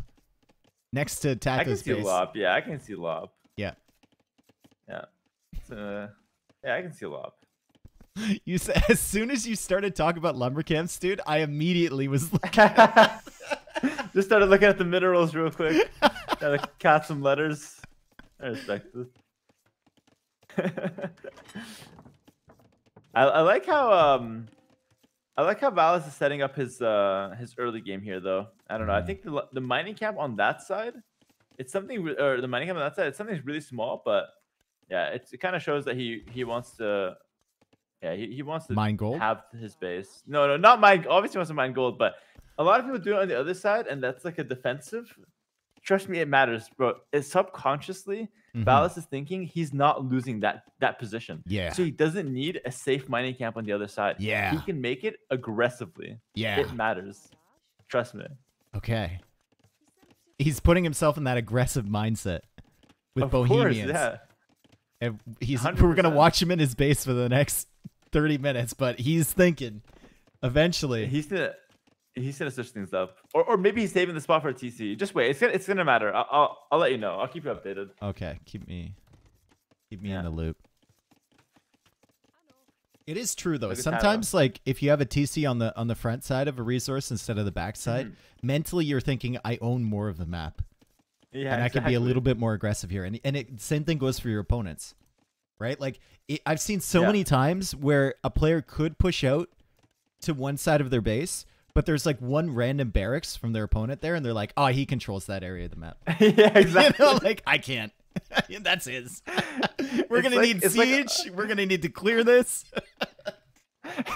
Next to Tata's I can see Lop. Yeah, I can see Lop. Yeah. Yeah. Yeah, I can see Lop. You said as soon as you started talking about lumber camps, dude, I immediately was looking at just started looking at the minerals real quick. Gotta catch some letters. I respect this. I like how Valis is setting up his early game here, though. I don't know. I think the mining camp on that side, it's something, or the mining camp on that side, it's something really small, but yeah, it kind of shows that he wants to. Yeah, he wants to mine gold? Have his base. No, not mine. Obviously, he wants to mine gold, but a lot of people do it on the other side, and that's like a defensive. Trust me, it matters, bro. It's subconsciously, Valis is thinking he's not losing that position. Yeah. So he doesn't need a safe mining camp on the other side. Yeah. He can make it aggressively. Yeah. It matters. Trust me. Okay. He's putting himself in that aggressive mindset with of Bohemians. Course, yeah. And we're 100%. gonna watch him in his base for the next 30 minutes, but he's thinking eventually he's gonna switch things up, or maybe he's saving the spot for a TC. Just wait, it's gonna matter. I'll let you know. I'll keep you updated. Okay, keep me in the loop. It is true though. Sometimes, like if you have a TC on the front side of a resource instead of the back side, mentally you're thinking, I own more of the map. Yeah, and I can be a little bit more aggressive here. And same thing goes for your opponents, right? Like I've seen so many times where a player could push out to one side of their base, but there's like one random barracks from their opponent there, and they're like, oh, he controls that area of the map. Yeah, exactly. You know, like, I can't. That's his. We're going to need siege. We're going to need to clear this.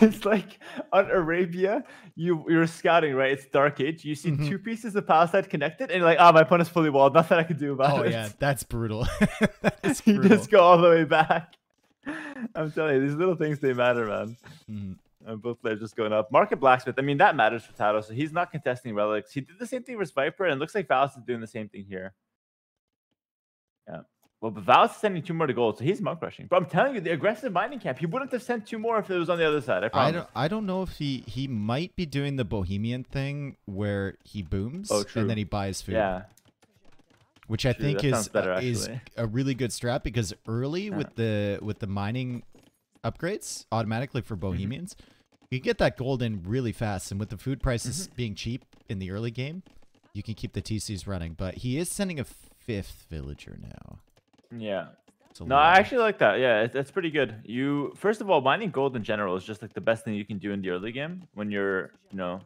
It's like on Arabia, you're scouting, right? It's Dark Age. You see two pieces of Palestine connected, and you're like, oh, my opponent's fully walled. Nothing I can do about it. Oh, yeah. That's brutal. That's brutal. You just go all the way back. I'm telling you, these little things, they matter, man. Both players just going up. Market Blacksmith, I mean, that matters for Tato, so he's not contesting relics. He did the same thing with Viper, and it looks like Valis is doing the same thing here. Yeah. Well, but Valis is sending 2 more to gold, so he's monk rushing. But I'm telling you, the aggressive mining camp, he wouldn't have sent 2 more if it was on the other side. I promise. I don't know if he might be doing the Bohemian thing where he booms and then he buys food. Yeah. Which I think is a really good strat, because early with the mining upgrades automatically for Bohemians, you can get that gold in really fast, and with the food prices being cheap in the early game, you can keep the TCs running. But he is sending a 5th villager now. Yeah. No, I actually like that. Yeah, that's pretty good. First of all, mining gold in general is just like the best thing you can do in the early game when you're,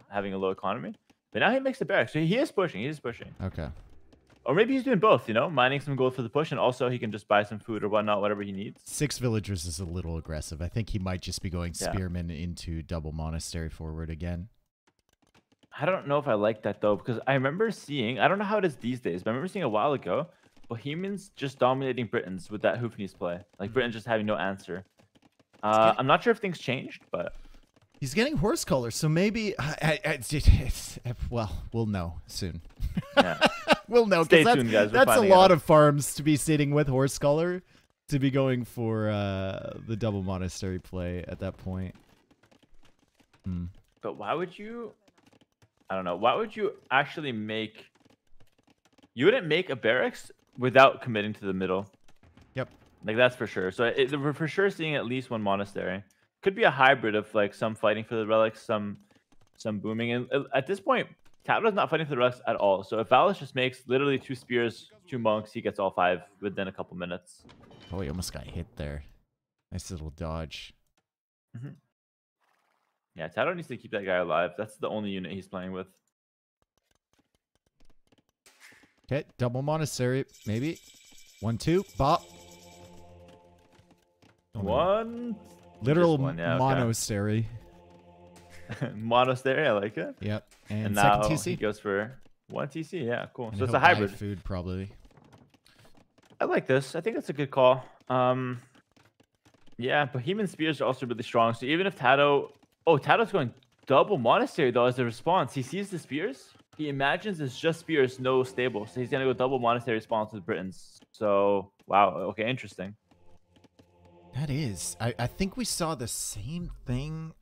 having a low economy. But now he makes the barracks, so he is pushing. He is pushing. Okay. Or maybe he's doing both, mining some gold for the push, and also he can just buy some food or whatnot, whatever he needs. 6 villagers is a little aggressive. I think he might just be going Spearman into double monastery forward again. I don't know if I like that, though, because I remember seeing, I don't know how it is these days, but I remember seeing a while ago, Bohemians just dominating Britons with that Hoofneys play. Like, Britain just having no answer. I'm not sure if things changed, but... He's getting horse color, so maybe... well, we'll know soon. Yeah. We'll know, because that's a lot of farms to be sitting with horse color, to be going for the double monastery play at that point. But why would you... I don't know. Why would you actually make... You wouldn't make a barracks without committing to the middle. Yep. Like, that's for sure. So we're for sure seeing at least one monastery. Could be a hybrid of like some fighting for the relics, some booming. And at this point, Tato's not fighting for the relics at all. So if Valis just makes literally 2 spears, 2 monks, he gets all 5 within a couple minutes. Oh, he almost got hit there. Nice little dodge. Yeah, Tato needs to keep that guy alive. That's the only unit he's playing with. Okay, double monastery, maybe. 1, 2, bop. One. Literal monastery. Monastery, I like it. Yep. And now second TC? He goes for 1 TC. Yeah, cool. And so it's a hybrid. Food, probably. I like this. I think that's a good call. Yeah, Bohemian Spears are also really strong. So even if Tato... Oh, Tato's going double monastery, though, as a response. He sees the spears. He imagines it's just spears, no stable. So he's going to go double monastery response with Britons. So, wow. Okay, interesting. That is. I think we saw the same thing.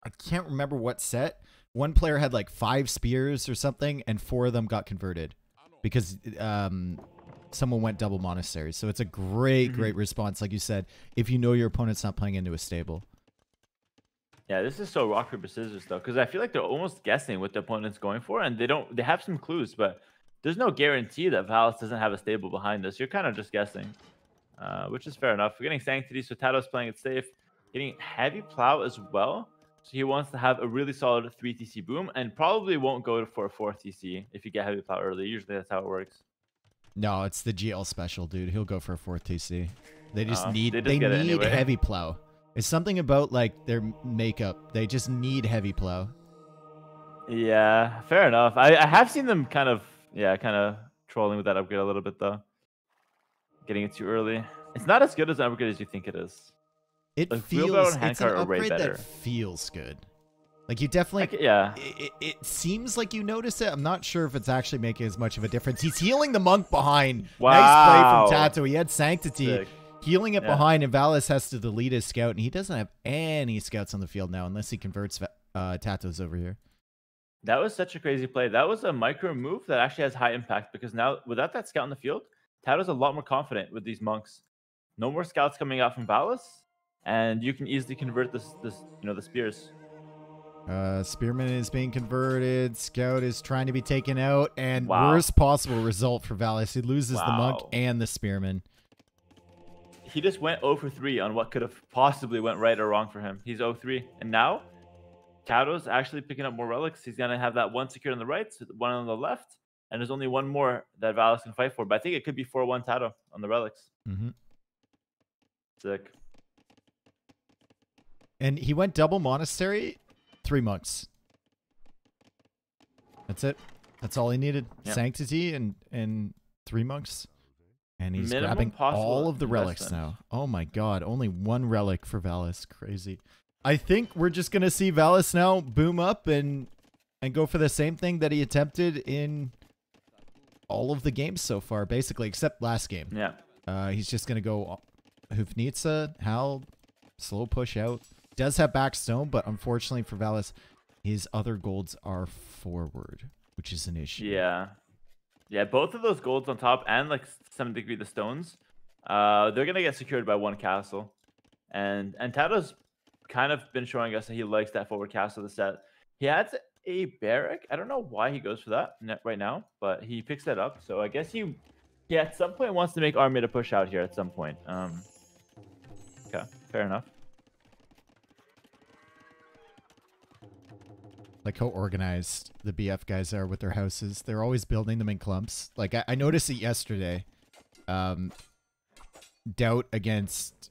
I can't remember what set. One player had like 5 spears or something, and 4 of them got converted because someone went double monastery. So it's a great response, like you said, if you know your opponent's not playing into a stable. Yeah, this is so rock, paper, scissors, though, because I feel like they're almost guessing what the opponent's going for, and they have some clues, but there's no guarantee that Valis doesn't have a stable behind this. You're kind of just guessing, which is fair enough. We're getting Sanctity, so Tato's playing it safe. Getting Heavy Plow as well, so he wants to have a really solid 3 TC boom, and probably won't go for a 4 TC if you get Heavy Plow early. Usually that's how it works. No, it's the GL special, dude. He'll go for a 4th TC. They just need anyway. Heavy Plow. It's something about like their makeup. They just need Heavy Plow. Yeah, fair enough. I have seen them kind of trolling with that upgrade a little bit, though. Getting it too early. It's not as good as an upgrade as you think it is. It like, feels, it's an upgrade that feels good. Like you definitely, It seems like you notice it. I'm not sure if it's actually making as much of a difference. He's healing the monk behind. Wow. Nice play from Tato. He had Sanctity. Sick. Healing it behind, and Valis has to delete his scout, and he doesn't have any scouts on the field now unless he converts Tato's over here. That was such a crazy play. That was a micro move that actually has high impact, because now without that scout in the field, Tato's a lot more confident with these monks. No more scouts coming out from Valis, and you can easily convert the spears. Spearman is being converted. Scout is trying to be taken out, and worst possible result for Valis. He loses the monk and the Spearman. He just went 0 for 3 on what could have possibly went right or wrong for him. He's 0-3. And now, Tato's actually picking up more relics. He's gonna have that one secured on the right, one on the left, and there's only one more that Valis can fight for. But I think it could be 4-1 Tato on the relics. Sick. And he went double monastery, 3 monks. That's it. That's all he needed. Yep. Sanctity and 3 monks. And he's grabbing all of the relics now. Oh my god, only 1 relic for Valis. Crazy. I think we're just going to see Valis now boom up and go for the same thing that he attempted in all of the games so far, basically, except last game. Yeah. He's just going to go Hufnitsa, Hal, slow push out. Does have backstone, but unfortunately for Valis, his other golds are forward, which is an issue. Yeah. Yeah, both of those golds on top and like some degree the stones, they're going to get secured by 1 castle. And Tato's kind of been showing us that he likes that forward castle of the set. He has a barrack. I don't know why he goes for that right now, but he picks that up. So I guess he at some point wants to make Armada push out here at some point. Okay, fair enough. Like how organized the BF guys are with their houses. They're always building them in clumps. Like I noticed it yesterday. Doubt against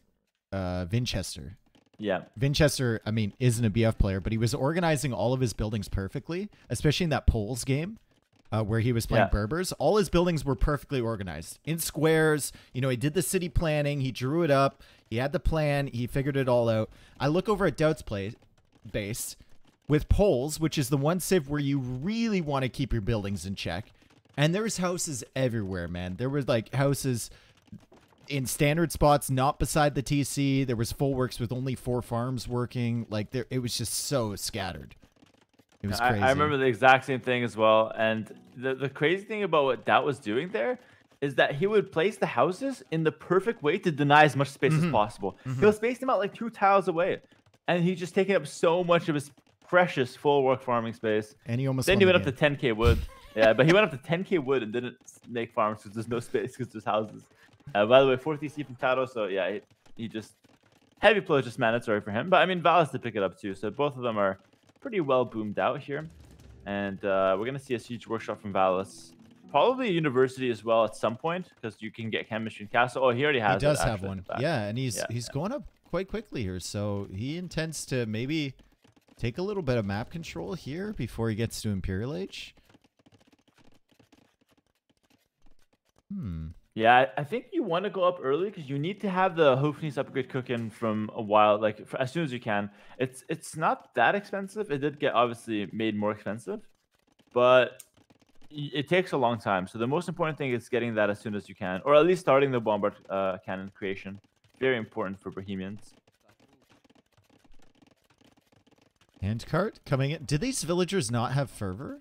Vinchester. Yeah. Vinchester, I mean, isn't a BF player, but he was organizing all of his buildings perfectly, especially in that Poles game where he was playing Berbers. All his buildings were perfectly organized in squares. You know, he did the city planning. He drew it up. He had the plan. He figured it all out. I look over at Doubt's base with Poles, which is the one civ where you really want to keep your buildings in check. And there's houses everywhere, man. There were like houses in standard spots, not beside the TC. There was full works with only 4 farms working. Like it was just so scattered. It was crazy. I remember the exact same thing as well. And the crazy thing about what Doubt was doing there is that he would place the houses in the perfect way to deny as much space as possible. He'll space them out like 2 tiles away, and he's just taking up so much of his precious full work farming space. And he almost then he went up to 10k wood. Yeah, but he went up to 10k wood and didn't make farms because there's no space because there's houses. By the way, 4th EC from Tato, so yeah, he just heavy blow is just mandatory for him. But I mean, Valis did pick it up too, so both of them are pretty well boomed out here. And we're gonna see a siege workshop from Valis, probably a university as well at some point because you can get chemistry and castle. Oh, he already has. He does have one. Yeah, and he's going up quite quickly here, so he intends to maybe take a little bit of map control here before he gets to Imperial Age. Yeah, I think you want to go up early because you need to have the Hofni's upgrade cooking from a while, like as soon as you can. It's not that expensive. It did get obviously made more expensive, but it takes a long time. So the most important thing is getting that as soon as you can, or at least starting the bombard cannon creation. Very important for Bohemians. Handcart coming in. Did these villagers not have fervor?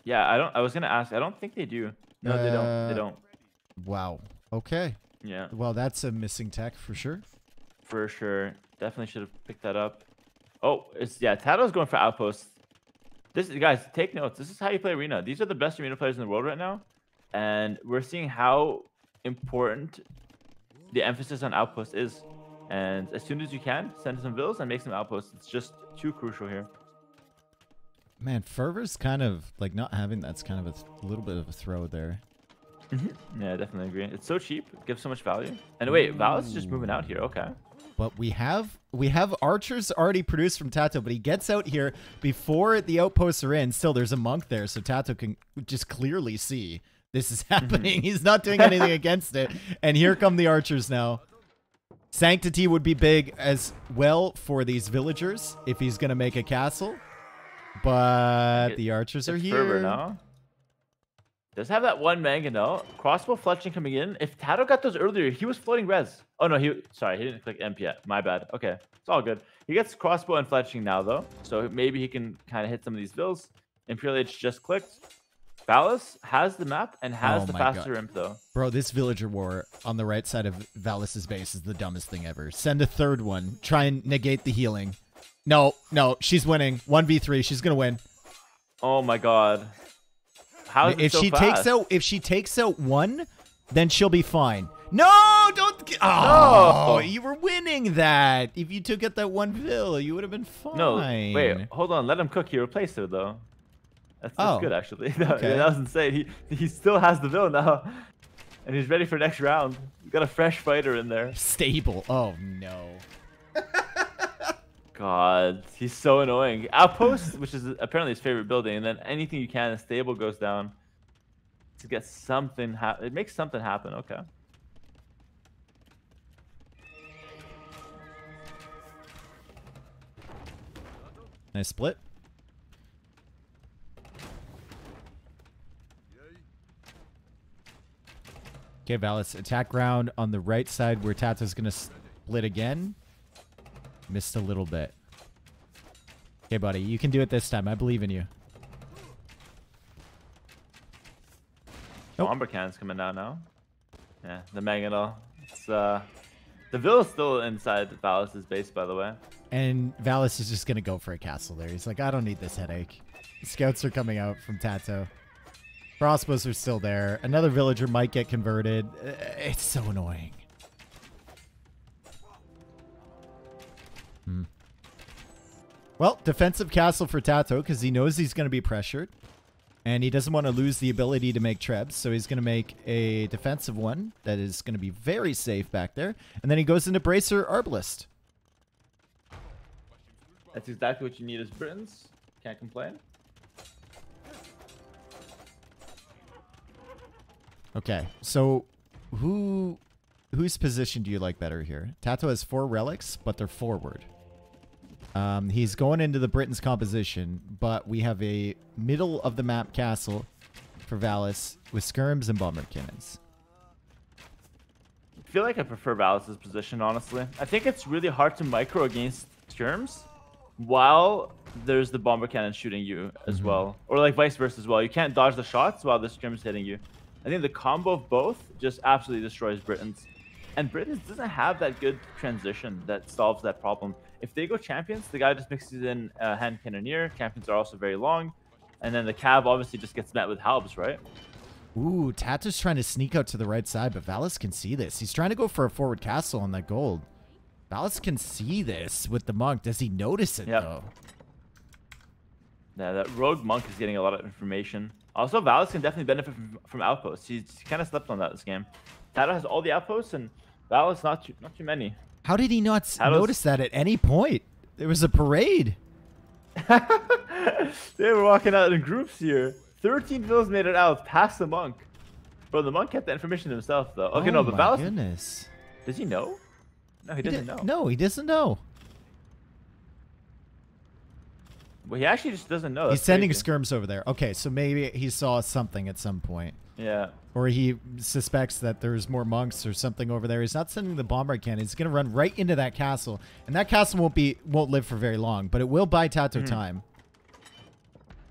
Yeah, I was gonna ask. I don't think they do. No, they don't. They don't. Wow. Okay. Yeah. Well, that's a missing tech for sure. For sure. Definitely should have picked that up. Oh, Tato's going for outposts. Guys, take notes. This is how you play arena. These are the best arena players in the world right now, and we're seeing how important the emphasis on outposts is. And as soon as you can, send some villas and make some outposts. It's just too crucial here. Man, fervor's kind of like not having that's kind of a little bit of a throw there. Yeah, I definitely agree. It's so cheap. It gives so much value. And wait, Valis is just moving out here. Okay. But we have archers already produced from Tato, but he gets out here before the outposts are in. Still, there's a monk there, so Tato can just clearly see this is happening. He's not doing anything against it. And here come the archers now. Sanctity would be big as well for these villagers if he's going to make a castle. But the archers are here. Fervor now. Does have that one mangonel. Crossbow fletching coming in. If Tato got those earlier, he was floating res. Oh no, he didn't click MP yet. My bad. Okay, it's all good. He gets crossbow and fletching now though, so maybe he can kind of hit some of these vills. Imperial Age just clicked. Valis has the map and has the faster imp though. Bro, this villager war on the right side of Valis's base is the dumbest thing ever. Send a third one. Try and negate the healing. No, she's winning. 1v3. She's gonna win. Oh my god. How is it so fast? If she takes out one, then she'll be fine. No, don't. Oh, No. you were winning that. If you took out that one Vil, you would have been fine. No, wait, hold on. Let him cook. He replaced her though. That's good actually. No, okay. That was insane. He still has the Vil now, and he's ready for next round. You got a fresh fighter in there. Stable. Oh no. God, he's so annoying. Outpost, which is apparently his favorite building, and then anything you can, stable goes down to get something. It makes something happen. Okay. Nice split. Okay, Valis, attack round on the right side where Tato's going to split again. Missed a little bit. Okay, buddy, you can do it this time. I believe in you. Nope. Bomber cannon's coming down now. Yeah, the Mangonel. It's the Vil is still inside Valis' base, by the way. And Valis is just going to go for a castle there. He's like, I don't need this headache. Scouts are coming out from Tato. Crossbows are still there. Another villager might get converted. It's so annoying. Well, defensive castle for Tato because he knows he's going to be pressured. And he doesn't want to lose the ability to make trebs. So he's going to make a defensive one that is going to be very safe back there. And then he goes into Bracer Arbalist. That's exactly what you need as Britons. Can't complain. Okay, so whose position do you like better here? Tato has 4 relics, but they're forward. He's going into the Britons composition, but we have a middle of the map castle for Valis with skirms and bomber cannons. I feel like I prefer Valis' position, honestly. I think it's really hard to micro against skirms while there's the bomber cannon shooting you as well. Or like vice versa as well. You can't dodge the shots while the skirm's hitting you. I think the combo of both just absolutely destroys Britons. And Britons doesn't have that good transition that solves that problem. If they go champions, the guy just mixes in hand cannoneer. Champions are also very long. And then the cav obviously just gets met with halbs, right? Ooh, Tato's trying to sneak out to the right side, but Valis can see this. He's trying to go for a forward castle on that gold. Valis can see this with the monk. Does he notice it, though? Yeah, that rogue monk is getting a lot of information. Also, Valis can definitely benefit from outposts. He's kind of slept on that this game. Tato has all the outposts, and Valis not too many. How did he not notice that at any point? There was a parade. They were walking out in groups here. 13 Vils made it out past the monk. Bro, the monk kept the information to himself, though. Okay, no, but Valis... goodness. Does he know? No, he doesn't know. No, he doesn't know. Well, he actually just doesn't know. He's sending skirms over there. Okay, so maybe he saw something at some point. Yeah. Or he suspects that there's more monks or something over there. He's not sending the bomber cannon. He's going to run right into that castle. And that castle won't live for very long, but it will buy Tato time.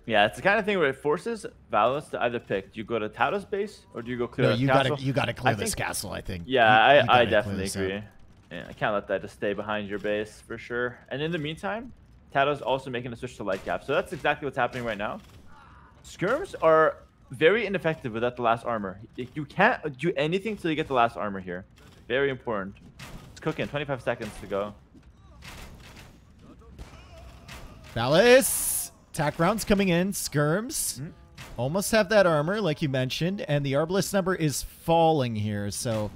Yeah, it's the kind of thing where it forces Valis to either pick. Do you go to Tato's base or do you go clear the castle? You got to clear this castle, I think. Yeah, I definitely agree. Yeah, I can't let that just stay behind your base for sure. And in the meantime, Tato's also making a switch to light cap. So that's exactly what's happening right now. Skirms are very ineffective without the last armor. You can't do anything till you get the last armor here. Very important. It's cooking. 25 seconds to go. Valis! Attack rounds coming in. Skirms. Almost have that armor, like you mentioned. And the Arbalist number is falling here, so...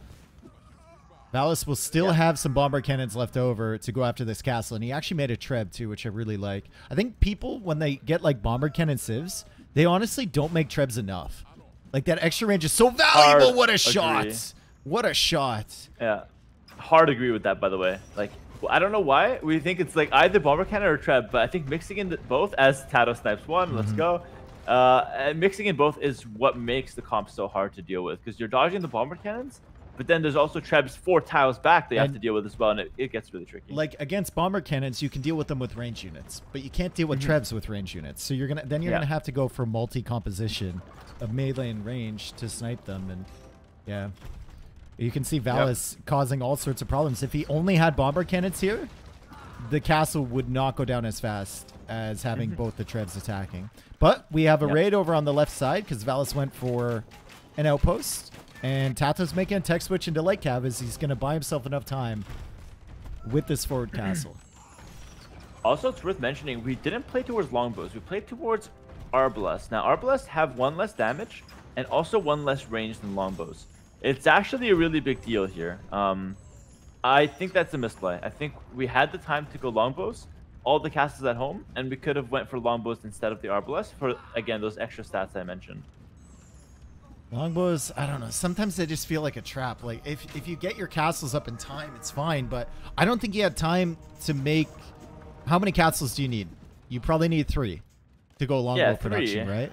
Valis will still have some bomber cannons left over to go after this castle. And he actually made a treb, too, which I really like. I think people, when they get, like, bomber cannon civs, they honestly don't make trebs enough. Like, that extra range is so valuable. What a shot. What a shot. Yeah. Hard agree with that, by the way. Like, I don't know why. We think it's, like, either bomber cannon or treb. But I think mixing in both, as Tato snipes one, let's go. And mixing in both is what makes the comp so hard to deal with. Because you're dodging the bomber cannons. But then there's also trebs 4 tiles back they have to deal with as well, and it gets really tricky. Like against bomber cannons, you can deal with them with range units, but you can't deal with trebs with range units. So you're gonna have to go for multi-composition of melee and range to snipe them, and yeah, you can see Valis causing all sorts of problems. If he only had bomber cannons here, the castle would not go down as fast as having both the trebs attacking. But we have a raid over on the left side because Valis went for an outpost. And Tato's making a tech switch into light cav as he's going to buy himself enough time with this forward castle. Also, it's worth mentioning, we didn't play towards longbows. We played towards arbalests. Now, arbalests have 1 less damage and also 1 less range than longbows. It's actually a really big deal here. I think that's a misplay. I think we had the time to go longbows, all the castles at home, and we could have went for longbows instead of the arbalest for, again, those extra stats I mentioned. Longbows, I don't know. Sometimes they just feel like a trap. Like, if you get your castles up in time, it's fine. But I don't think you had time to make... How many castles do you need? You probably need 3 to go longbow production, right?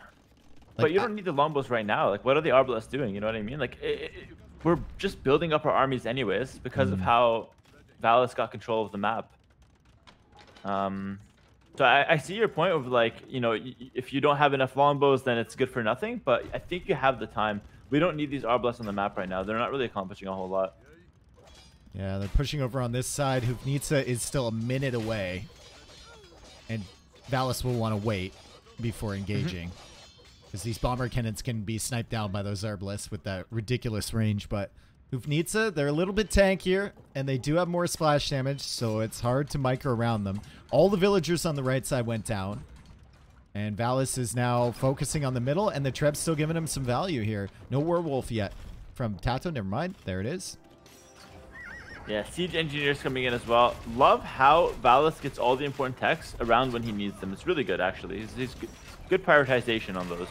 But you don't need the longbows right now. Like, what are the arbalests doing? You know what I mean? Like, we're just building up our armies anyways because of how Valis got control of the map. So I see your point of, like, you know, if you don't have enough longbows, then it's good for nothing. But I think you have the time. We don't need these arbalests on the map right now. They're not really accomplishing a whole lot. Yeah, they're pushing over on this side. Hufnitsa is still a minute away. And Valis will want to wait before engaging. Because these bomber cannons can be sniped down by those arbalests with that ridiculous range. But Hufnitsa, they're a little bit tankier, and they do have more splash damage, so it's hard to micro around them. All the villagers on the right side went down. And Valis is now focusing on the middle, and the Treb's still giving him some value here. No werewolf yet from Tato. Never mind. There it is. Yeah, siege engineers coming in as well. Love how Valis gets all the important techs around when he needs them. It's really good, actually. He's good prioritization on those.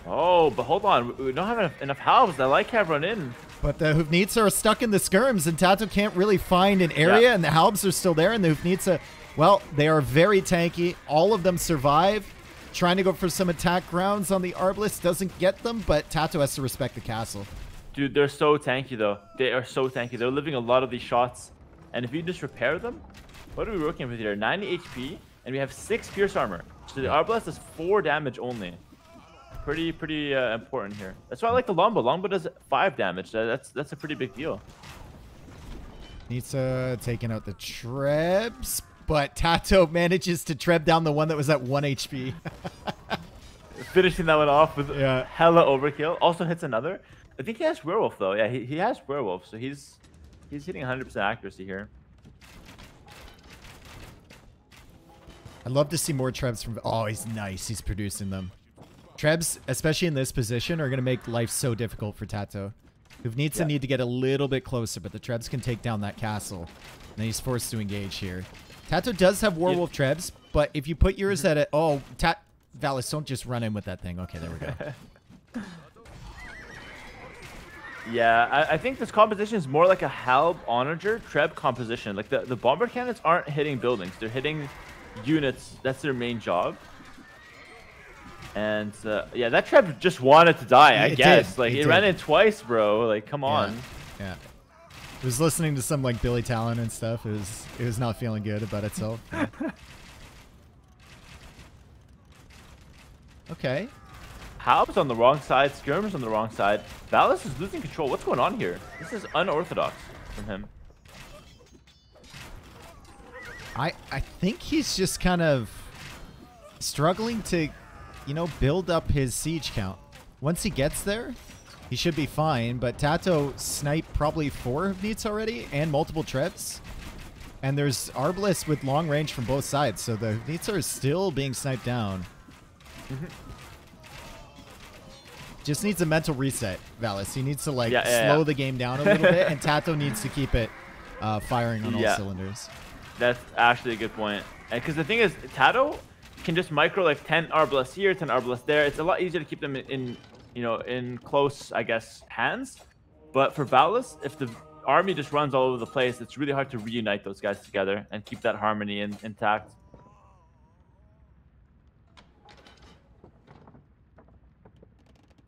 Oh, but hold on. We don't have enough halves. I like have run in. But the Hufnitsa are stuck in the skirms, and Tato can't really find an area, and the halves are still there, and the Hufnitsa, well, they are very tanky. All of them survive. Trying to go for some attack grounds on the Arbalest doesn't get them, but Tato has to respect the castle. Dude, they're so tanky, though. They are so tanky. They're living a lot of these shots. And if you just repair them, what are we working with here? 90 HP, and we have 6 pierce armor. So the Arbalest does 4 damage only. Pretty important here. That's why I like the Longbow. Longbow does 5 damage. That's a pretty big deal. Nitsa taking out the Trebs, but Tato manages to Treb down the one that was at 1 HP. Finishing that one off with hella overkill. Also hits another. I think he has Werewolf, though. Yeah, he has Werewolf, so he's hitting 100% accuracy here. I'd love to see more Trebs from... Oh, he's nice. He's producing them. Trebs, especially in this position, are going to make life so difficult for Tato. Hufnitsa need to get a little bit closer, but the Trebs can take down that castle. And he's forced to engage here. Tato does have Werewolf Trebs, but if you put yours at it... Oh, Valis, don't just run in with that thing. Okay, there we go. Yeah, I think this composition is more like a Halb Onager Treb composition. Like, the bomber cannons aren't hitting buildings. They're hitting units. That's their main job. And yeah, that Treb just wanted to die, I guess. Like, it ran in twice, bro. Like, come on. Yeah. It was listening to some, like, Billy Talon and stuff. It was not feeling good about itself. Yeah. Okay. Halb's on the wrong side. Skirm's on the wrong side. Valis is losing control. What's going on here? This is unorthodox from him. I think he's just kind of struggling to, you know, build up his siege count. Once he gets there, he should be fine. But Tato sniped probably 4 of Neats already and multiple Trebs. And there's Arbalest with long range from both sides. So the Neats are still being sniped down. Just needs a mental reset, Valis. He needs to, like, slow the game down a little bit. And Tato needs to keep it firing on all cylinders. That's actually a good point. Because the thing is, Tato can just micro like 10 Arbalest here, 10 Arbalest there. It's a lot easier to keep them in, you know, in close, I guess, hands. But for Valis, if the army just runs all over the place, it's really hard to reunite those guys together and keep that harmony intact.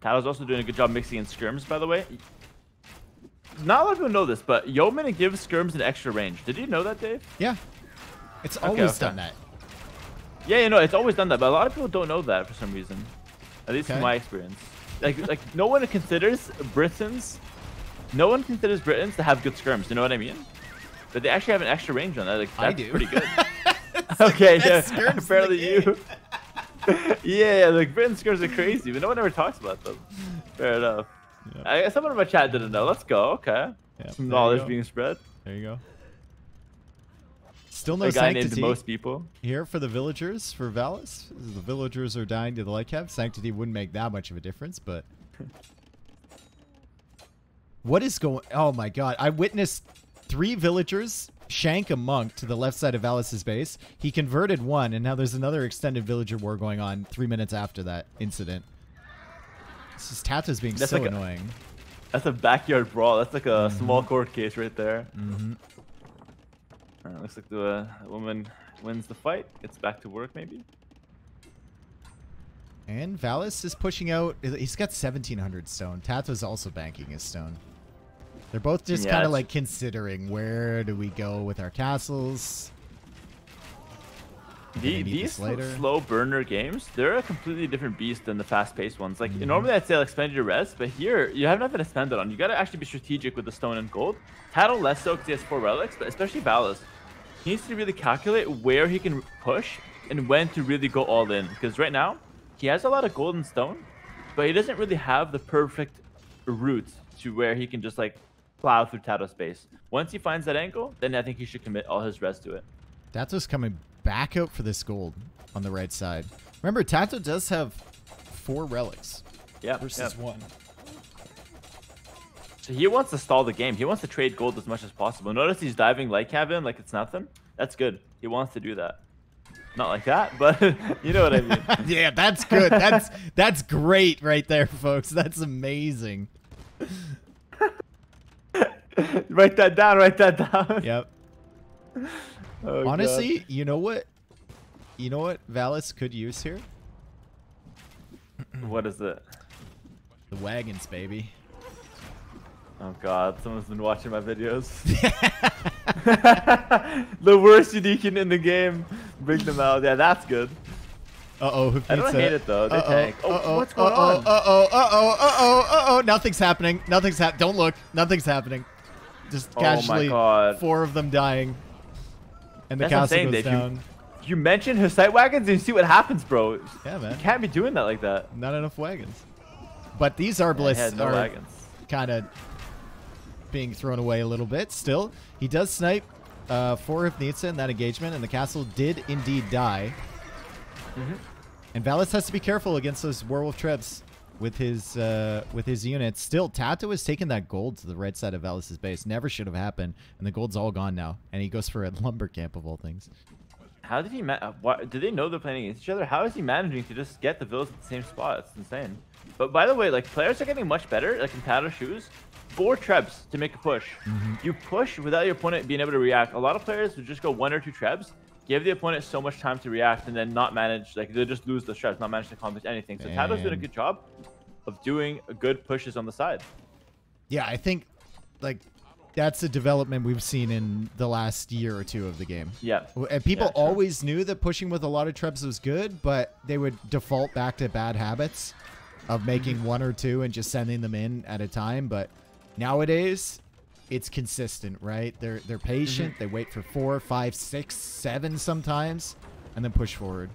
Tato's also doing a good job mixing in skirms, by the way. Not a lot of people know this, but Yeoman gives skirms an extra range. Did you know that, Dave? Yeah. It's always done that. Yeah, you know, it's always done that, but a lot of people don't know that for some reason. At least in my experience. Like no one considers Britons to have good skirms, you know what I mean? But they actually have an extra range on that. Like, that's pretty good. Okay, yeah, apparently you. Yeah, like Britain skirms are crazy, but no one ever talks about them. Fair enough. Yep. I guess someone in my chat didn't know. Let's go. Okay. Yep, Some knowledge being spread. There you go. Still no a guy sanctity named most people here for the villagers for Valis. The villagers are dying to the light cap. Sanctity wouldn't make that much of a difference, but what is going? Oh my god! I witnessed 3 villagers shank a monk to the left side of Valis' base. He converted one, and now there's another extended villager war going on 3 minutes after that incident. This is Tata's being so like annoying. That's a backyard brawl. That's like a small court case right there. Looks like the woman wins the fight. Gets back to work, maybe. And Valis is pushing out. He's got 1,700 stone. Tata's also banking his stone. They're both just kind of like considering where do we go with our castles. These slow burner games, they're a completely different beast than the fast-paced ones. Like normally I'd say like spend your res, but here you have nothing to spend it on. You got to actually be strategic with the stone and gold. Tata less so because he has 4 relics, but especially Valis, he needs to really calculate where he can push and when to really go all in. Because right now he has a lot of gold and stone, but he doesn't really have the perfect route to where he can just like plow through Tato's base. Once he finds that angle, then I think he should commit all his res to it. Tato's coming back out for this gold on the right side. Remember, Tato does have 4 relics. Yeah. Versus 1. So he wants to stall the game. He wants to trade gold as much as possible. Notice he's diving light cabin like it's nothing. That's good. He wants to do that. Not like that, but you know what I mean. Yeah, that's good. That's great right there, folks. That's amazing. Write that down. Write that down. Yep. Oh, honestly, God. you know what Valis could use here? What is it? The wagons, baby. Oh god, someone's been watching my videos. The worst unique in the game. Bring them out. Yeah, that's good. Uh-oh. I don't hate it though. They tank. Oh, what's going on? Uh-oh. Nothing's happening. Don't look. Nothing's happening. Just casually, 4 of them dying. And the castle goes down. You mention his sight wagons and you see what happens, bro. Yeah, man. You can't be doing that like that. Not enough wagons. But these arbalists are kind of being thrown away a little bit. Still, he does snipe 4 of Nitsa in that engagement, and the castle did indeed die. And Valis has to be careful against those werewolf trebs with his units. Still, Tato has taken that gold to the right side of Valis' base. Never should have happened, and the gold's all gone now. And he goes for a lumber camp of all things. How did he? Do they know they're playing against each other? How is he managing to just get the villas at the same spot? It's insane. But by the way, like players are getting much better. Like in Tato's shoes, 4 trebs to make a push. You push without your opponent being able to react. A lot of players would just go 1 or 2 trebs, give the opponent so much time to react, and then not manage. Like they just lose the trebs, not manage to accomplish anything. So Tato's doing a good job of doing good pushes on the side. Yeah, I think like that's a development we've seen in the last year or 2 of the game. Yeah. And people always knew that pushing with a lot of trebs was good, but they would default back to bad habits of making 1 or 2 and just sending them in at a time. But nowadays, it's consistent, right? They're patient. They wait for 4, 5, 6, 7 sometimes, and then push forward.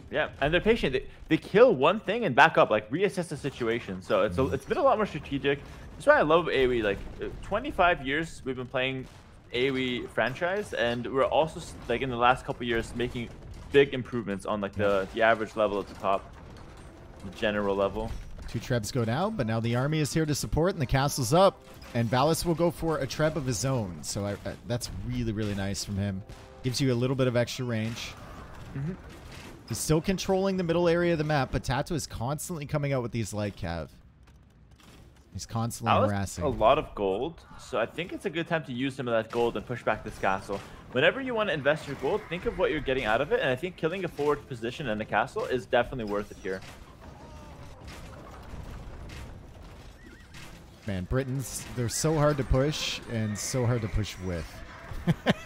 Yeah, and they're patient. They kill one thing and back up, like reassess the situation. So it's been a lot more strategic. That's why I love AoE. Like 25 years we've been playing AoE franchise, and we're also like in the last couple years making big improvements on like the average level at the top, the general level. 2 trebs go down, but now the army is here to support, and the castle's up, and Valis will go for a treb of his own. So that's really, really nice from him. Gives you a little bit of extra range. He's still controlling the middle area of the map, but Tato is constantly coming out with these light cav. He's constantly harassing. A lot of gold, so I think it's a good time to use some of that gold and push back this castle. Whenever you want to invest your gold, think of what you're getting out of it, and I think killing a forward position in the castle is definitely worth it here. Man, Britons, they're so hard to push and so hard to push with.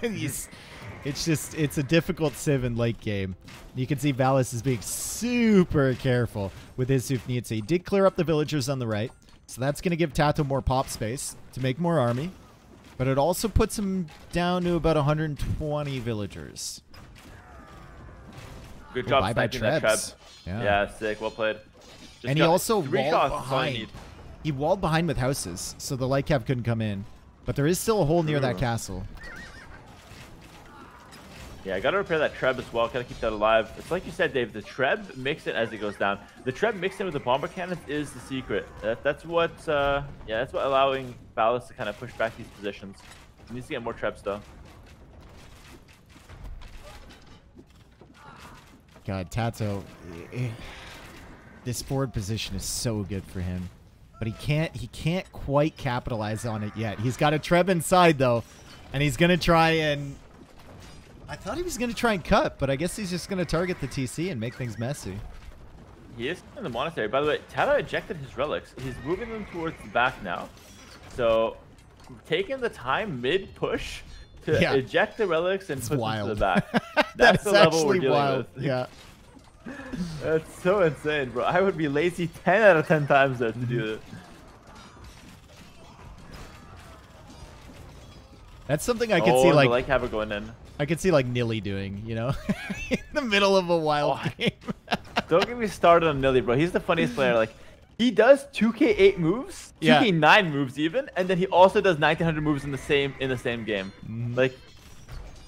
It's a difficult civ in late game. You can see Valis is being super careful with his Sufnitsa. He did clear up the villagers on the right, so that's going to give Tato more pop space to make more army. But it also puts him down to about 120 villagers. Good job sniping that treb. Yeah, sick. Well played. And he also three walled shots, that's all you behind. need. He walled behind with houses, so the light cav couldn't come in. But there is still a hole near that True. castle. Yeah, I gotta repair that Treb as well. Gotta keep that alive. It's like you said, Dave. The Treb mix it as it goes down. The Treb mixed in with the bomber cannons is the secret. That's what. Yeah, that's what allowing Valis to kind of push back these positions. He needs to get more Trebs though. God, Tato, this forward position is so good for him, but he can't quite capitalize on it yet. He's got a Treb inside though, and he's gonna try and. I thought he was gonna try and cut, but I guess he's just gonna target the TC and make things messy. He is in the monastery. By the way, Tato ejected his relics. He's moving them towards the back now. So, taking the time mid push to eject the relics and put them to the back. That's the level we're dealing with. Yeah. That's so insane, bro. I would be lazy 10 out of 10 times there to do it. That's something I could see like have it going in. I could see like Nilly doing, you know, in the middle of a wild game. Don't get me started on Nilly, bro. He's the funniest player. Like, he does 2K8 moves, 2K9 moves even, and then he also does 1900 moves in the same game. Like,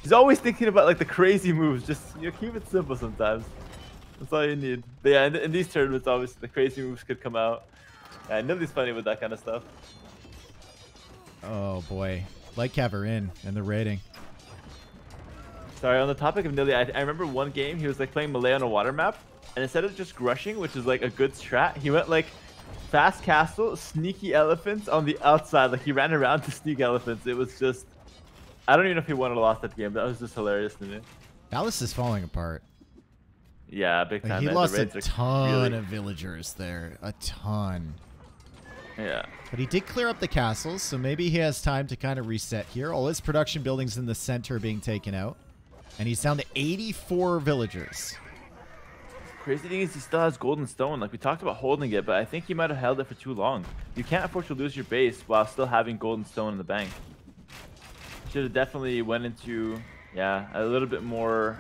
he's always thinking about like the crazy moves. Just keep it simple sometimes. That's all you need. But yeah, in these tournaments, obviously the crazy moves could come out. Yeah, Nilly's funny with that kind of stuff. Oh boy, Light Cav are in, and they're raiding. Sorry, on the topic of Nilly, I remember one game he was like playing melee on a water map, and instead of just rushing, which is like a good strat, he went like fast castle, sneaky elephants on the outside. Like he ran around to sneak elephants. It was just, I don't even know if he won or lost that game. That was just hilarious to me. Dallas is falling apart. Yeah, big time. He man. lost a ton of villagers there, a ton. Yeah. But he did clear up the castles, so maybe he has time to kind of reset here. All his production buildings in the center are being taken out. And he's down to 84 villagers. Crazy thing is he still has golden stone. Like we talked about holding it, but I think he might have held it for too long. You can't afford to lose your base while still having golden stone in the bank. Should have definitely went into, yeah, a little bit more,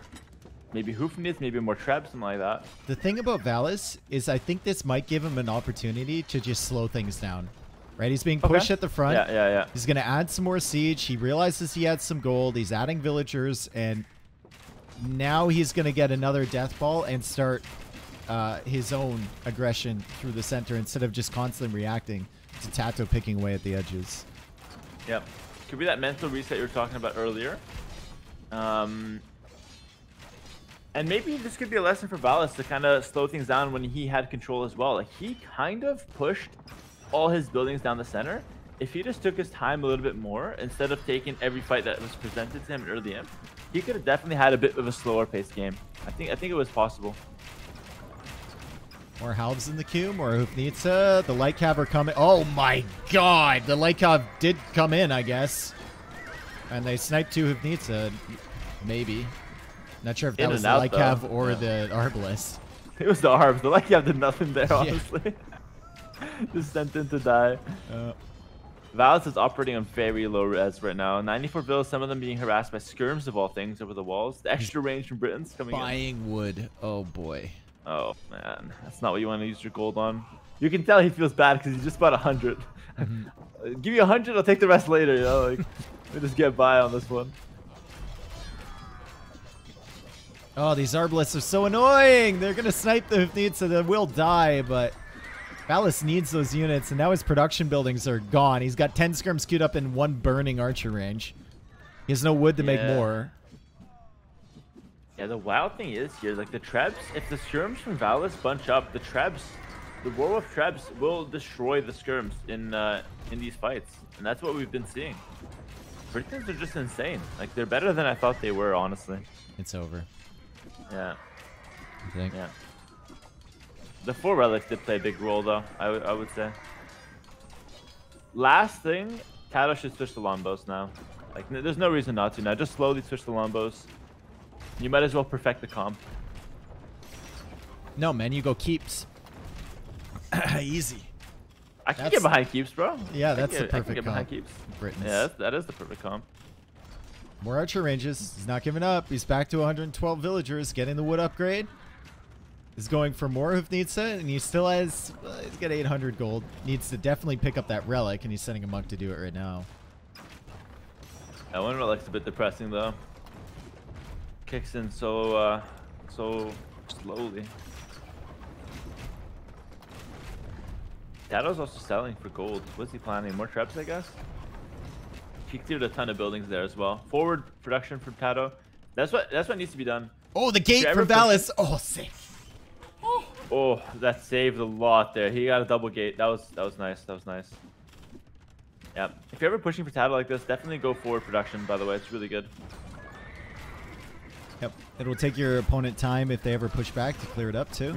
maybe Hoofnits, maybe more Treb, something like that. The thing about Valis is I think this might give him an opportunity to just slow things down. Right? He's being pushed at the front. Yeah. He's going to add some more siege. He realizes he had some gold. He's adding villagers, and now he's going to get another death ball and start his own aggression through the center instead of just constantly reacting to Tato picking away at the edges. Yep. Could be that mental reset you were talking about earlier. And maybe this could be a lesson for Valis to kind of slow things down when he had control as well. Like he kind of pushed all his buildings down the center. If he just took his time a little bit more instead of taking every fight that was presented to him early in, he could have definitely had a bit of a slower paced game. I think it was possible. More halves in the queue, more Hoofnitsa. The Light Cav are coming. Oh my god! The Light Cav did come in, I guess. And they sniped two Hoofnitsa. Maybe. Not sure if that was the Light Cav or the Arbalest. It was the Arbs. The Light Cav did nothing there, honestly. Just sent in to die. Valis is operating on very low res right now. 94 villas, some of them being harassed by skirms of all things over the walls. The extra range from Britain's coming in. Buying wood. Oh boy. Oh man, that's not what you want to use your gold on. You can tell he feels bad because he just bought 100. Give me 100, I'll take the rest later. You know, like we just get by on this one. Oh, these Arbalists are so annoying. They're gonna snipe the Hoofnitsa, so they will die, but Valis needs those units, and now his production buildings are gone. He's got 10 skirms queued up in one burning archer range. He has no wood to make more. Yeah, the wild thing is here, like the Trebs, if the skirms from Valis bunch up, the Trebs, the Werewolf Trebs will destroy the skirms in these fights. And that's what we've been seeing. Britons are just insane. Like, they're better than I thought they were, honestly. It's over. Yeah. I think. Yeah. The 4 relics did play a big role, though, I would say. Last thing, Tato should switch to longbows now. Like, there's no reason not to now. Just slowly switch to longbows. You might as well perfect the comp. No, man, you go keeps. Easy. I can get behind keeps, bro. Yeah, that's the perfect I can get behind comp. keeps. Britons. Yeah, that is the perfect comp. More archer ranges. He's not giving up. He's back to 112 villagers, getting the wood upgrade. is going for more Hufnitsa, and he still has, he's got 800 gold. Needs to definitely pick up that relic, and he's sending a monk to do it right now. That one relic's a bit depressing though. Kicks in so slowly. Tato's also selling for gold. What's he planning? More traps, I guess? He cleared a ton of buildings there as well. Forward production from Tato. That's what needs to be done. Oh, the gate from Valis. Oh, sick. Oh, that saved a lot there. He got a double gate. That was nice. That was nice. Yeah. If you're ever pushing for Tato like this, definitely go forward production, by the way. It's really good. Yep. It will take your opponent time if they ever push back to clear it up, too.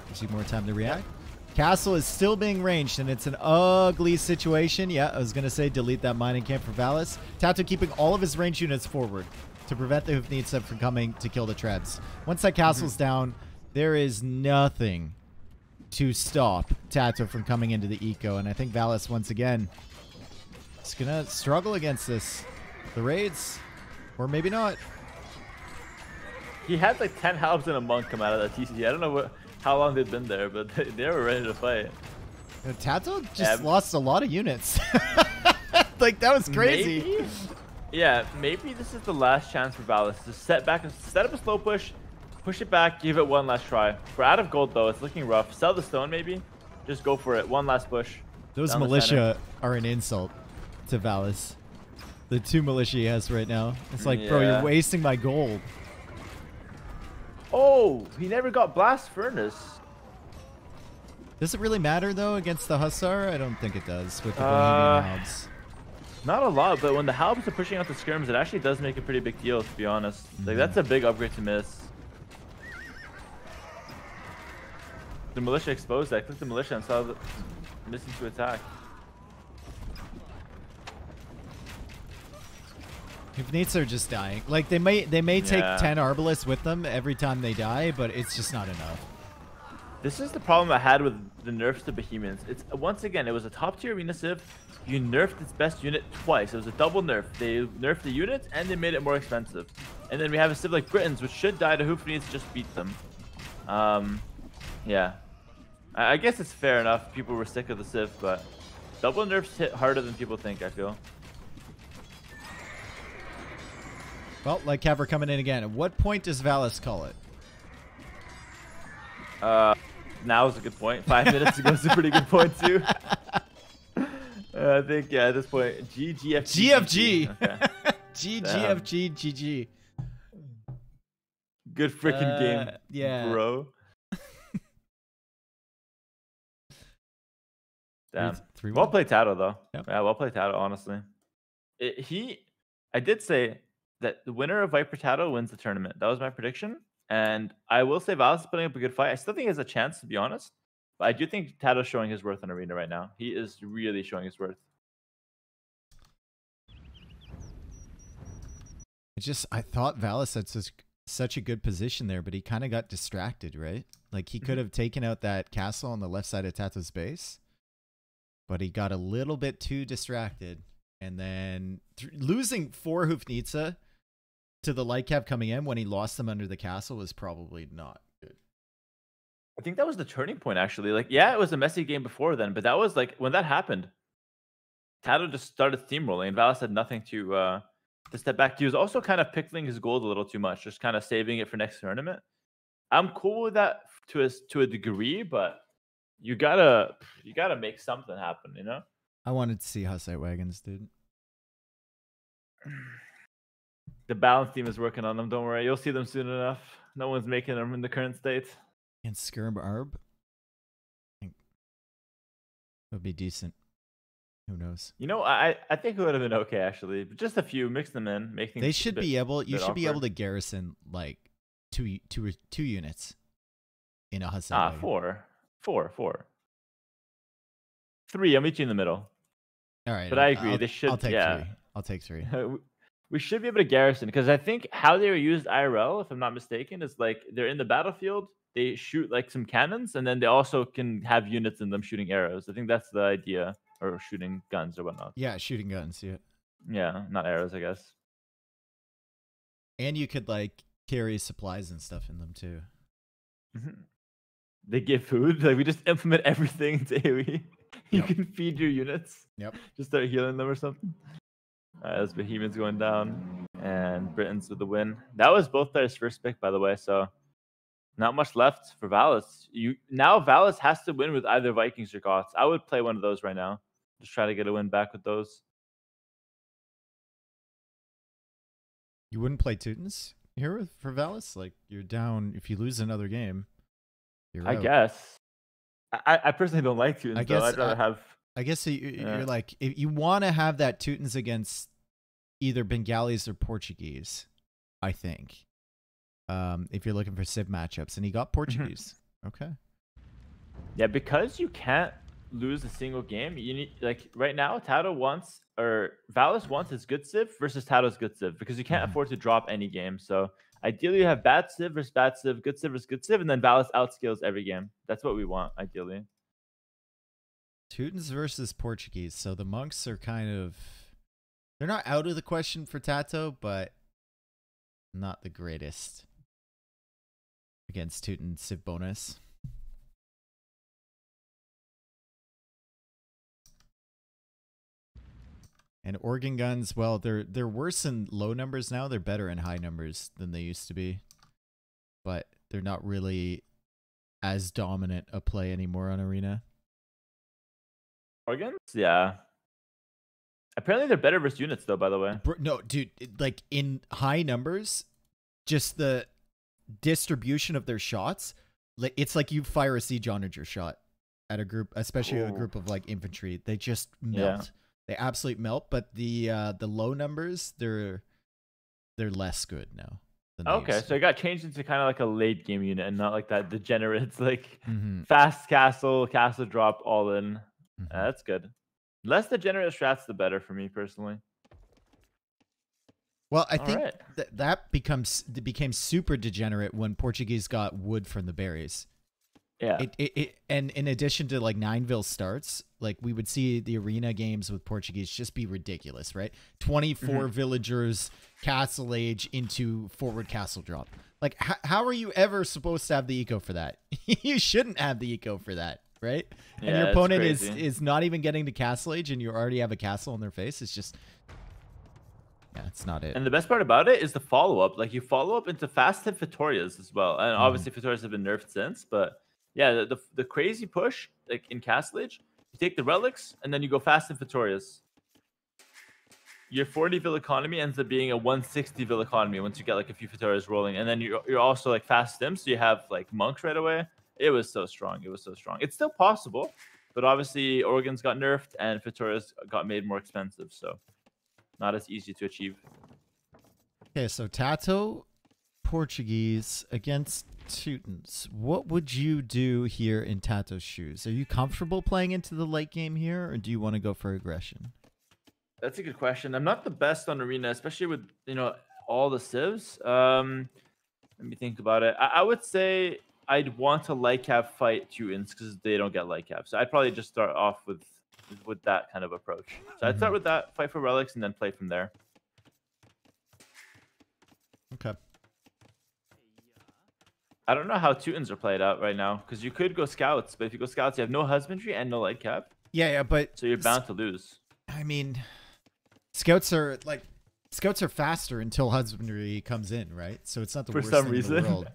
Gives you more time to react. Castle is still being ranged, and it's an ugly situation. Yeah, I was going to say delete that mining camp for Valis. Tato keeping all of his ranged units forward to prevent the Hufnitsa from coming to kill the Trebs. Once that castle's down, there is nothing to stop Tato from coming into the eco, and I think Valis, once again, is going to struggle against this. The raids, or maybe not. He had like 10 halves and a monk come out of that TCG. I don't know how long they've been there, but they were ready to fight. Tato just lost a lot of units. Like, that was crazy. Maybe, yeah, maybe this is the last chance for Valis to set up a slow push it back, give it one last try. We're out of gold though, it's looking rough. Sell the stone maybe, just go for it. One last push. Those militia are an insult to Valis. The 2 militia he has right now. It's like, bro, you're wasting my gold. Oh, he never got Blast Furnace. Does it really matter, though, against the Hussar? I don't think it does with the Bohemian Halbs. Not a lot, but when the Halbs are pushing out the skirms, it actually does make a pretty big deal, to be honest. Like, that's a big upgrade to miss. The militia exposed that. Click the militia and saw the missing to attack. Hufnitsa are just dying. Like, they may take 10 Arbalists with them every time they die, but it's just not enough. This is the problem I had with the nerfs to Bohemians. It's once again, it was a top tier arena civ. You nerfed its best unit twice. It was a double nerf. They nerfed the units and they made it more expensive. And then we have a civ like Britons, which should die to Hufnits, just beat them. Yeah. I guess it's fair enough. People were sick of the civ, but double nerfs hit harder than people think, I feel. Well, like Cav, coming in again. At what point does Valis call it? Now is a good point. 5 minutes ago is a pretty good point too. I think at this point, GFG. Okay. GGFG GG. Good freaking game, yeah, bro. Damn. Well played, Tato, though. Yep. Yeah, well played, Tato. Honestly, I did say that the winner of Viper Tato wins the tournament. That was my prediction. And I will say Valis is putting up a good fight. I still think he has a chance, to be honest. But I do think Tato's showing his worth in Arena right now. He is really showing his worth. I thought Valis had such a good position there, but he kind of got distracted, right? Like, he could have taken out that castle on the left side of Tato's base, but he got a little bit too distracted. And then losing 4 Hufnitsa to the light cap coming in when he lost them under the castle was probably not good. I think that was the turning point, actually. Like, yeah, it was a messy game before then, but that was like when that happened, Tato just started steamrolling, and Valis had nothing to step back. He was also kind of pickling his gold a little too much, just kind of saving it for next tournament. I'm cool with that to a degree, but you gotta make something happen, you know? I wanted to see Hussite wagons, dude. The balance team is working on them. Don't worry, you'll see them soon enough. No one's making them in the current state. And Skirb Arb, I think it would be decent. Who knows? You know, I think it would have been okay actually. But just a few, mix them in, make things. They should be able. You should be able to garrison like two units in a Hussite. Four. 3. I'll meet you in the middle. All right, but I agree. They should. I'll take 3. I'll take 3. We should be able to garrison, because I think how they were used IRL, if I'm not mistaken, is like they're in the battlefield, they shoot like some cannons, and then they also can have units in them shooting arrows. I think that's the idea, or shooting guns or whatnot. Yeah, shooting guns. Yeah. Yeah, not arrows, I guess. And you could like carry supplies and stuff in them too. Mhm. They give food. Like we just implement everything into AoE. You can feed your units. Yep. Just start healing them or something. As Bohemian's going down and Britain's with the win. That was both players' first pick, by the way. So not much left for Valis. Now Valis has to win with either Vikings or Goths. I would play one of those right now. Just try to get a win back with those. You wouldn't play Teutons here for Valis? Like, you're down. If you lose another game, you're out. I guess. I personally don't like Teutons, though. I'd rather have... I guess you're like, if you want to have that Teutons against either Bengalis or Portuguese, I think. If you're looking for Civ matchups. And he got Portuguese. Okay. Yeah, because you can't lose a single game, you need, like, right now, Tato wants, or Valis wants his good Civ versus Tato's good Civ, because you can't afford to drop any game. So ideally, you have bad Civ versus bad Civ, good Civ versus good Civ, and then Valis outscales every game. That's what we want, ideally. Teutons versus Portuguese. So the monks are kind of... They're not out of the question for Tato, but not the greatest against Teuton Civ bonus. And organ guns, well, they're worse in low numbers now. They're better in high numbers than they used to be. But they're not really as dominant a play anymore on Arena. Organs? Yeah. Apparently they're better versus units, though, by the way. No, dude, like in high numbers, just the distribution of their shots, it's like you fire a siege onager shot at a group, especially a group of like infantry. They just melt. Yeah. They absolutely melt. But the low numbers, they're less good now. Okay, so it got changed into kind of like a late game unit and not like that degenerate, like fast castle drop all in. That's good. Less degenerate strats, the better for me personally. Well, I think that became super degenerate when Portuguese got wood from the berries. Yeah. And in addition to like Nineville starts, like we would see the arena games with Portuguese just be ridiculous, right? 24 villagers, castle age into forward castle drop. Like, how are you ever supposed to have the eco for that? You shouldn't have the eco for that, right? Yeah, and your opponent is not even getting to castle age, and you already have a castle in their face. It's just, yeah, it's not it. And the best part about it is the follow-up. Like, you follow up into fast hit Vittorias as well. And obviously Vittorias have been nerfed since, but yeah, the crazy push, like in castle age, you take the relics, and then you go fast hit Vittorias. Your 40 vil economy ends up being a 160 vil economy once you get like a few Vittorias rolling. And then you're also like fast stim, so you have like monks right away. It was so strong. It was so strong. It's still possible, but obviously organs got nerfed and Vittorias got made more expensive, so not as easy to achieve. Okay, so Tato, Portuguese against Teutons. What would you do here in Tato's shoes? Are you comfortable playing into the late game here, or do you want to go for aggression? That's a good question. I'm not the best on Arena, especially with, all the civs. Let me think about it. I would say I'd want to light cap fight Teutons because they don't get light cap. So I'd probably just start off with that kind of approach. So I'd start with that, fight for relics, and then play from there. Okay. I don't know how Teutons are played out right now because you could go scouts, but if you go scouts, you have no husbandry and no light cap. Yeah, but so you're bound to lose. I mean, scouts are faster until husbandry comes in, right? So it's not the worst thing in the world.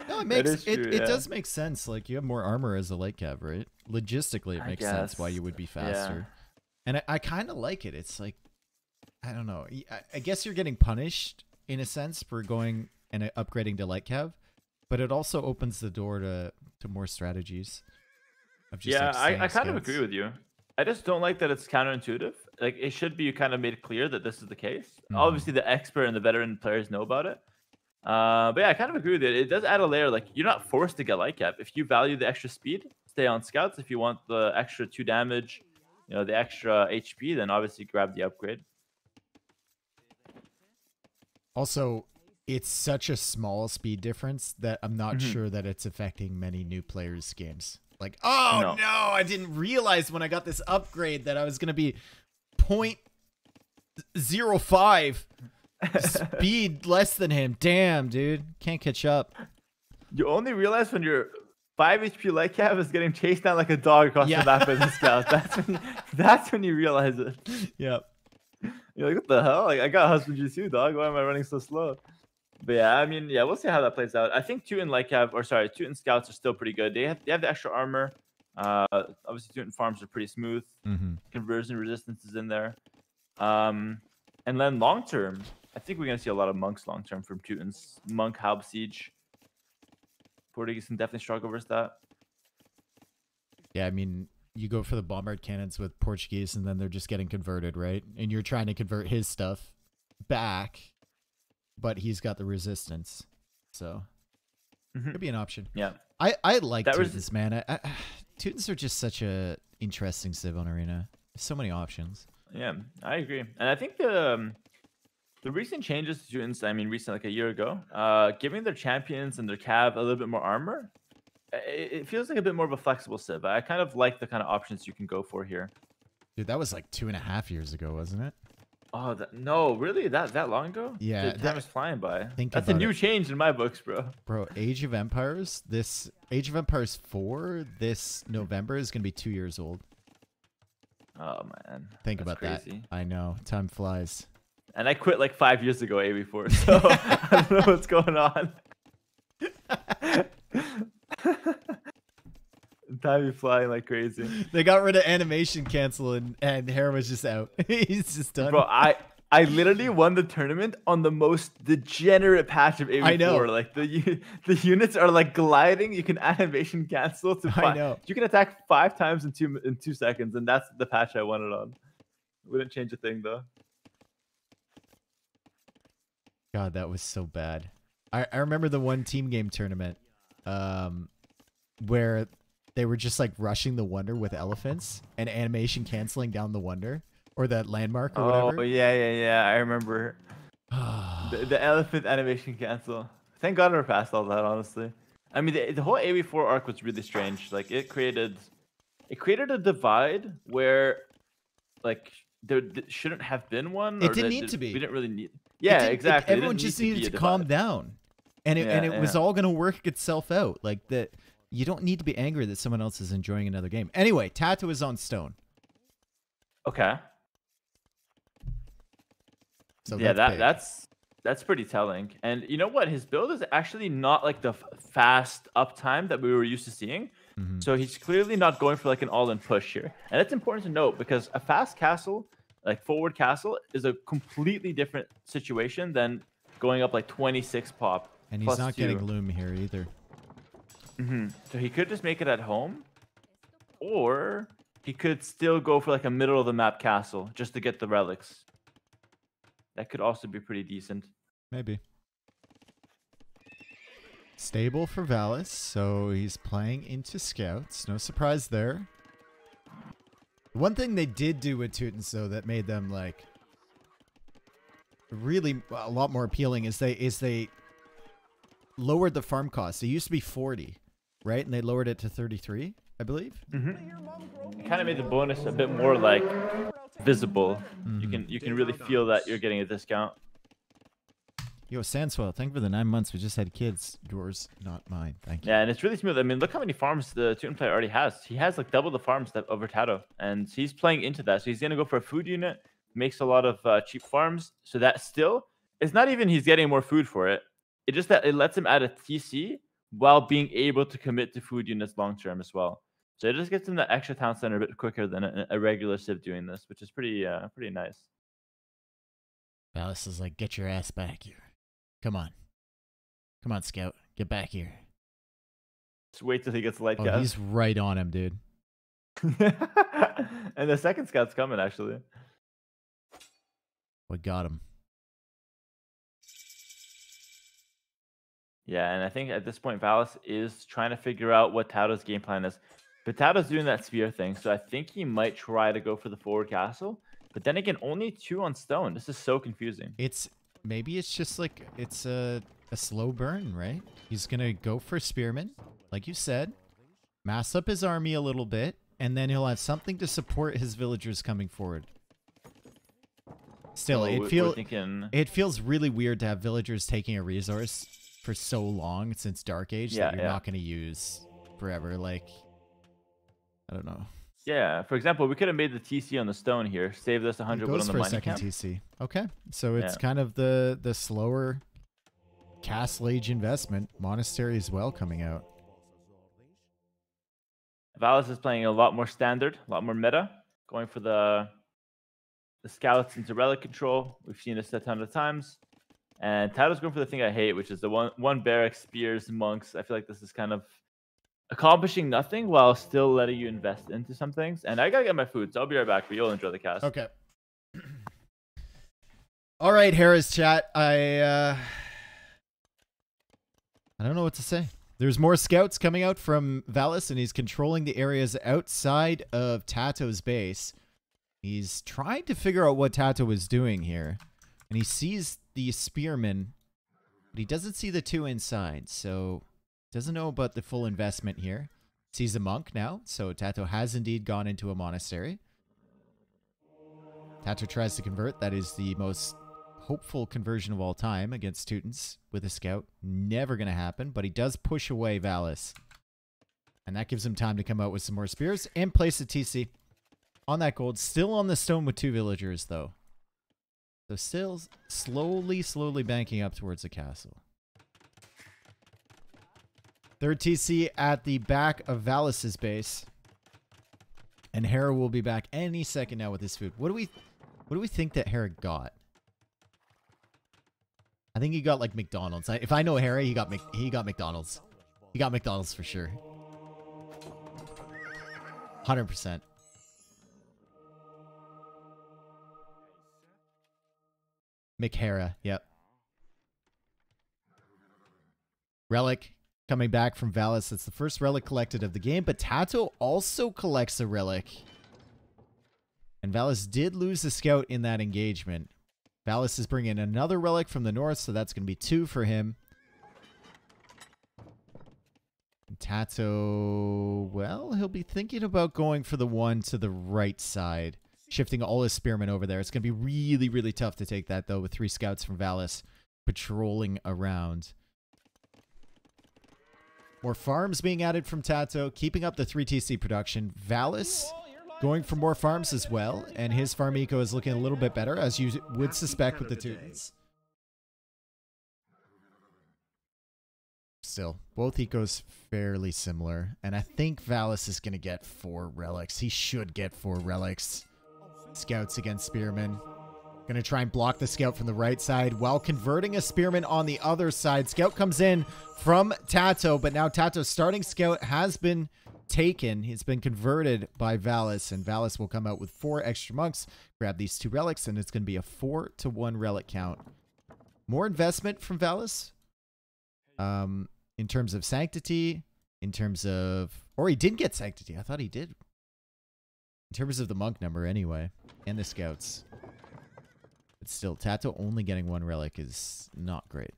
No, it does make sense. Like, you have more armor as a light cap, right? Logistically, it makes sense why you would be faster. Yeah. And I kind of like it. It's like, I don't know. I guess you're getting punished in a sense for going and upgrading to light cap, but it also opens the door to more strategies. Of just I kind of agree with you. I just don't like that it's counterintuitive. Like, it should be kind of made clear that this is the case. Obviously, the expert and the veteran players know about it. But yeah, I kind of agree with it. It does add a layer. Like, you're not forced to get light cap. If you value the extra speed, stay on scouts. If you want the extra 2 damage, the extra HP, then obviously grab the upgrade. Also, it's such a small speed difference that I'm not sure that it's affecting many new players' games. Like, oh no, I didn't realize when I got this upgrade that I was going to be 0.05 speed less than him. Damn, dude. Can't catch up. You only realize when your 5 HP light cap is getting chased down like a dog across the map by the scouts. That's when you realize it. Yep. You're like, what the hell? Like, I got husband G2, dog. Why am I running so slow? But yeah, I mean, yeah, we'll see how that plays out. I think Teuton light cap, or sorry, Teuton scouts are still pretty good. They have the extra armor. Obviously, Teuton farms are pretty smooth. Conversion resistance is in there. And then long term, I think we're gonna see a lot of monks long term from Teuton's monk Halb siege. Portuguese can definitely struggle versus that. Yeah, I mean, you go for the bombard cannons with Portuguese, and then they're just getting converted, right? And you're trying to convert his stuff back, but he's got the resistance, so could be an option. Yeah, I like Teutons, man. Teutons are just such a interesting civ on Arena. There's so many options. Yeah, I agree, and I think the recent changes to Teutons, I mean, recent like a year ago, giving their champions and their cav a little bit more armor, it feels like a bit more of a flexible civ. I kind of like the kind of options you can go for here. Dude, that was like 2.5 years ago, wasn't it? Oh, no, really? That long ago? Yeah. Time is flying by. That's a new change in my books, bro. Bro, Age of Empires, Age of Empires 4 this November is going to be 2 years old. Oh, man. Think about crazy. That. I know. Time flies. And I quit like 5 years ago, AB4, so I don't know what's going on. Time is flying like crazy. They got rid of animation cancel and Hera was just out. He's just done. Bro, I literally won the tournament on the most degenerate patch of AB4. I know. Like the units are like gliding. You can animation cancel to 5. I know. You can attack 5 times in 2 seconds, and that's the patch I won it on. Wouldn't change a thing though. God, that was so bad. I remember the one team game tournament where they were just like rushing the Wonder with elephants and animation canceling down the Wonder or that landmark or whatever. Oh, yeah. I remember. the elephant animation cancel. Thank God we're past all that, honestly. I mean, the whole AB4 arc was really strange. Like, it created a divide where, like, there shouldn't have been one. It didn't need to be. We didn't really need. Yeah, exactly. Everyone just needed to calm down, and it was all gonna work itself out. Like that, you don't need to be angry that someone else is enjoying another game. Anyway, Tato is on stone. Okay. So yeah, that's pretty telling. And you know what? His build is actually not like the fast uptime that we were used to seeing. So he's clearly not going for like an all-in push here. And it's important to note because a fast castle, like forward castle, is a completely different situation than going up like 26 pop. And he's not getting Loom here either. So he could just make it at home, or he could still go for like a middle of the map castle just to get the relics. That could also be pretty decent. Maybe. Stable for Valis, so he's playing into scouts. No surprise there. One thing they did do with Teutons, though, that made them like really a lot more appealing is they lowered the farm cost. It used to be 40, right? And they lowered it to 33, I believe. It kind of made the bonus a bit more like visible. You can really feel that you're getting a discount. Yo, Sandswell, thank you for the 9 months. We just had kids. Yours, not mine. Thank you. Yeah, and it's really smooth. I mean, look how many farms the Teuton player already has. He has like double the farms that over Tato, and he's playing into that. So he's gonna go for a food unit, makes a lot of cheap farms. So that still, it's not even he's getting more food for it. It just that it lets him add a TC while being able to commit to food units long term as well. So it just gets him that extra town center a bit quicker than a regular civ doing this, which is pretty nice. Valis is like, get your ass back here. Come on. Come on, Scout. Get back here. Just wait till he gets light gas. Oh, he's right on him, dude. And the second Scout's coming, actually. We got him. Yeah, and I think at this point, Valis is trying to figure out what Tato's game plan is. But Tato's doing that spear thing, so I think he might try to go for the forward castle. But then again, only 2 on stone. This is so confusing. Maybe it's just like, it's a slow burn, right? He's going to go for Spearman, like you said, mass up his army a little bit, and then he'll have something to support his villagers coming forward. Still, it feels really weird to have villagers taking a resource for so long since Dark Age that you're not going to use forever. Like, I don't know. Yeah, for example, we could have made the TC on the stone here, saved us 100 wood on the mining camp. TC. Okay, so it's kind of the slower Castle Age investment. Monastery as well coming out. Valis is playing a lot more standard, a lot more meta, going for the scouts into relic control. We've seen this a ton of times. And Tato's going for the thing I hate, which is the one barrack, spears, monks. I feel like this is kind of accomplishing nothing while still letting you invest into some things. And I gotta get my food, so I'll be right back, but you'll enjoy the cast. Okay. All right, Hera's chat. I don't know what to say. There's more scouts coming out from Valis, and he's controlling the areas outside of Tato's base. He's trying to figure out what Tato is doing here. And he sees the spearmen, but he doesn't see the two inside, so doesn't know about the full investment here. Sees a monk now, so Tato has indeed gone into a monastery. Tato tries to convert. That is the most hopeful conversion of all time against Teutons with a scout. Never going to happen, but he does push away Valis. And that gives him time to come out with some more spears and place a TC on that gold. Still on the stone with 2 villagers, though. So still slowly banking up towards the castle. Third TC at the back of Valis's base. And Hera will be back any second now with his food. What do we think that Hera got? I think he got like McDonald's. If I know Hera, he got McDonald's. He got McDonald's for sure. 100%. McHera, yep. Relic coming back from Valis. It's the first relic collected of the game, but Tato also collects a relic. And Valis did lose a scout in that engagement. Valis is bringing another relic from the north, so that's going to be 2 for him. And Tato, well, he'll be thinking about going for the one to the right side. Shifting all his spearmen over there. It's going to be really tough to take that, though, with 3 scouts from Valis patrolling around. More farms being added from Tato, keeping up the 3 TC production. Valis going for more farms as well, and his farm eco is looking a little bit better, as you would suspect with the Teutons. Still, both ecos fairly similar, and I think Valis is going to get 4 relics. He should get 4 relics. Scouts against spearmen. Going to try and block the scout from the right side while converting a spearman on the other side. Scout comes in from Tato, but now Tato's starting scout has been taken. He's been converted by Valis, and Valis will come out with 4 extra monks, grab these 2 relics, and it's going to be a 4-to-1 relic count. More investment from Valis in terms of sanctity, in terms of... Or he didn't get sanctity. I thought he did. In terms of the monk number, anyway, and the scouts. But still, Tato only getting 1 relic is not great.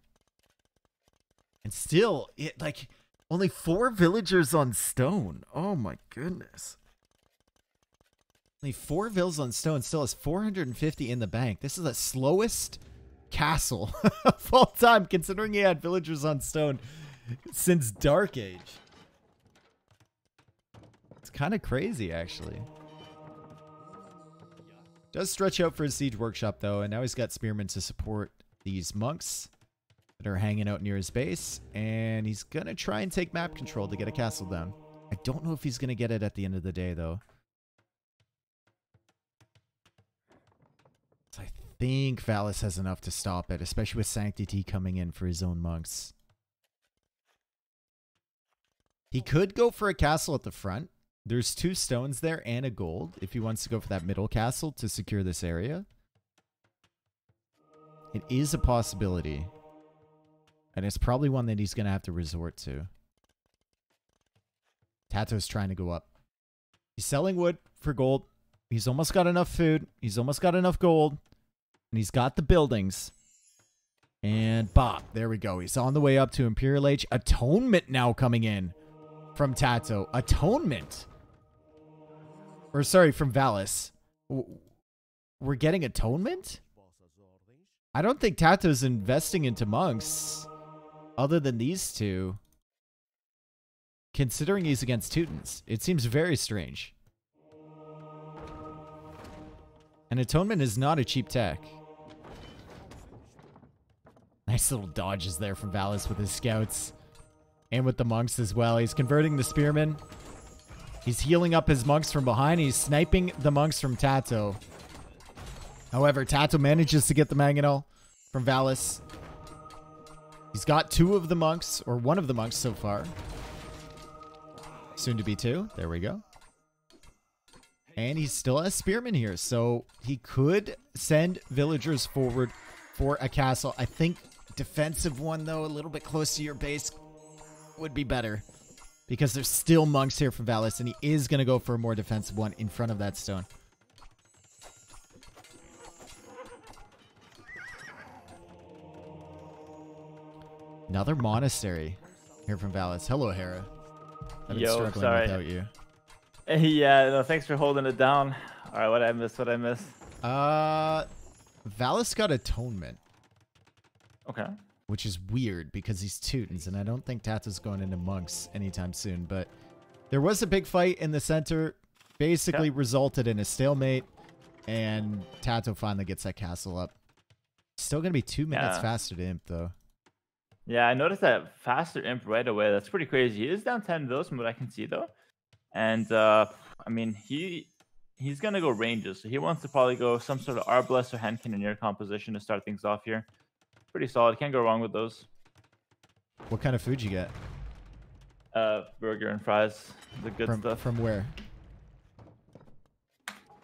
And still, only 4 villagers on stone. Oh my goodness. Only 4 vills on stone, still has 450 in the bank. This is the slowest castle of all time, considering he had villagers on stone since Dark Age. It's kind of crazy, actually. Does stretch out for his siege workshop, though, and now he's got spearmen to support these monks that are hanging out near his base, and he's going to try and take map control to get a castle down. I don't know if he's going to get it at the end of the day, though. So I think Valis has enough to stop it, especially with Sanctity coming in for his own monks. He could go for a castle at the front. There's 2 stones there and a gold if he wants to go for that middle castle to secure this area. It is a possibility. And it's probably one that he's going to have to resort to. Tato's trying to go up. He's selling wood for gold. He's almost got enough food. He's almost got enough gold. And he's got the buildings. And bop, there we go. He's on the way up to Imperial Age. Atonement now coming in from Tato. Atonement. Or sorry, from Valis. We're getting atonement? I don't think Tato's investing into monks. other than these two, considering he's against Teutons, it seems very strange. And Atonement is not a cheap tech. Nice little dodges there from Valis with his scouts. And with the monks as well. He's converting the spearmen. He's healing up his monks from behind. He's sniping the monks from Tato. However, Tato manages to get the mangonel from Valis. He's got two of the monks, or one of the monks so far. Soon to be two. There we go. And he still has spearmen here, so he could send villagers forward for a castle. I think defensive one, though, a little bit close to your base would be better. Because there's still monks here from Valis, and he is going to go for a more defensive one in front of that stone. Another monastery here from Valis. Hello, Hera. I've been struggling without you. Yeah, no, thanks for holding it down. All right, what did I miss? What did I miss? Valis got Atonement. Okay. Which is weird because he's Teutons, and I don't think Tato's going into monks anytime soon. But there was a big fight in the center, basically resulted in a stalemate, and Tato finally gets that castle up. Still going to be 2 minutes faster to Imp, though. Yeah, I noticed that faster Imp right away. That's pretty crazy. He is down 10 villas from what I can see, though. And, I mean, he's going to go ranges. So he wants to probably go some sort of Arbalest or Hand Cannoneer composition to start things off here. Pretty solid. Can't go wrong with those. What kind of food you get? Burger and fries. The good stuff. From where?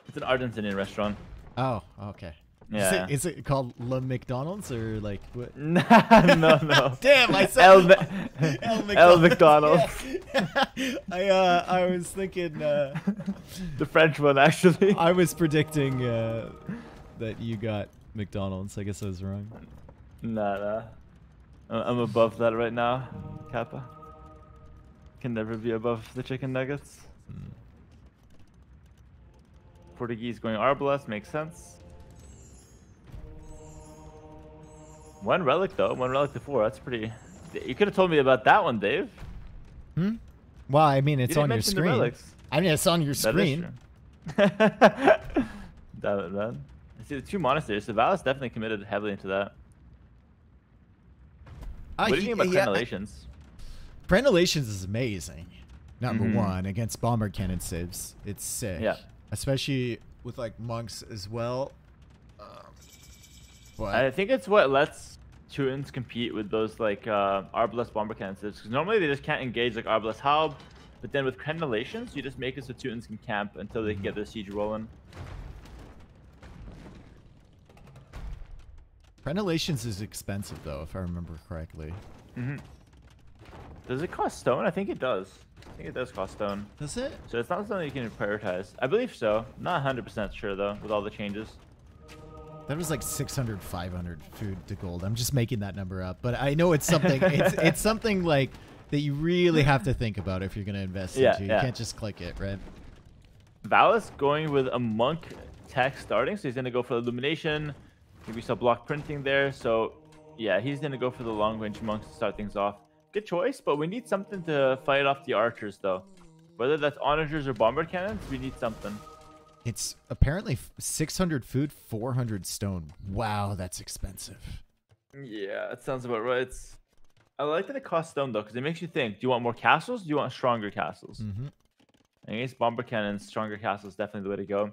It's an Argentinian restaurant. Oh, okay. Yeah. Is it called Le McDonald's or like what? No. Damn, I said El McDonald's. Yeah. I was thinking the French one, actually. I was predicting that you got McDonald's. I guess I was wrong. Nah. I'm above that right now, Kappa. Can never be above the chicken nuggets. Portuguese going Arbalest makes sense. One relic though, one relic to 4. That's pretty. You could have told me about that one, Dave. Well, I mean, it's on your screen. I mean, it's on your screen. Damn it, man. I see the 2 monasteries. So Valis definitely committed heavily into that. What do you think about Crenellations? Crenellations is amazing. Number 1 against bomber cannon civs. It's sick. Yeah. Especially with like monks as well. I think it's what lets Teutons compete with those like Arbalest bomber cannon civs. Because normally they just can't engage like Arbalest Halb. But then with Crenellations, you just make it so Teutons can camp until they can get their siege rolling. Crenellations is expensive though, if I remember correctly. Does it cost stone? I think it does. I think it does cost stone. Does it? So it's not something you can prioritize. I believe so. Not 100% sure though, with all the changes. That was like 600, 500 food to gold. I'm just making that number up, but I know it's something. it's something like that you really have to think about if you're going to invest into. You can't just click it, right? Valis going with a monk tech starting, so he's going to go for illumination. Maybe some block printing there. So yeah, he's going to go for the long range monks to start things off. Good choice, but we need something to fight off the archers though. Whether that's onagers or bomber cannons, we need something. It's apparently 600 food, 400 stone. Wow, that's expensive. Yeah, that sounds about right. I like that it costs stone though, because it makes you think: do you want more castles? Do you want stronger castles? Against bomber cannons, stronger castles definitely the way to go.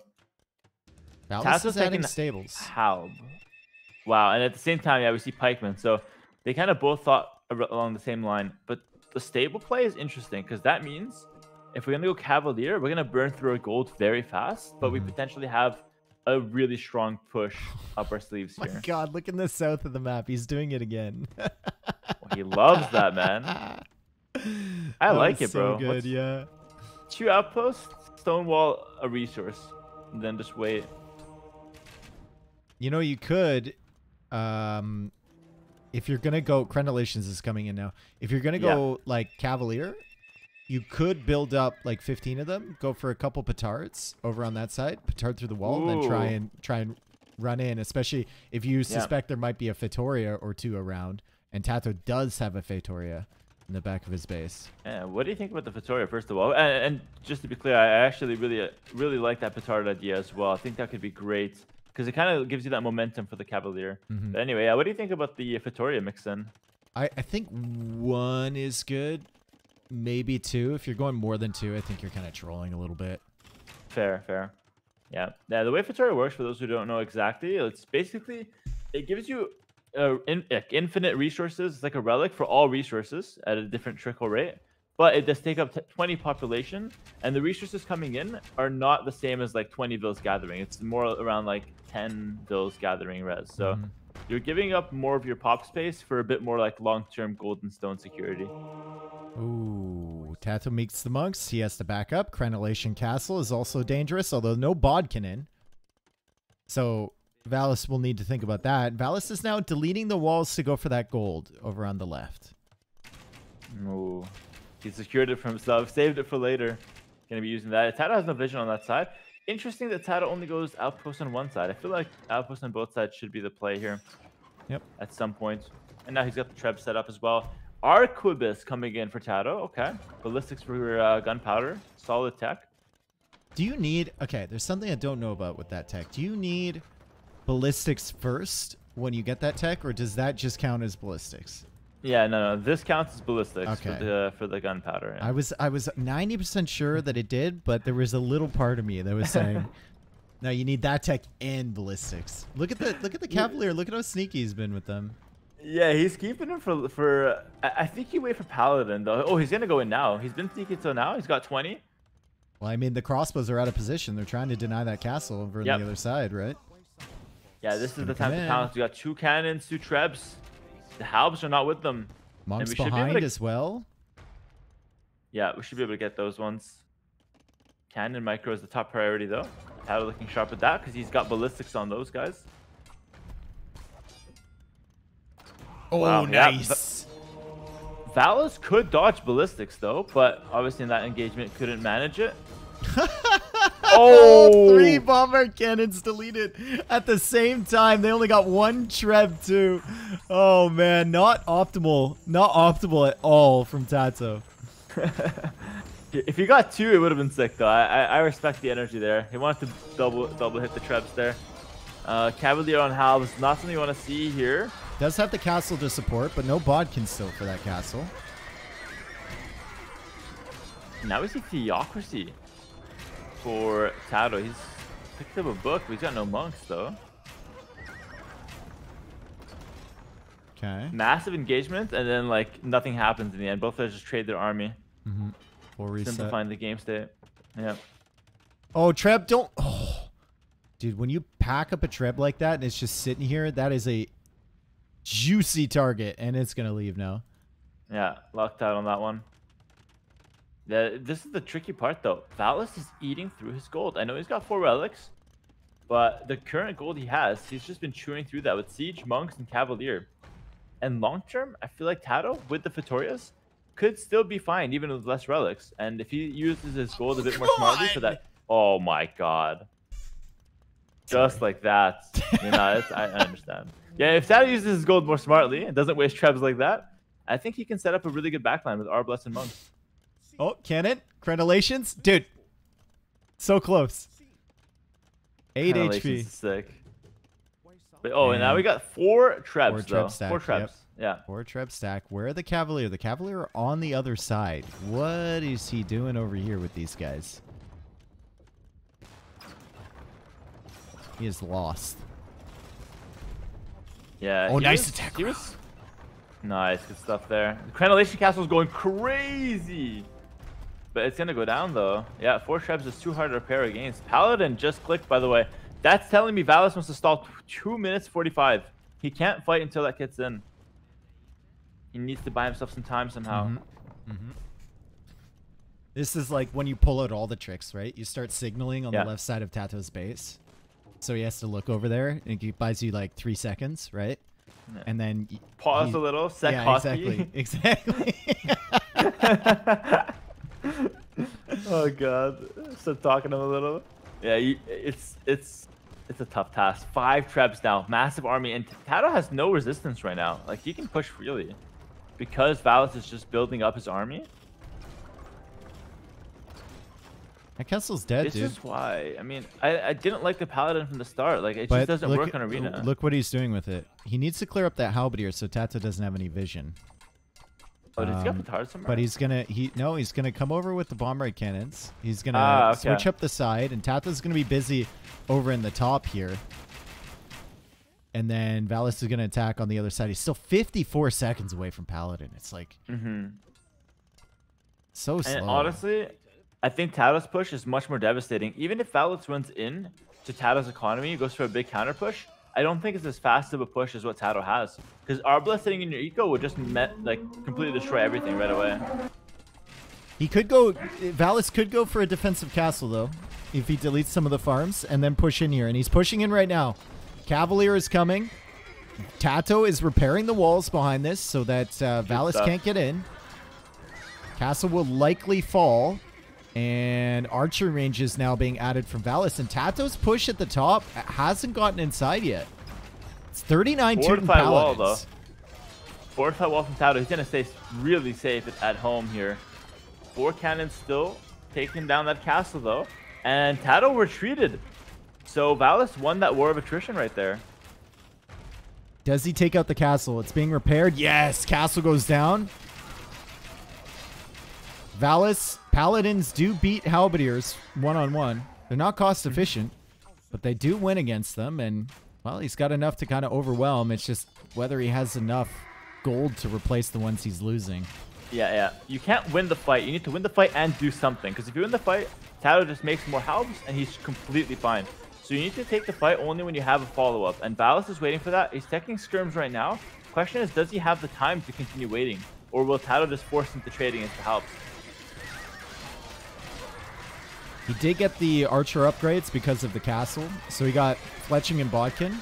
Valis is adding stables. Halb. Wow, and at the same time, yeah, we see pikemen. So they kind of both thought along the same line. But the stable play is interesting because that means if we're going to go Cavalier, we're going to burn through our gold very fast, but we potentially have a really strong push up our sleeves here. My God, look in the south of the map. He's doing it again. Well, he loves that, man. I like it, bro. So good, yeah. 2 outposts, Stonewall, a resource, and then just wait. You know, you could, if you're going to go, Crenellations is coming in now. If you're going to go, like, Cavalier, you could build up, like, 15 of them, go for a couple petards over on that side, petard through the wall, and then try and run in, especially if you suspect there might be a Fitoria or 2 around, And Tato does have a Feitoria in the back of his base. Yeah, what do you think about the Feitoria, first of all? And just to be clear, I actually really like that Petard idea as well. I think that could be great because it kind of gives you that momentum for the Cavalier. But anyway, what do you think about the Feitoria mix-in? I think 1 is good. Maybe 2. If you're going more than 2, I think you're kind of trolling a little bit. Fair. Yeah. The way Feitoria works, for those who don't know exactly, it's basically, it gives you infinite resources. It's like a relic for all resources at a different trickle rate. But it does take up 20 population, and the resources coming in are not the same as like 20 vills gathering. It's more around like 10 vills gathering res. So you're giving up more of your pop space for a bit more like long-term gold and stone security. Ooh, Tato meets the monks. He has to back up. Crenellation Castle is also dangerous, although no Bodkin in. So Valis will need to think about that. Valis is now deleting the walls to go for that gold over on the left. Ooh. He secured it for himself, saved it for later. Gonna be using that. Tato has no vision on that side. Interesting that Tato only goes outpost on one side. I feel like outpost on both sides should be the play here. Yep. At some point. And now he's got the Treb set up as well. Arquebus coming in for Tato. Okay. Ballistics for gunpowder. Solid tech. Do you need... Okay, there's something I don't know about with that tech. Do you need ballistics first when you get that tech, or does that just count as ballistics? Yeah, no. This counts as ballistics okay. for the gunpowder. Yeah. I was 90% sure that it did, but there was a little part of me that was saying, no, you need that tech and ballistics. Look at the Cavalier. Look at how sneaky he's been with them. Yeah, he's keeping him for. I think you wait for Paladin though. Oh, he's gonna go in now. He's been sneaky till now. He's got 20. Well, I mean, the crossbows are out of position. They're trying to deny that castle over on the other side, right? Yeah, this is the time to pounce. We got 2 cannons, 2 trebs. The halbs are not with them. Monks behind as well. Yeah, we should be able to get those ones. Cannon micro is the top priority though. Tato looking sharp at that because he's got ballistics on those guys. Oh, wow, nice. Valis could dodge ballistics though, but obviously in that engagement couldn't manage it. Oh, 3 bomber cannons deleted at the same time. They only got 1 Treb too. Oh man, not optimal. Not optimal at all from Tato. If he got 2, it would have been sick though. I respect the energy there. He wanted to double hit the Trebs there. Cavalier on halves, not something you want to see here. Does have the castle to support, but no Bodkin still for that castle. Now we see Theocracy for Tato. He's picked up a book, but he's got no monks though. Okay. Massive engagement, and then like nothing happens in the end. Both players just trade their army. Full reset. Simplifying the game state. Yeah. Oh, Treb, don't. Oh. Dude, when you pack up a Treb like that and it's just sitting here, that is a juicy target, and it's gonna leave now. Yeah, locked out on that one. Yeah, this is the tricky part though. Valis is eating through his gold. I know he's got 4 relics, but the current gold he has, he's just been chewing through that with Siege, Monks, and Cavalier. And long term, I feel like Tato with the Fetorias could still be fine, even with less relics. And if he uses his gold a bit more smartly for that, oh my god, just like that, you know, I understand. Yeah, if Tato uses his gold more smartly and doesn't waste Trebs like that, I think he can set up a really good backline with Arbless and Monks. Oh, cannon, crenellations, dude, so close. 8 HP. Is sick. But, and now we got 4 Trebs though. 4 Trebs. Yep. Yeah. 4 Treb stack. Where are the Cavalier? The Cavalier are on the other side. What is he doing over here with these guys? He is lost. Yeah. Oh, nice attack. Nice, good stuff there. The Crenellation Castle is going crazy. But it's going to go down, though. Yeah, 4 Trebs is too hard to repair against. Paladin just clicked, by the way. That's telling me Valis wants to stall 2 minutes 45. He can't fight until that gets in. He needs to buy himself some time somehow. This is like when you pull out all the tricks, right? You start signaling on the left side of Tato's base. So he has to look over there, and he buys you like 3 seconds, right? Yeah. And then... Pause a little, set yeah, exactly. Oh god, stop talking to him a little. Yeah, it's It's a tough task. 5 trebs now, massive army, and Tato has no resistance right now. Like, he can push freely because Valis is just building up his army. That castle's dead, This dude. is why. I mean, I didn't like the Paladin from the start. Like, it just doesn't work on Arena. Look what he's doing with it. He needs to clear up that halberdier so Tato doesn't have any vision. Oh, does he got petard somewhere? But he's gonna come over with the bomb raid cannons. He's gonna switch up the side, and Tato's gonna be busy over in the top here. And then Valis is gonna attack on the other side. He's still 54 seconds away from Paladin. It's like so slow. And honestly, I think Tato's push is much more devastating. Even if Valis runs in to Tato's economy, goes for a big counter push, I don't think it's as fast of a push as what Tato has. Because Arbalest sitting in your eco would just completely destroy everything right away. He could go, Valis could go for a defensive castle though, if he deletes some of the farms and then push in here. And he's pushing in right now. Cavalier is coming. Tato is repairing the walls behind this so that Valis can't get in. Castle will likely fall. And archer range is now being added from Valis. And Tato's push at the top hasn't gotten inside yet. It's 39 to Fortified wall, though. Fortified wall from Tato. He's going to stay really safe at home here. 4 cannons still taking down that castle, though. And Tato retreated. So Valis won that war of attrition right there. Does he take out the castle? It's being repaired. Yes, castle goes down. Valis, Paladins do beat Halberdiers one-on-one. They're not cost efficient, but they do win against them. And, well, he's got enough to kind of overwhelm. It's just whether he has enough gold to replace the ones he's losing. Yeah. You can't win the fight. You need to win the fight and do something. Because if you win the fight, Tato just makes more halbs, and he's completely fine. So you need to take the fight only when you have a follow-up. And Valis is waiting for that. He's teching skirms right now. Question is, does he have the time to continue waiting? Or will Tato just force him to trade against the halbs? He did get the archer upgrades because of the castle. So he got Fletching and Bodkin.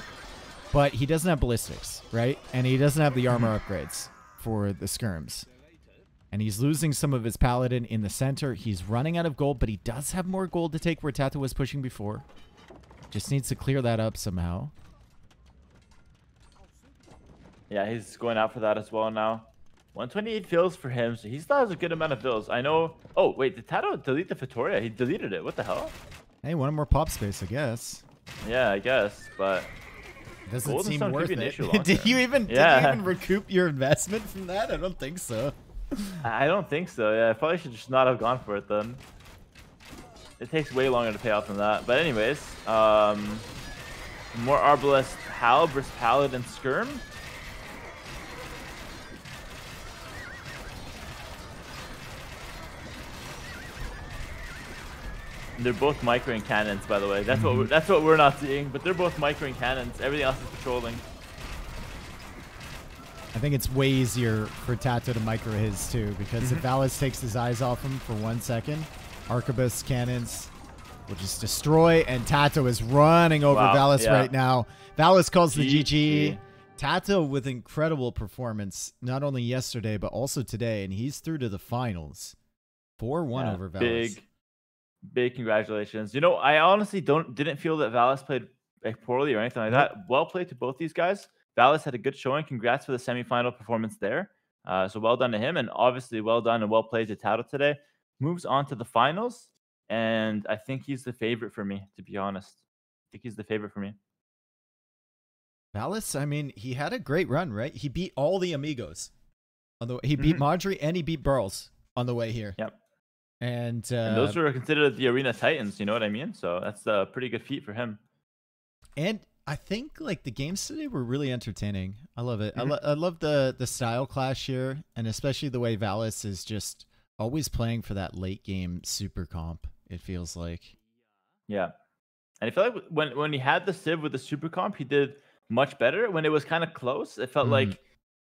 But he doesn't have ballistics, right? And he doesn't have the armor upgrades for the skirms. And he's losing some of his paladin in the center. He's running out of gold, but he does have more gold to take where Tato was pushing before. Just needs to clear that up somehow. Yeah, he's going out for that as well now. 128 fills for him, so he still has a good amount of fills. I know. Oh, wait, did Tato delete the Fitoria? He deleted it. What the hell? Hey, one more pop space, I guess. Yeah, I guess, but doesn't seem worth it. Did you even recoup your investment from that? I don't think so. I don't think so. Yeah, I probably should just not have gone for it then. It takes way longer to pay off than that. But anyways, more Arbalest Hal versus Paladin Skirm. They're both microing cannons, by the way. That's what we're not seeing. But they're both microing cannons. Everything else is patrolling. I think it's way easier for Tato to micro his too, because if Valis takes his eyes off him for 1 second, Arquebus cannons will just destroy, and Tato is running over Valis right now. Valis calls the GG. Tato with incredible performance, not only yesterday, but also today, and he's through to the finals. 4-1 over Valis. Big congratulations. You know, I honestly didn't feel that Valis played poorly or anything like that. Well played to both these guys. Valis had a good showing. Congrats for the semifinal performance there. So well done to him, and obviously well done and well played to Tato today. Moves on to the finals, and I think he's the favorite for me, to be honest. I think he's the favorite for me. Valis, I mean, he had a great run, right? He beat all the amigos. He beat Madri and he beat Burls on the way here. Yep. And those were considered the Arena Titans, you know what I mean? So that's a pretty good feat for him. And I think like the games today were really entertaining. I love it. I love the style clash here, and especially the way Valis is just always playing for that late game super comp, it feels like. Yeah. And I feel like when he had the Civ with the super comp, he did much better. When it was kind of close, it felt like,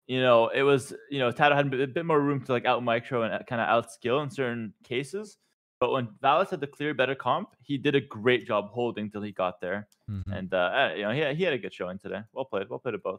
you know, it was, you know, Tato had a bit more room to like out micro and kind of out skill in certain cases. But when Valis had the clear better comp, he did a great job holding till he got there. And, you know, he had a good showing today. Well played at both.